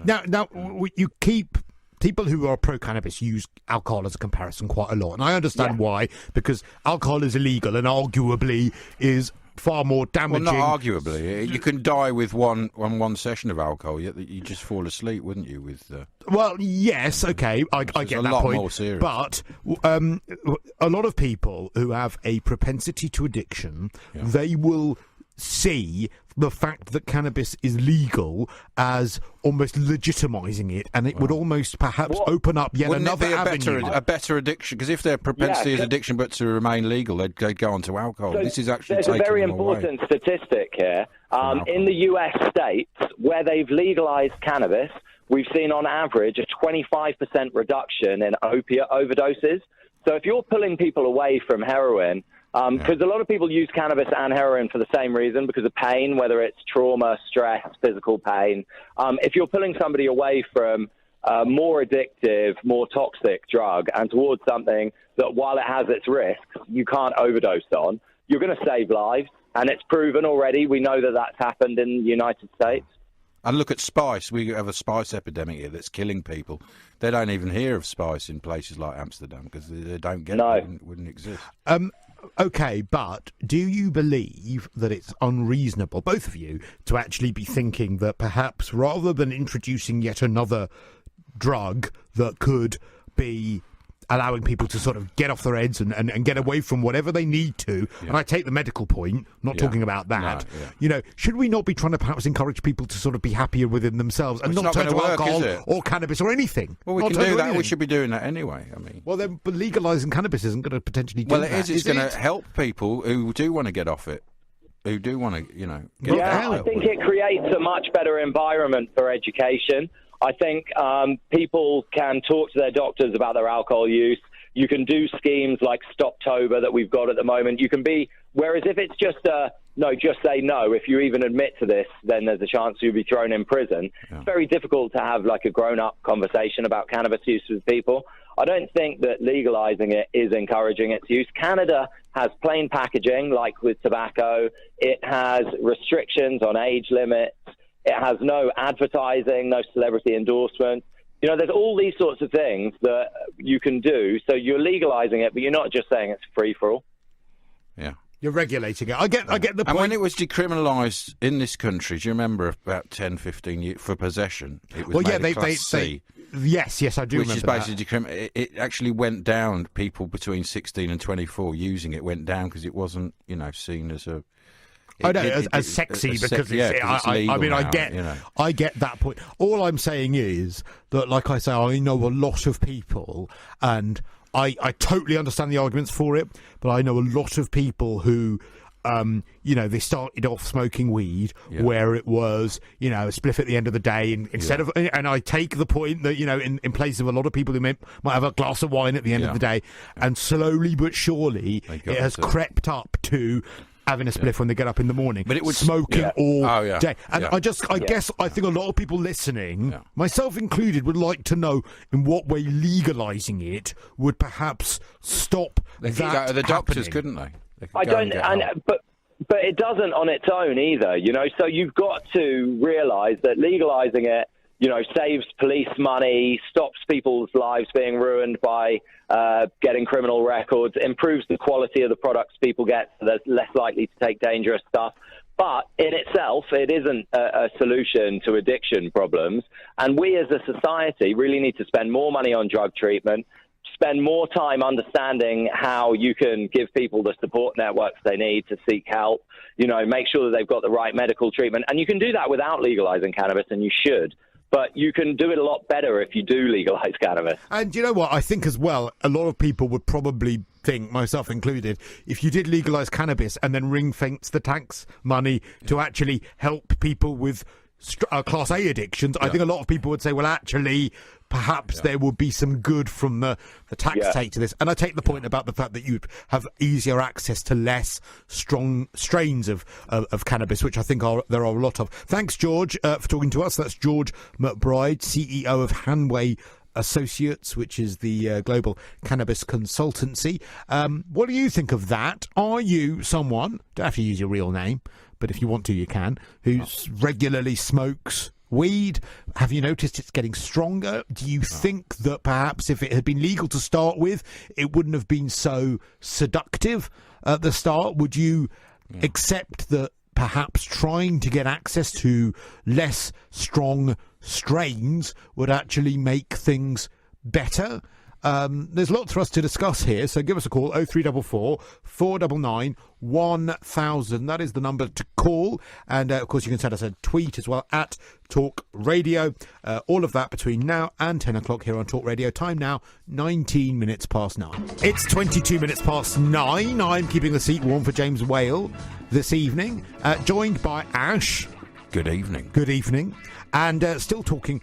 Now you keep... People who are pro-cannabis use alcohol as a comparison quite a lot. And I understand why, because alcohol is illegal and arguably is far more damaging. Well, not arguably. You can die with one session of alcohol. You just fall asleep, wouldn't you? Well, yes, okay, I get that point. It's a lot more serious. But a lot of people who have a propensity to addiction, they will see the fact that cannabis is legal as almost legitimising it, and it would almost perhaps open up yet another avenue. A better addiction, because if their propensity is addiction but to remain legal, they'd go on to alcohol. So this is actually there's taking a very them important away. statistic here. In the US states where they've legalised cannabis, we've seen on average a 25% reduction in opiate overdoses. So if you're pulling people away from heroin, because a lot of people use cannabis and heroin for the same reason, because of pain, whether it's trauma, stress, physical pain. If you're pulling somebody away from a more addictive, more toxic drug and towards something that, while it has its risks, you can't overdose on, you're going to save lives. And it's proven already. We know that that's happened in the United States. And look at spice. We have a spice epidemic here that's killing people. They don't even hear of spice in places like Amsterdam because they don't get it. It wouldn't exist. Okay, but do you believe that it's unreasonable, both of you, to actually be thinking that perhaps rather than introducing yet another drug that could be allowing people to sort of get off their heads and get away from whatever they need to, and I take the medical point, not talking about that, should we not be trying to perhaps encourage people to sort of be happier within themselves and not turn to alcohol or cannabis or anything? Well, we can do that. We should be doing that anyway. I mean, well, then legalising cannabis isn't going to potentially do that. Well, it is. It's going to help people who do want to get off it, who do want to, get off the hell. I think it creates a much better environment for education. I think people can talk to their doctors about their alcohol use. You can do schemes like Stoptober that we've got at the moment. You can be, whereas if it's just just say no. If you even admit to this, then there's a chance you'll be thrown in prison. Yeah. It's very difficult to have like a grown-up conversation about cannabis use with people. I don't think that legalizing it is encouraging its use. Canada has plain packaging, like with tobacco. It has restrictions on age limits. It has no advertising, no celebrity endorsement. You know, there's all these sorts of things that you can do. So you're legalizing it, but you're not just saying it's free for all. Yeah. You're regulating it. I get the point. And when it was decriminalised in this country, do you remember about 10, 15 years for possession? It was made a Class C. Yes, I do remember Which is basically it actually went down. People between 16 and 24 using it went down because it wasn't, seen as a... as sexy because it's legal. I mean, now, I get that point. All I'm saying is that, like I say, I know a lot of people, and I totally understand the arguments for it, but I know a lot of people who, they started off smoking weed where it was, a spliff at the end of the day, and instead of, and I take the point that, in place of a lot of people who might have a glass of wine at the end of the day, and slowly but surely it has crept up to having a spliff when they get up in the morning, but it was smoking all day. And I guess I think a lot of people listening, myself included, would like to know in what way legalising it would perhaps stop that happening. The doctors, couldn't they? I don't, but it doesn't on its own either. So you've got to realise that legalising it, saves police money, stops people's lives being ruined by getting criminal records, improves the quality of the products people get, so they're less likely to take dangerous stuff. But in itself, it isn't a solution to addiction problems. And we as a society really need to spend more money on drug treatment, spend more time understanding how you can give people the support networks they need to seek help, make sure that they've got the right medical treatment. And you can do that without legalizing cannabis, and you should. But you can do it a lot better if you do legalise cannabis. And you know what? I think as well, a lot of people would probably think, myself included, if you did legalise cannabis and then ring-fence the tax money to actually help people with Class A addictions, I think a lot of people would say, well, actually, perhaps there would be some good from the tax take to this. And I take the point about the fact that you'd have easier access to less strong strains of cannabis, which I think there are a lot of. Thanks, George, for talking to us. That's George McBride, CEO of Hanway Associates, which is the global cannabis consultancy. What do you think of that? Are you someone, don't have to use your real name, but if you want to, you can, who regularly smokes weed? Have you noticed it's getting stronger? Do you think that perhaps if it had been legal to start with, it wouldn't have been so seductive at the start? Would you accept that perhaps trying to get access to less strong strains would actually make things better? There's lots for us to discuss here, so give us a call, 0344 499 1000. That is the number to call, and of course you can send us a tweet as well at Talk Radio. All of that between now and 10 o'clock here on Talk Radio. Time now 19 minutes past 9. It's 22 minutes past 9. I'm keeping the seat warm for James Whale this evening, joined by Ash. Good evening. Good evening. And still talking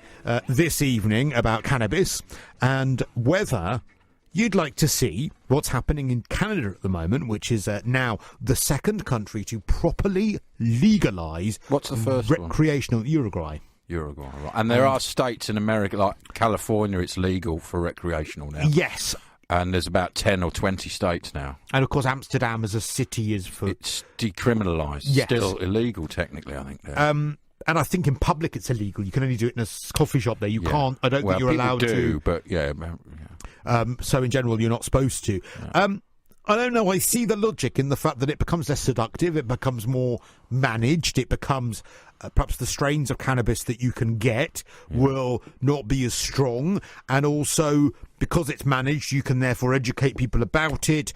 this evening about cannabis and whether you'd like to see what's happening in Canada at the moment, which is now the second country to properly legalise what's the first recreational one? Uruguay. Right. And there are states in America, like California, it's legal for recreational now. Yes. And there's about 10 or 20 states now. And, of course, Amsterdam as a city is for... It's decriminalised. Yes. Still illegal, technically, I think. And I think in public it's illegal. You can only do it in a coffee shop there. You can't... I don't think you're allowed to... but, so, in general, you're not supposed to. No. I don't know. I see the logic in the fact that it becomes less seductive. It becomes more managed. It becomes... perhaps the strains of cannabis that you can get will not be as strong, and also because it's managed, you can therefore educate people about it.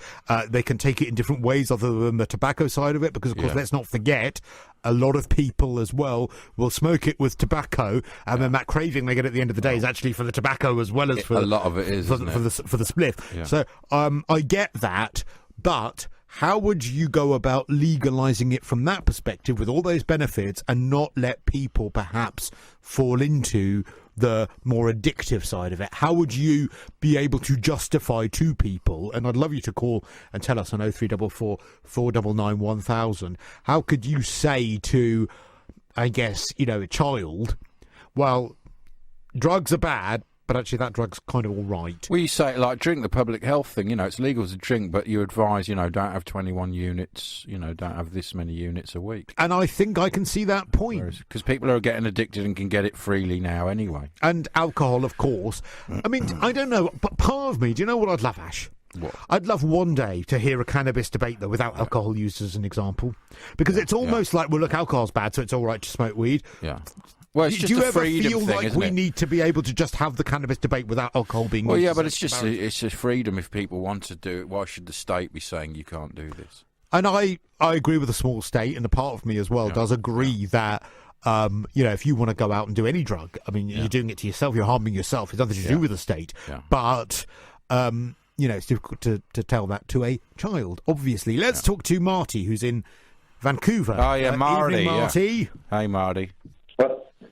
They can take it in different ways other than the tobacco side of it, because of course, let's not forget, a lot of people as well will smoke it with tobacco, and then that craving they get at the end of the day is actually for the tobacco as well as for a lot of it is for the spliff. Yeah. So I get that, but how would you go about legalising it from that perspective with all those benefits and not let people perhaps fall into the more addictive side of it? How would you be able to justify to people, and I'd love you to call and tell us on 0344 499 1000, how could you say to, I guess, a child, well, drugs are bad, but actually that drug's kind of all right. Well, you say, like, drink, the public health thing, it's legal to drink, but you advise, don't have 21 units, don't have this many units a week. And I think I can see that point. Because people are getting addicted and can get it freely now anyway. And alcohol, of course. I mean, I don't know, but part of me, do you know what I'd love, Ash? What? I'd love one day to hear a cannabis debate, though, without alcohol used as an example. Because it's almost like, well, look, alcohol's bad, so it's all right to smoke weed. Yeah. Well, it's just do you a ever freedom feel thing, like isn't we it? need to be able to just have the cannabis debate without alcohol being used? Well, yeah, but it's a freedom if people want to do it. Why should the state be saying you can't do this? And I agree with a small state, and a part of me as well does agree that, if you want to go out and do any drug, I mean, you're doing it to yourself, you're harming yourself, it's nothing to do with the state. Yeah. But, it's difficult to tell that to a child, obviously. Let's talk to Marty, who's in Vancouver. Oh, yeah, Marty. Evening, Marty. Yeah. Hey, Marty.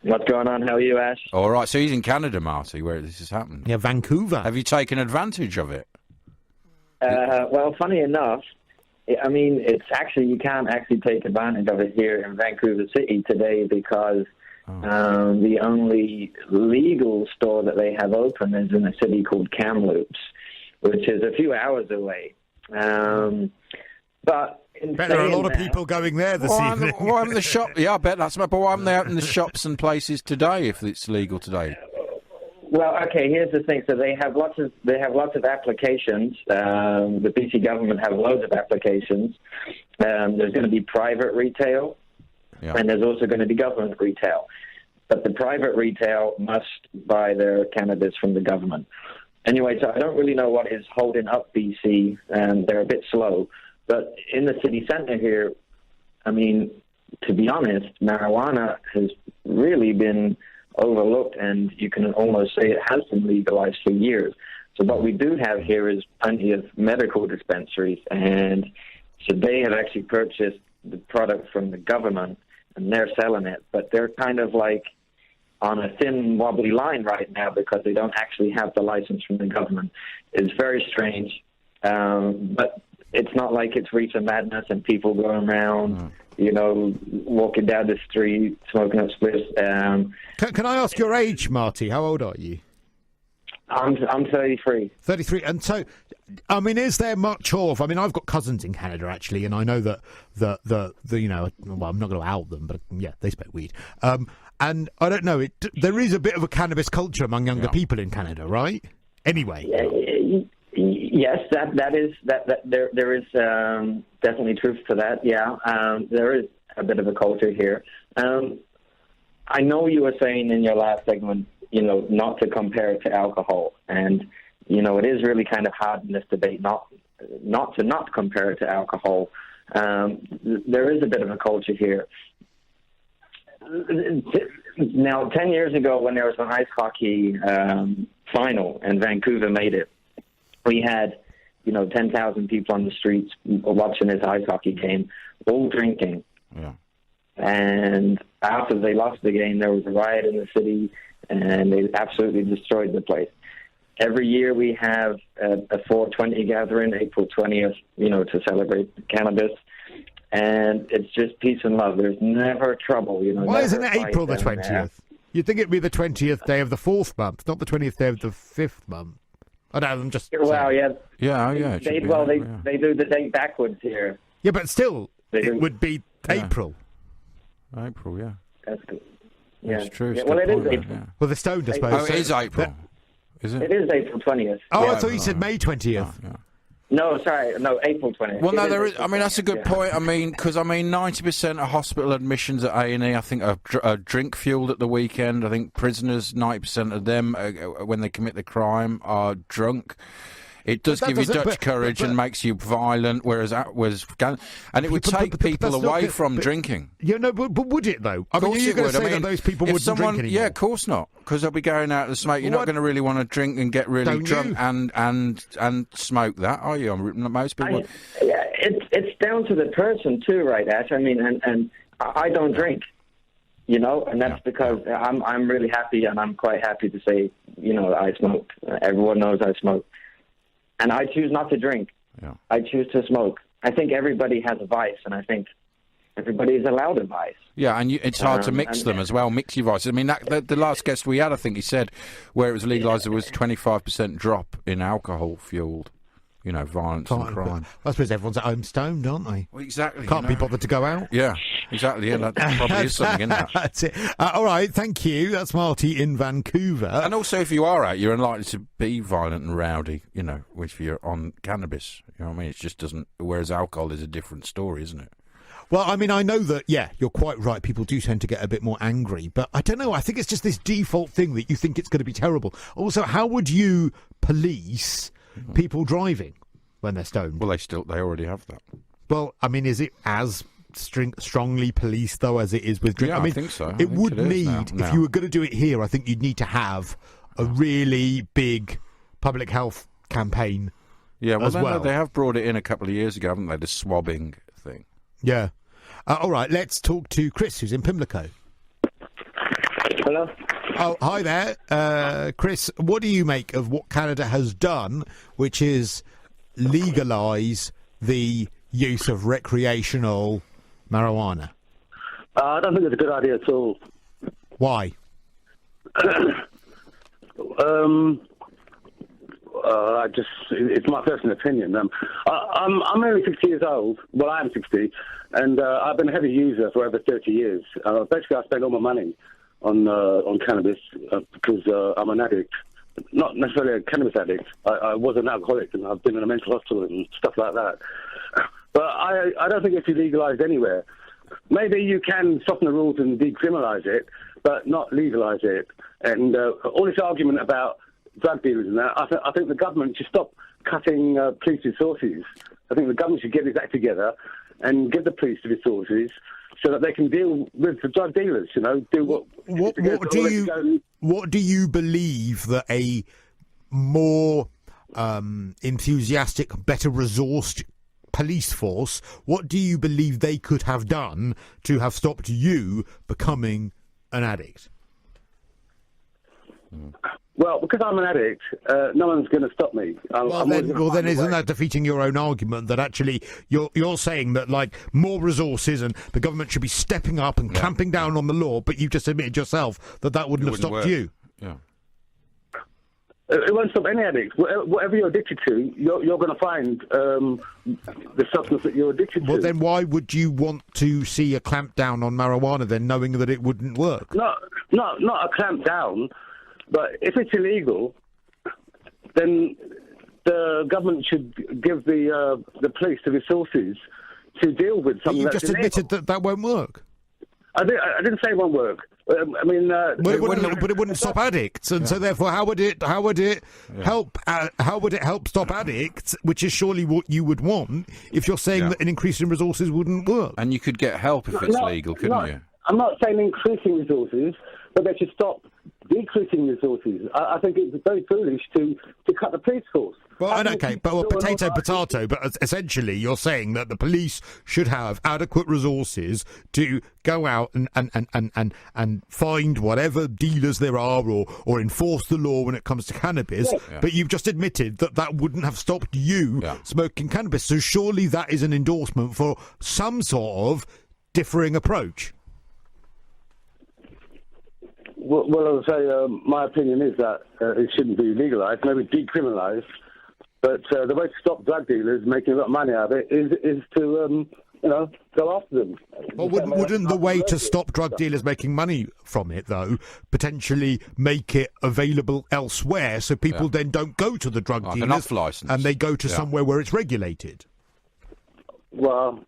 What's going on? How are you, Ash? All right, so he's in Canada, Marty, where this has happened. Yeah, Vancouver. Have you taken advantage of it? Well, funny enough, I mean, you can't actually take advantage of it here in Vancouver City today because the only legal store that they have open is in a city called Kamloops, which is a few hours away. But there are a lot of people going there this evening. Why in the shop? Yeah, I bet that's. But why aren't they out in the shops and places today if it's legal today? Well, okay. Here's the thing. So they have lots of applications. The BC government have loads of applications. There's going to be private retail, and there's also going to be government retail. But the private retail must buy their cannabis from the government. Anyway, so I don't really know what is holding up BC, and they're a bit slow. But in the city centre here, I mean, to be honest, marijuana has really been overlooked, and you can almost say it has been legalized for years. So what we do have here is plenty of medical dispensaries, and so they have actually purchased the product from the government, and they're selling it. But they're kind of like on a thin, wobbly line right now because they don't actually have the license from the government. It's very strange, but it's not like it's reaching madness and people going around, walking down the street, smoking up spliffs. Can I ask your age, Marty? How old are you? I'm 33. 33. And so, I mean, is there much of... I mean, I've got cousins in Canada, actually, and I know that well, I'm not going to out them, but yeah, they smoke weed. And I don't know, there is a bit of a cannabis culture among younger people in Canada, right? Anyway. Yes, there is definitely truth to that. Yeah, there is a bit of a culture here. I know you were saying in your last segment, not to compare it to alcohol, and it is really kind of hard in this debate not to compare it to alcohol. There is a bit of a culture here. Now, 10 years ago, when there was an ice hockey final and Vancouver made it, we had, 10,000 people on the streets watching this ice hockey game, all drinking. Yeah. And after they lost the game, there was a riot in the city, and they absolutely destroyed the place. Every year we have a 420 gathering, April 20th, to celebrate cannabis. And it's just peace and love. There's never trouble. Why isn't it April the 20th? You'd think it'd be the 20th day of the 4th month, not the 20th day of the 5th month. I don't know, I'm just... Well, saying. yeah. They do the date backwards here. Yeah, but still, it would be April. April, yeah. That's good. Yeah. That's true. Yeah, well, it is April. Yeah. Well, the stoned, I suppose. Oh, it is April. Is it? It is April 20th. Oh, yeah. I thought you said May 20th. Yeah. No, sorry. No, April 20th. Well, no, there is. I mean, that's a good point. I mean, because 90% of hospital admissions at A&E, I think, are drink fueled at the weekend. I think prisoners, 90% of them, when they commit the crime, are drunk. It does give you Dutch courage and makes you violent, whereas and it would take people away from drinking. Yeah, no, but would it though? I mean, are you going to say that those people wouldn't drink anymore? Yeah, of course not, because they'll be going out to smoke. You're not going to really want to drink and get really drunk and smoke that, are you? Most people. Yeah, it's down to the person too, right, Ash? I mean, and I don't drink. And that's because I'm really happy, and I'm quite happy to say, I smoke. Everyone knows I smoke. And I choose not to drink. Yeah. I choose to smoke. I think everybody has a vice, and I think everybody is allowed a vice. Yeah, and it's hard to mix them as well, mix your vices. I mean, the last guest we had, I think he said, where it was legalised, there was a 25% drop in alcohol-fuelled, violence and crime. I suppose everyone's at home stoned, aren't they? Well, exactly. Can't be bothered to go out. Yeah, exactly. Yeah, that probably is something, isn't it? That's it. All right, thank you. That's Marty in Vancouver. And also, if you are out, you're unlikely to be violent and rowdy, if you're on cannabis. You know what I mean? It just doesn't... Whereas alcohol is a different story, isn't it? Well, I mean, I know that, yeah, you're quite right. People do tend to get a bit more angry. But I don't know. I think it's just this default thing that you think it's going to be terrible. Also, how would you police people driving when they're stoned? Well, they already have that. Well, I mean, is it as strongly policed, though, as it is with drink? Yeah, I mean, I think so. It would need, if you were going to do it here, I think you'd need to have a really big public health campaign. Yeah, well, they have brought it in a couple of years ago, haven't they? The swabbing thing. Yeah. All right, let's talk to Chris, who's in Pimlico. Hello. Oh, hi there. Chris, what do you make of what Canada has done, which is legalise the use of recreational marijuana? I don't think it's a good idea at all. Why? It's my personal opinion. I'm only 60 years old. Well, I am 60, and I've been a heavy user for over 30 years. Basically, I spend all my money on cannabis because I'm an addict. Not necessarily a cannabis addict. I was an alcoholic, and I've been in a mental hospital and stuff like that. But I don't think it should be legalised anywhere. Maybe you can soften the rules and decriminalise it, but not legalise it. And all this argument about drug dealers and that, I think the government should stop cutting police resources. I think the government should get its act together and give the police the resources so that they can deal with the drug dealers. What do you believe that a more enthusiastic, better resourced police force, what do you believe they could have done to have stopped you becoming an addict? Well, because I'm an addict, no one's going to stop me. Then isn't that defeating your own argument that actually you're saying that like more resources and the government should be stepping up and clamping down on the law, but you've just admitted yourself that wouldn't have stopped you? Yeah. It won't stop any addict. Whatever you're addicted to, you're going to find the substance that you're addicted to. Well, then why would you want to see a clamp down on marijuana then, knowing that it wouldn't work? Not a clamp down. But if it's illegal, then the government should give the police the resources to deal with something that's illegal. You just admitted that won't work. I didn't say it won't work. I mean, but it wouldn't stop addicts, and so therefore, how would it help? How would it help stop addicts? Which is surely what you would want if you're saying that an increase in resources wouldn't work. And you could get help if it's legal, couldn't you? I'm not saying increasing resources, but they should stop decreasing resources. I think it's very foolish to cut the police force. Well, okay, but potato. But essentially, you're saying that the police should have adequate resources to go out and find whatever dealers there are, or enforce the law when it comes to cannabis. Yeah. But you've just admitted that wouldn't have stopped you smoking cannabis. So surely that is an endorsement for some sort of differing approach. Well, I would say my opinion is that it shouldn't be legalised, maybe decriminalised. But the way to stop drug dealers making a lot of money out of it is to, go after them. Well, wouldn't the way to stop drug dealers making money from it, though, potentially make it available elsewhere so people then don't go to the drug dealers an off-licence, and they go to somewhere where it's regulated? Well,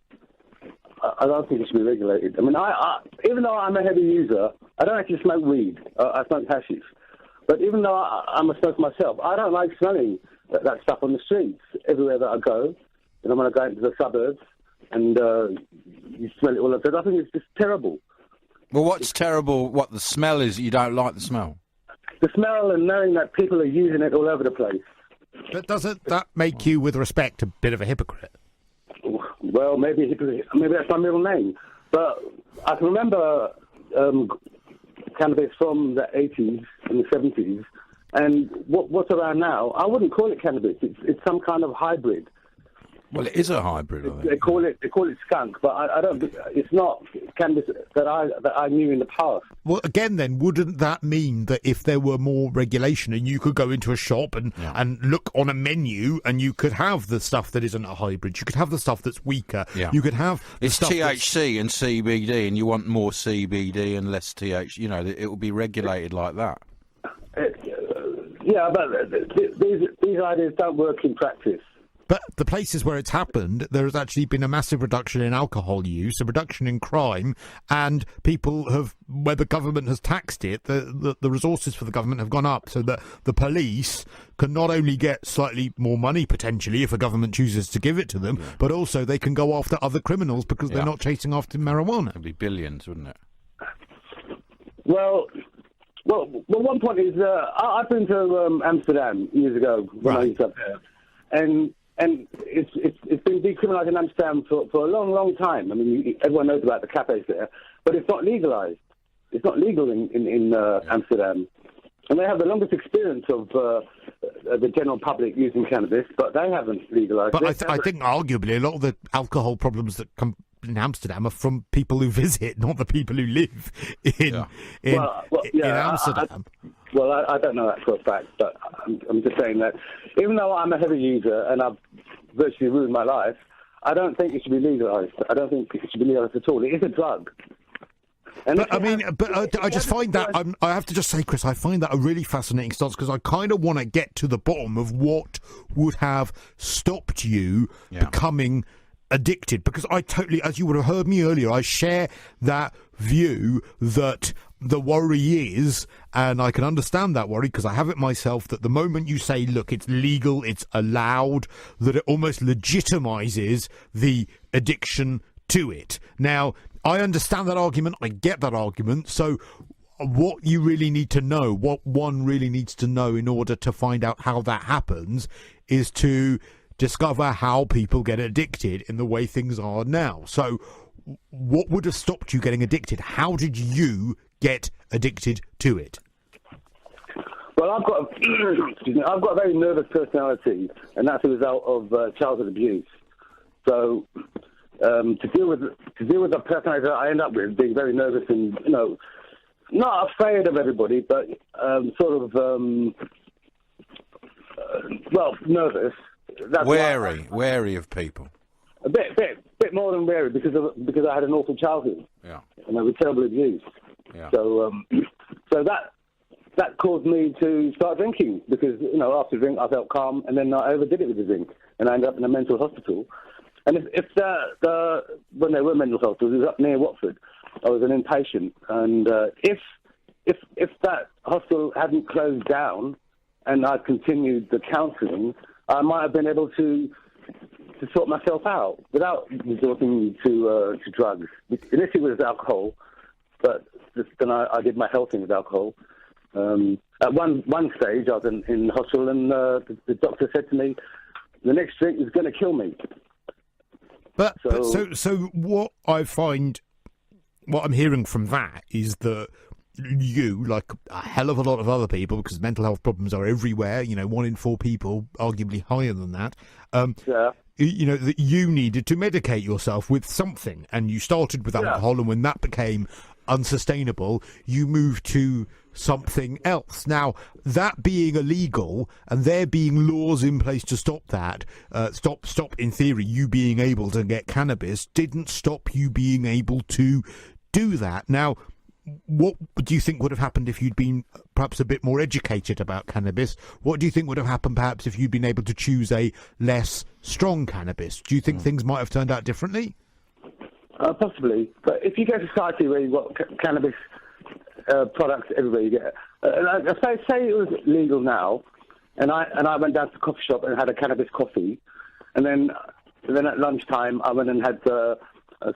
I don't think it should be regulated. I mean, even though I'm a heavy user, I don't actually smoke weed. I smoke hashish. But even though I'm a smoker myself, I don't like smelling that stuff on the streets everywhere that I go. And I'm going to go into the suburbs and you smell it all over. I think it's just terrible. Well, what's terrible? What the smell is? You don't like the smell? The smell and knowing that people are using it all over the place. But doesn't that make you, with respect, a bit of a hypocrite? Well, maybe that's my middle name. But I can remember cannabis from the 80s and the 70s, and what's around now, I wouldn't call it cannabis. It's some kind of hybrid. Well, it is a hybrid. I think. They call it skunk, but I don't. It's not cannabis that I knew in the past. Well, again, then, wouldn't that mean that if there were more regulation and you could go into a shop and look on a menu and you could have the stuff that isn't a hybrid, you could have the stuff that's weaker, you could have the it's stuff THC and CBD, and you want more CBD and less THC. You know, it will be regulated like that. Yeah, but these ideas don't work in practice. But the places where it's happened, there has actually been a massive reduction in alcohol use, a reduction in crime, and people have, where the government has taxed it, the resources for the government have gone up, so that the police can not only get slightly more money, potentially, if a government chooses to give it to them, but also they can go after other criminals because they're not chasing after marijuana. It'd be billions, wouldn't it? Well, one point is, I've been to Amsterdam years ago when I was up there, and it's been decriminalised in Amsterdam for a long, long time. I mean, everyone knows about the cafes there, but it's not legalised. It's not legal in Amsterdam. And they have the longest experience of the general public using cannabis, but they haven't legalised it. But I think arguably a lot of the alcohol problems that come in Amsterdam are from people who visit, not the people who live in Amsterdam. I don't know that for a fact, but I'm just saying that even though I'm a heavy user and I've virtually ruined my life, I don't think it should be legalised. I don't think it should be legalised at all. It is a drug. And I just find that, I have to just say, Chris, I find that a really fascinating stance because I kind of want to get to the bottom of what would have stopped you becoming addicted, because I totally, as you would have heard me earlier, I share that view that the worry is, and I can understand that worry because I have it myself, that the moment you say, look, it's legal, it's allowed, that it almost legitimizes the addiction to it. Now, I understand that argument, I get that argument, so what you really need to know, what one really needs to know in order to find out how that happens, is to discover how people get addicted in the way things are now. So what would have stopped you getting addicted? How did you get addicted to it? Well, I've got a very nervous personality, and that's a result of childhood abuse. So to deal with the personality that I end up with, being very nervous and, you know, not afraid of everybody, but nervous. That's wary of people. A bit more than wary because I had an awful childhood. Yeah. And I was terribly abused. Yeah. So that caused me to start drinking because, you know, after the drink I felt calm, and then I overdid it with the drink, and I ended up in a mental hospital. And if when they were mental hospitals, it was up near Watford. I was an inpatient, and if that hospital hadn't closed down and I'd continued the counselling, I might have been able to sort myself out without resorting to drugs. Initially it was alcohol, but then I did my health thing with alcohol. At one stage I was in the hospital, and the doctor said to me, the next drink is going to kill me. So what I find, what I'm hearing from that is that you, like a hell of a lot of other people, because mental health problems are everywhere, you know, 1 in 4 people, arguably higher than that, you know, that you needed to medicate yourself with something, and you started with alcohol, and when that became unsustainable, you moved to something else. Now, that being illegal and there being laws in place to stop that, stop in theory you being able to get cannabis, didn't stop you being able to do that. Now, what do you think would have happened if you'd been perhaps a bit more educated about cannabis? What do you think would have happened perhaps if you'd been able to choose a less strong cannabis? Do you think things might have turned out differently? Possibly. But if you go to society where you've got cannabis products everywhere, you get say it was legal now, and I went down to the coffee shop and had a cannabis coffee, and then at lunchtime I went and had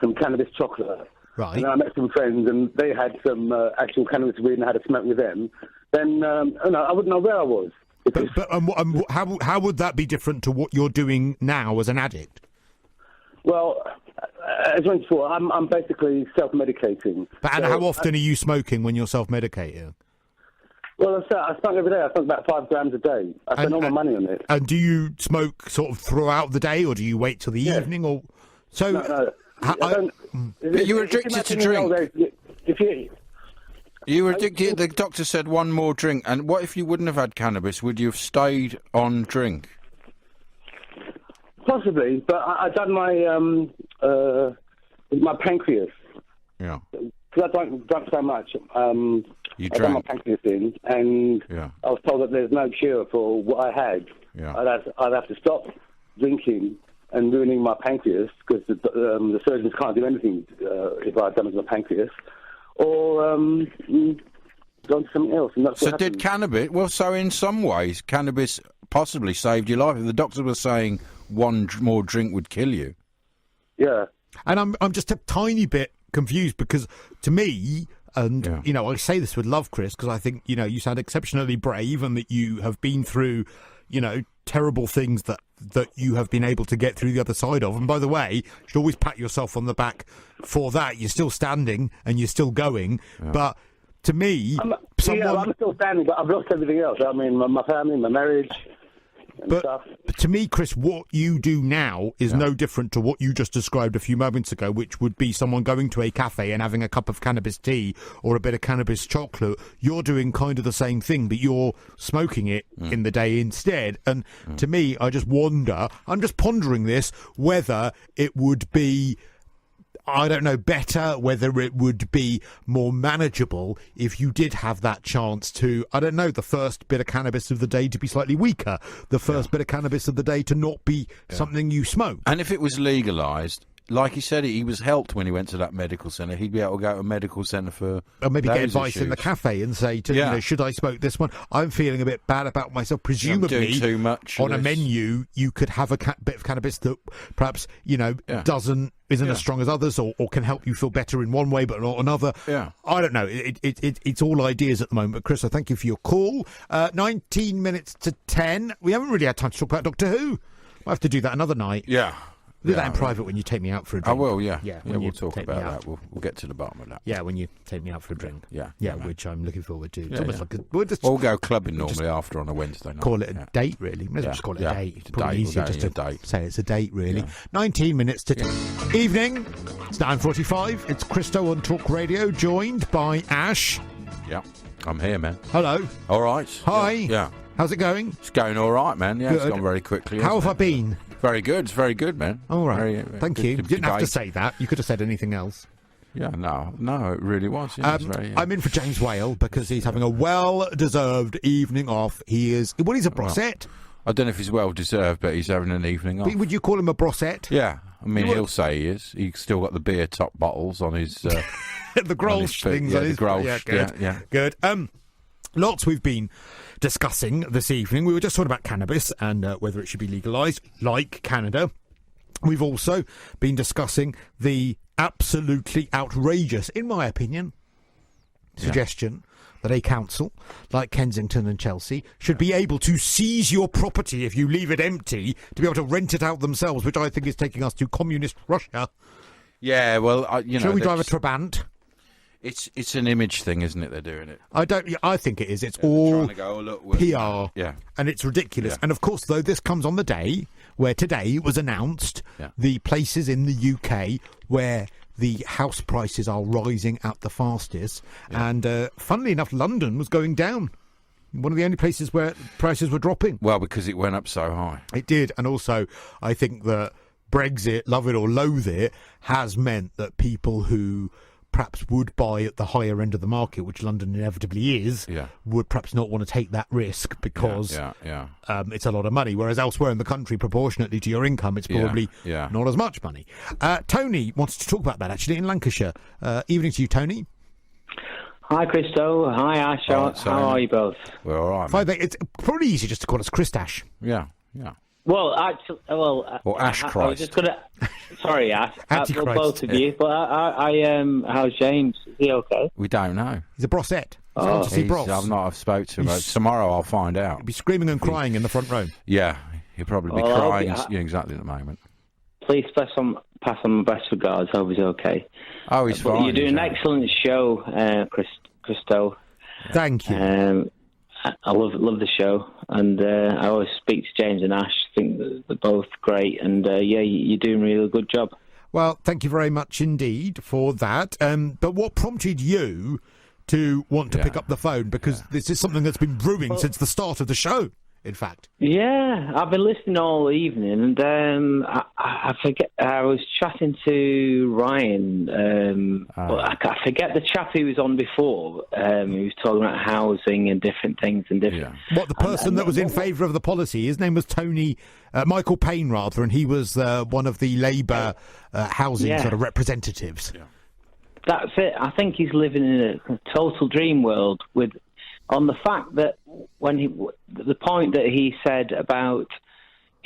some cannabis chocolate. Right. And I met some friends, and they had some actual cannabis weed, and I had a smoke with them. Then I wouldn't know where I was. But how would that be different to what you're doing now as an addict? Well, as I mentioned before, I'm basically self-medicating. And how often are you smoking when you're self-medicating? Well, I smoke every day. I smoke about 5 grams a day. I spend all my money on it. And do you smoke sort of throughout the day, or do you wait till the evening? Or so? No. But you were addicted to drink. You were addicted. The doctor said one more drink. And what if you wouldn't have had cannabis? Would you have stayed on drink? Possibly, but I done my pancreas. Yeah. Because I drank so much. You I done my pancreas in, and Yeah. I was told that there's no cure for what I had. Yeah. I'd have to stop drinking and ruining my pancreas, because the surgeons can't do anything if I damage my pancreas, or go to something else. And that's So what did happened. cannabis... Well, so in some ways, cannabis possibly saved your life. The doctor was saying one more drink would kill you. Yeah. And I'm just a tiny bit confused, because to me, and you know, I say this with love, Chris, because I think, you know, you sound exceptionally brave, and that you have been through, you know, terrible things that you have been able to get through the other side of. And by the way, you should always pat yourself on the back for that. You're still standing and you're still going. Yeah. But to me, I'm still standing, but I've lost everything else. I mean, my family, my marriage, and stuff. But to me, Chris, what you do now is no different to what you just described a few moments ago, which would be someone going to a cafe and having a cup of cannabis tea or a bit of cannabis chocolate. You're doing kind of the same thing, but you're smoking it in the day instead. And to me, I just wonder, I'm just pondering this, whether it would be, I don't know, better, whether it would be more manageable if you did have that chance to, I don't know, the first bit of cannabis of the day to be slightly weaker, the first bit of cannabis of the day to not be something you smoke. And if it was legalised, like he said, he was helped when he went to that medical centre. He'd be able to go to a medical centre for Or maybe get those advice in issues. the cafe and say, you know, should I smoke this one? I'm feeling a bit bad about myself. Presumably, doing too much of on a this. menu, you could have a bit of cannabis that perhaps, you know, isn't as strong as others, or can help you feel better in one way but not another. Yeah. I don't know. It's all ideas at the moment. But Chris, I thank you for your call. 19 minutes to 10. We haven't really had time to talk about Doctor Who. We'll have to do that another night. Yeah. Do that in private when you take me out for a drink. I will, yeah. when we'll you talk take about me out. that. We'll get to the bottom of that. Yeah, when you take me out for a drink. Yeah. Which I'm looking forward to. It's Yeah, almost yeah. like we'll just We'll go clubbing normally after on a Wednesday night. call it a date, really. Might as well just call it a date. It's a Probably date. easier We'll go just to on a date. say it's a date, really. 19 minutes to evening. It's 9:45. It's Christo on Talk Radio, joined by Ash. Yeah, I'm here, man. Hello. All right. Hi. Yeah. How's it going? It's going all right, man. Yeah, it's Good. gone very quickly. How hasn't have I it? been? Very good. It's very good, man. All right. Very, Thank good you. You didn't have to debate. say that. You could have said anything else. Yeah, no, it really was. Yeah, it's very, I'm in for James Whale because he's having a well-deserved evening off. He's a brossette. I don't know if he's well deserved, but he's having an evening off. But would you call him a brossette? Yeah, I mean, he'll say he is. He's still got the beer top bottles on his. The Grolsch things yeah, on the his. Grolsch, Yeah, good. yeah. Good. Lots we've been discussing this evening. We were just talking about cannabis and whether it should be legalised, like Canada. We've also been discussing the absolutely outrageous, in my opinion, suggestion that a council like Kensington and Chelsea should be able to seize your property if you leave it empty, to be able to rent it out themselves, which I think is taking us to communist Russia. Yeah, well, you know. Shall we drive a Trabant? It's an image thing, isn't it? They're doing it. I think it is. It's all trying to go, look, we're- PR. Yeah. And it's ridiculous. Yeah. And of course, though, this comes on the day where today it was announced the places in the UK where the house prices are rising at the fastest. Yeah. And funnily enough, London was going down. One of the only places where prices were dropping. Well, because it went up so high. It did. And also, I think that Brexit, love it or loathe it, has meant that people who perhaps would buy at the higher end of the market, which London inevitably is, would perhaps not want to take that risk because it's a lot of money. Whereas elsewhere in the country, proportionately to your income, it's probably not as much money. Tony wants to talk about that, actually, in Lancashire. Evening to you, Tony. Hi, Christo. Hi, Ash. How are you both? We're all right. Fine, it's probably easy just to call us Christash. Yeah. Well, actually, or Ash Christ. I was just gonna. Sorry, Ash. Well, both of you. But how's James? Is he okay? We don't know. He's a brossette. He's gone to see Bros. I've spoke to him. Tomorrow I'll find out. He'll be screaming and crying in the front row. Yeah, he'll probably be crying. Exactly at the moment. Please pass on my best regards. Hope he's okay. Oh, he's fine. You're doing an excellent show, Christo. Thank you. I love the show, and I always speak to James and Ash. I think that they're both great, and you're doing a really good job. Well, thank you very much indeed for that. But what prompted you to want to pick up the phone? Because this is something that's been brewing since the start of the show, in fact. Yeah, I've been listening all evening, and I forget. I was chatting to Ryan, but I forget the chap who was on before. He was talking about housing and different things and different. What, the person that was in favour of the policy? His name was Michael Payne, rather, and he was one of the Labour housing sort of representatives. Yeah. That's it. I think he's living in a total dream world on the fact that the point that he said about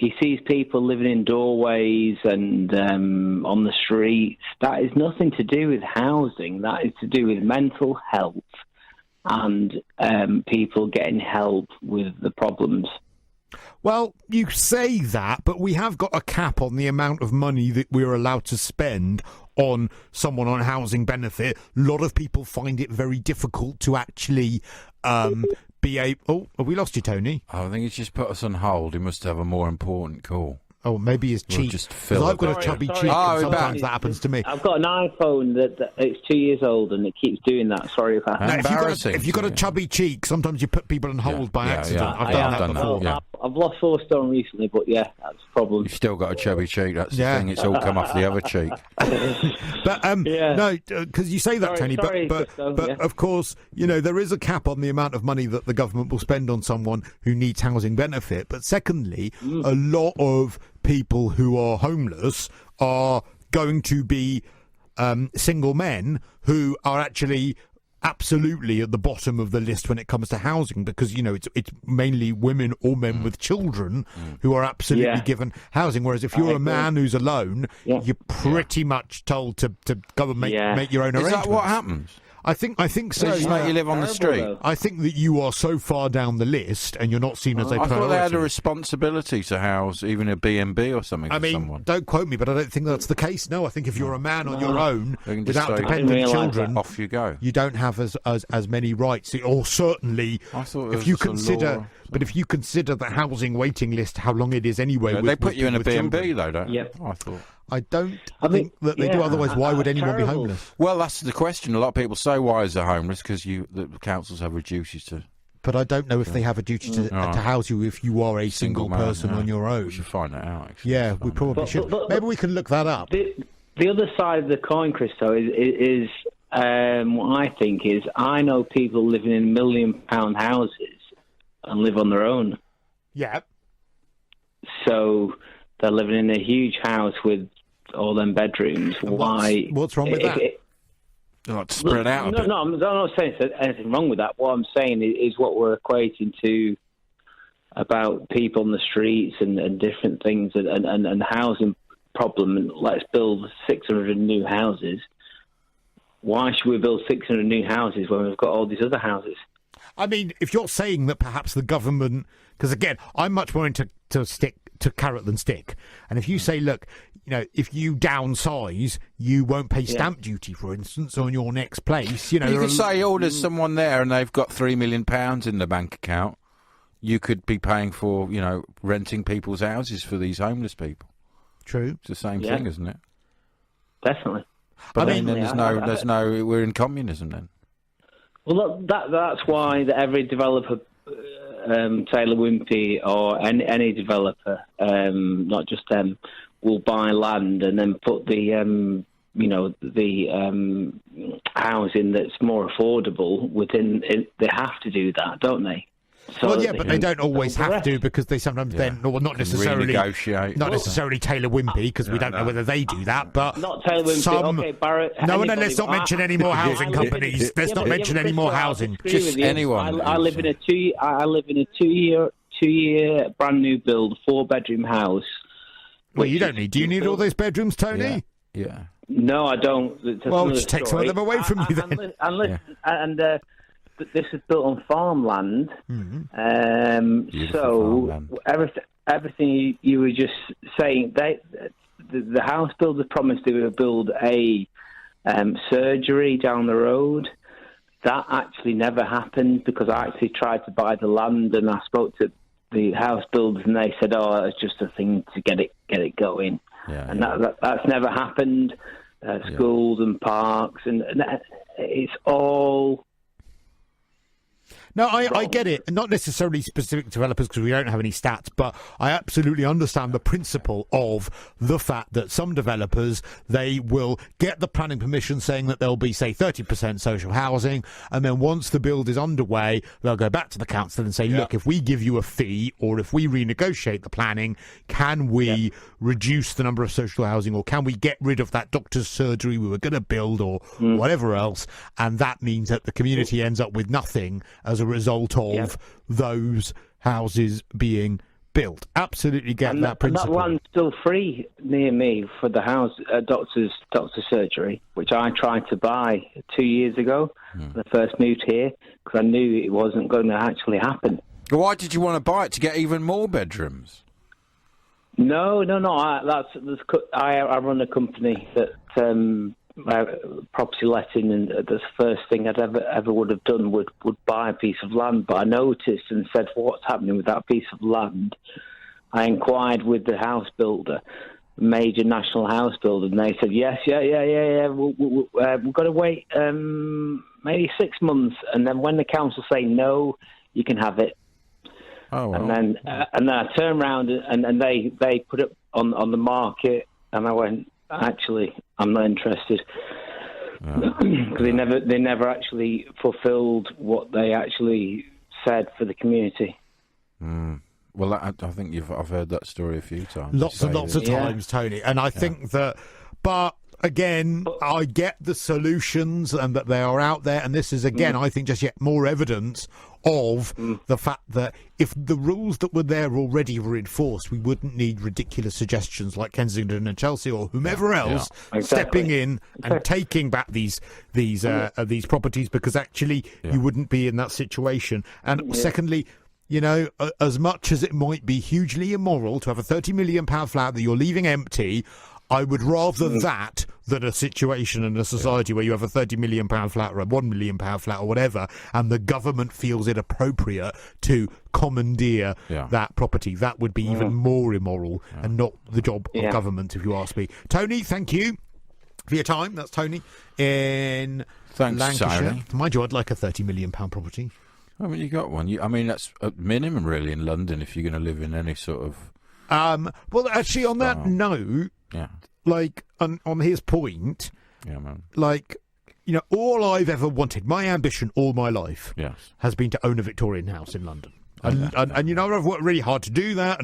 he sees people living in doorways and on the streets, that is nothing to do with housing. That is to do with mental health and people getting help with the problems. Well, you say that, but we have got a cap on the amount of money that we're allowed to spend on someone on housing benefit. A lot of people find it very difficult to actually be able... Oh, have we lost you, Tony? I think he's just put us on hold. He must have a more important call. Oh, maybe his cheek. Because I've got a chubby cheek, and sometimes that happens to me. I've got an iPhone that it's 2 years old, and it keeps doing that. Sorry if I... If you've got a chubby cheek, sometimes you put people on hold by accident. I've done that before. I've lost 4 stone recently, but that's a problem. You've still got a chubby cheek. That's the thing. It's all come off the other cheek. But no, because you say that, Tony. But of course, there is a cap on the amount of money that the government will spend on someone who needs housing benefit. But secondly, a lot of people who are homeless are going to be single men who are actually absolutely at the bottom of the list when it comes to housing, because it's mainly women or men with children who are absolutely given housing, whereas if you're a man who's alone, you're pretty much told to go and make your own arrangements. Is that what happens? I think so. They just make you live on the street. I think that you are so far down the list and you're not seen as a priority. I thought they had a responsibility to house even a B&B or something. Someone. Don't quote me, but I don't think that's the case. No, I think if you're a man on your own without dependent children, off you go. You don't have as many rights. Or certainly, if you consider. But if you consider the housing waiting list, how long it is anyway... they put you in a B&B, though, don't they? Yep. I thought... I don't think that they do. Otherwise, why would anyone be homeless? Well, that's the question. A lot of people say, why is they homeless? Because the councils have a duty to... But I don't know if they have a duty to house you if you are a single person on your own. We should find that out, actually. Yeah, we probably should. Maybe we can look that up. The other side of the coin, Christo, is what I think is, I know people living in £1 million houses and live on their own. Yeah. So they're living in a huge house with all them bedrooms. What's wrong with that? Like spread out a bit. No, I'm not saying there's anything wrong with that. What I'm saying is what we're equating to about people on the streets and different things and housing problem. And let's build 600 new houses. Why should we build 600 new houses when we've got all these other houses? I mean, if you're saying that perhaps the government... Because, again, I'm much more into stick to carrot than stick. And if you say, look, if you downsize, you won't pay stamp duty, for instance, on your next place. You could say, there's someone there and they've got £3 million in the bank account. You could be paying for, renting people's houses for these homeless people. True. It's the same thing, isn't it? Definitely. But then there's no... We're in communism then. Well, that's why every developer, Taylor Wimpey or any developer, not just them, will buy land and then put the housing that's more affordable within it. They have to do that, don't they? So but they don't always have to, because they sometimes then, or not necessarily, not necessarily Taylor Wimpey, because we don't know whether they do that. But not Taylor Wimpey. Barrett. Let's not mention any more housing companies. Let's not mention any more housing. Just anyone. I live in a two-year brand new build 4-bedroom house. Well, you don't need. Do you need all those bedrooms, Tony? Yeah. No, I don't. Well, just take some of them away from you then. This is built on farmland, farmland. Everything you were just saying, the house builder promised they would build a surgery down the road. that actually never happened, because I actually tried to buy the land, and I spoke to the house builders, and they said, "Oh, it's just a thing to get it going." And that's never happened. Schools and parks, and it's all. No, I get it. Not necessarily specific developers, because we don't have any stats, but I absolutely understand the principle of the fact that some developers, they will get the planning permission saying that there'll be, say, 30% social housing, and then once the build is underway, they'll go back to the council and say, look, if we give you a fee, or if we renegotiate the planning, can we reduce the number of social housing, or can we get rid of that doctor's surgery we were going to build, or whatever else? And that means that the community ends up with nothing as a result of those houses being built. Absolutely get that principle. And that land's still free near me for the house, doctor's surgery, which I tried to buy 2 years ago when I first moved here, because I knew it wasn't going to actually happen. Why did you want to buy it? To get even more bedrooms? No. I run a company that property letting, and the first thing I'd ever would have done would buy a piece of land. But I noticed and said, "What's happening with that piece of land?" I inquired with the house builder, major national house builder, and they said, "Yes, yeah. We've got to wait maybe 6 months, and then when the council say no, you can have it." Oh, wow. And then I turned around and they put it on the market, and I went, "Actually, I'm not interested," because they never actually fulfilled what they actually said for the community. Well, I think I've heard that story a few times. Lots and lots of times, Tony. And I think that, but again, I get the solutions and that they are out there. And this is, again, I think just yet more evidence of the fact that if the rules that were there already were enforced, we wouldn't need ridiculous suggestions like Kensington and Chelsea or whomever else stepping in and taking back these properties, because actually you wouldn't be in that situation. And secondly, you know, as much as it might be hugely immoral to have a £30 million flat that you're leaving empty, I would rather that than a situation in a society where you have a £30 million flat or a £1 million flat or whatever, and the government feels it appropriate to commandeer that property. That would be even more immoral and not the job of government, if you ask me. Tony, thank you for your time. That's Tony in Lancashire. Tony. Mind you, I'd like a £30 million property. I mean, you got one. I mean, that's a minimum, really, in London if you're going to live in any sort of... well, actually, on that note... like on his point, like, you know, all I've ever wanted, my ambition all my life, has been to own a Victorian house in London, and you know, I've worked really hard to do that,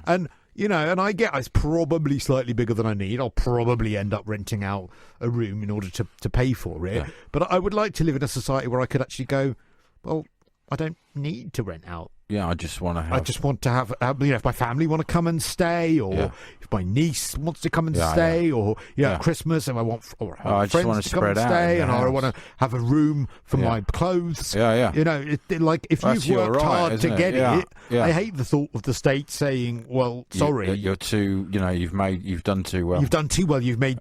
and you know, and I get it's probably slightly bigger than I need. I'll probably end up renting out a room in order to pay for it, but I would like to live in a society where I could actually go, well, I don't need to rent out. Yeah, I just want to have... I just want to have, you know, if my family want to come and stay, or if my niece wants to come and stay, or, you know, at Christmas, and I want friends to come and stay, and I want to have a room for my clothes. You know, like, if you've worked hard to get it, I hate the thought of the state saying, well, sorry. You're too, you know, you've done too well. You've done too well, you've made...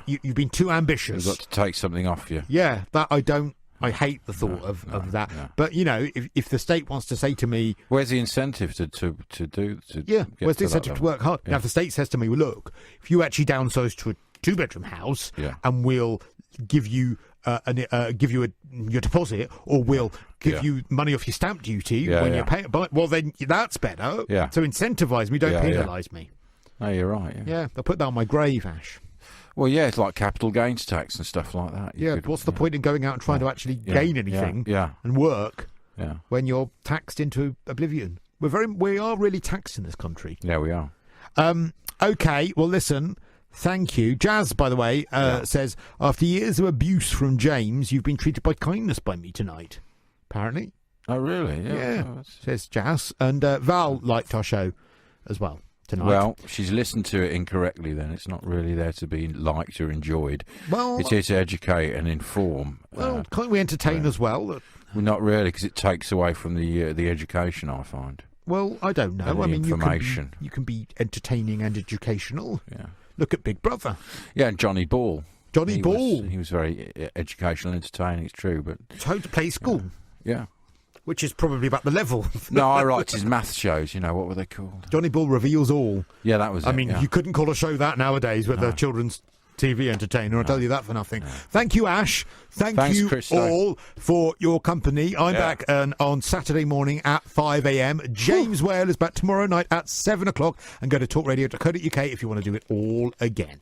You've been too ambitious. You've got to take something off you. Yeah, that I don't... I hate the thought of that. But, you know, if the state wants to say to me... Where's the incentive to do... where's the incentive to work hard? Now, if the state says to me, well, look, if you actually downsize to a two-bedroom house and we'll give you your deposit, or we'll give you money off your stamp duty when you pay it, well, then that's better. So incentivise me, don't penalise me. Oh, you're right. Yeah, they'll put that on my grave, Ash. Well, yeah, it's like capital gains tax and stuff like that. What's the point in going out and trying to actually gain anything and work when you're taxed into oblivion? We are really taxed in this country. Yeah, we are. Okay, well, listen, thank you. Jazz, by the way, says, after years of abuse from James, you've been treated by kindness by me tonight, apparently. Oh, really? Yeah, says Jazz. And Val liked our show as well. Tonight. Well, she's listened to it incorrectly then. It's not really there to be liked or enjoyed. Well, it's here to educate and inform. Well, can't we entertain as well? Well, not really, because it takes away from the education, I find. Well, I don't know. I mean, information. You can be entertaining and educational. Yeah. Look at Big Brother. Yeah, and Johnny Ball. Johnny Ball. He was very educational and entertaining, it's true, but... Toad Play School. Yeah. Which is probably about the level. No, I liked his math shows, what were they called? Johnny Ball Reveals All. Yeah, that was I mean, you couldn't call a show that nowadays with a children's TV entertainer, I'll tell you that for nothing. Thank you, Ash. Thanks, you Christo. all for your company. I'm back on Saturday morning at 5 a.m. James Whale is back tomorrow night at 7 o'clock. And go to talkradio.co.uk if you want to do it all again.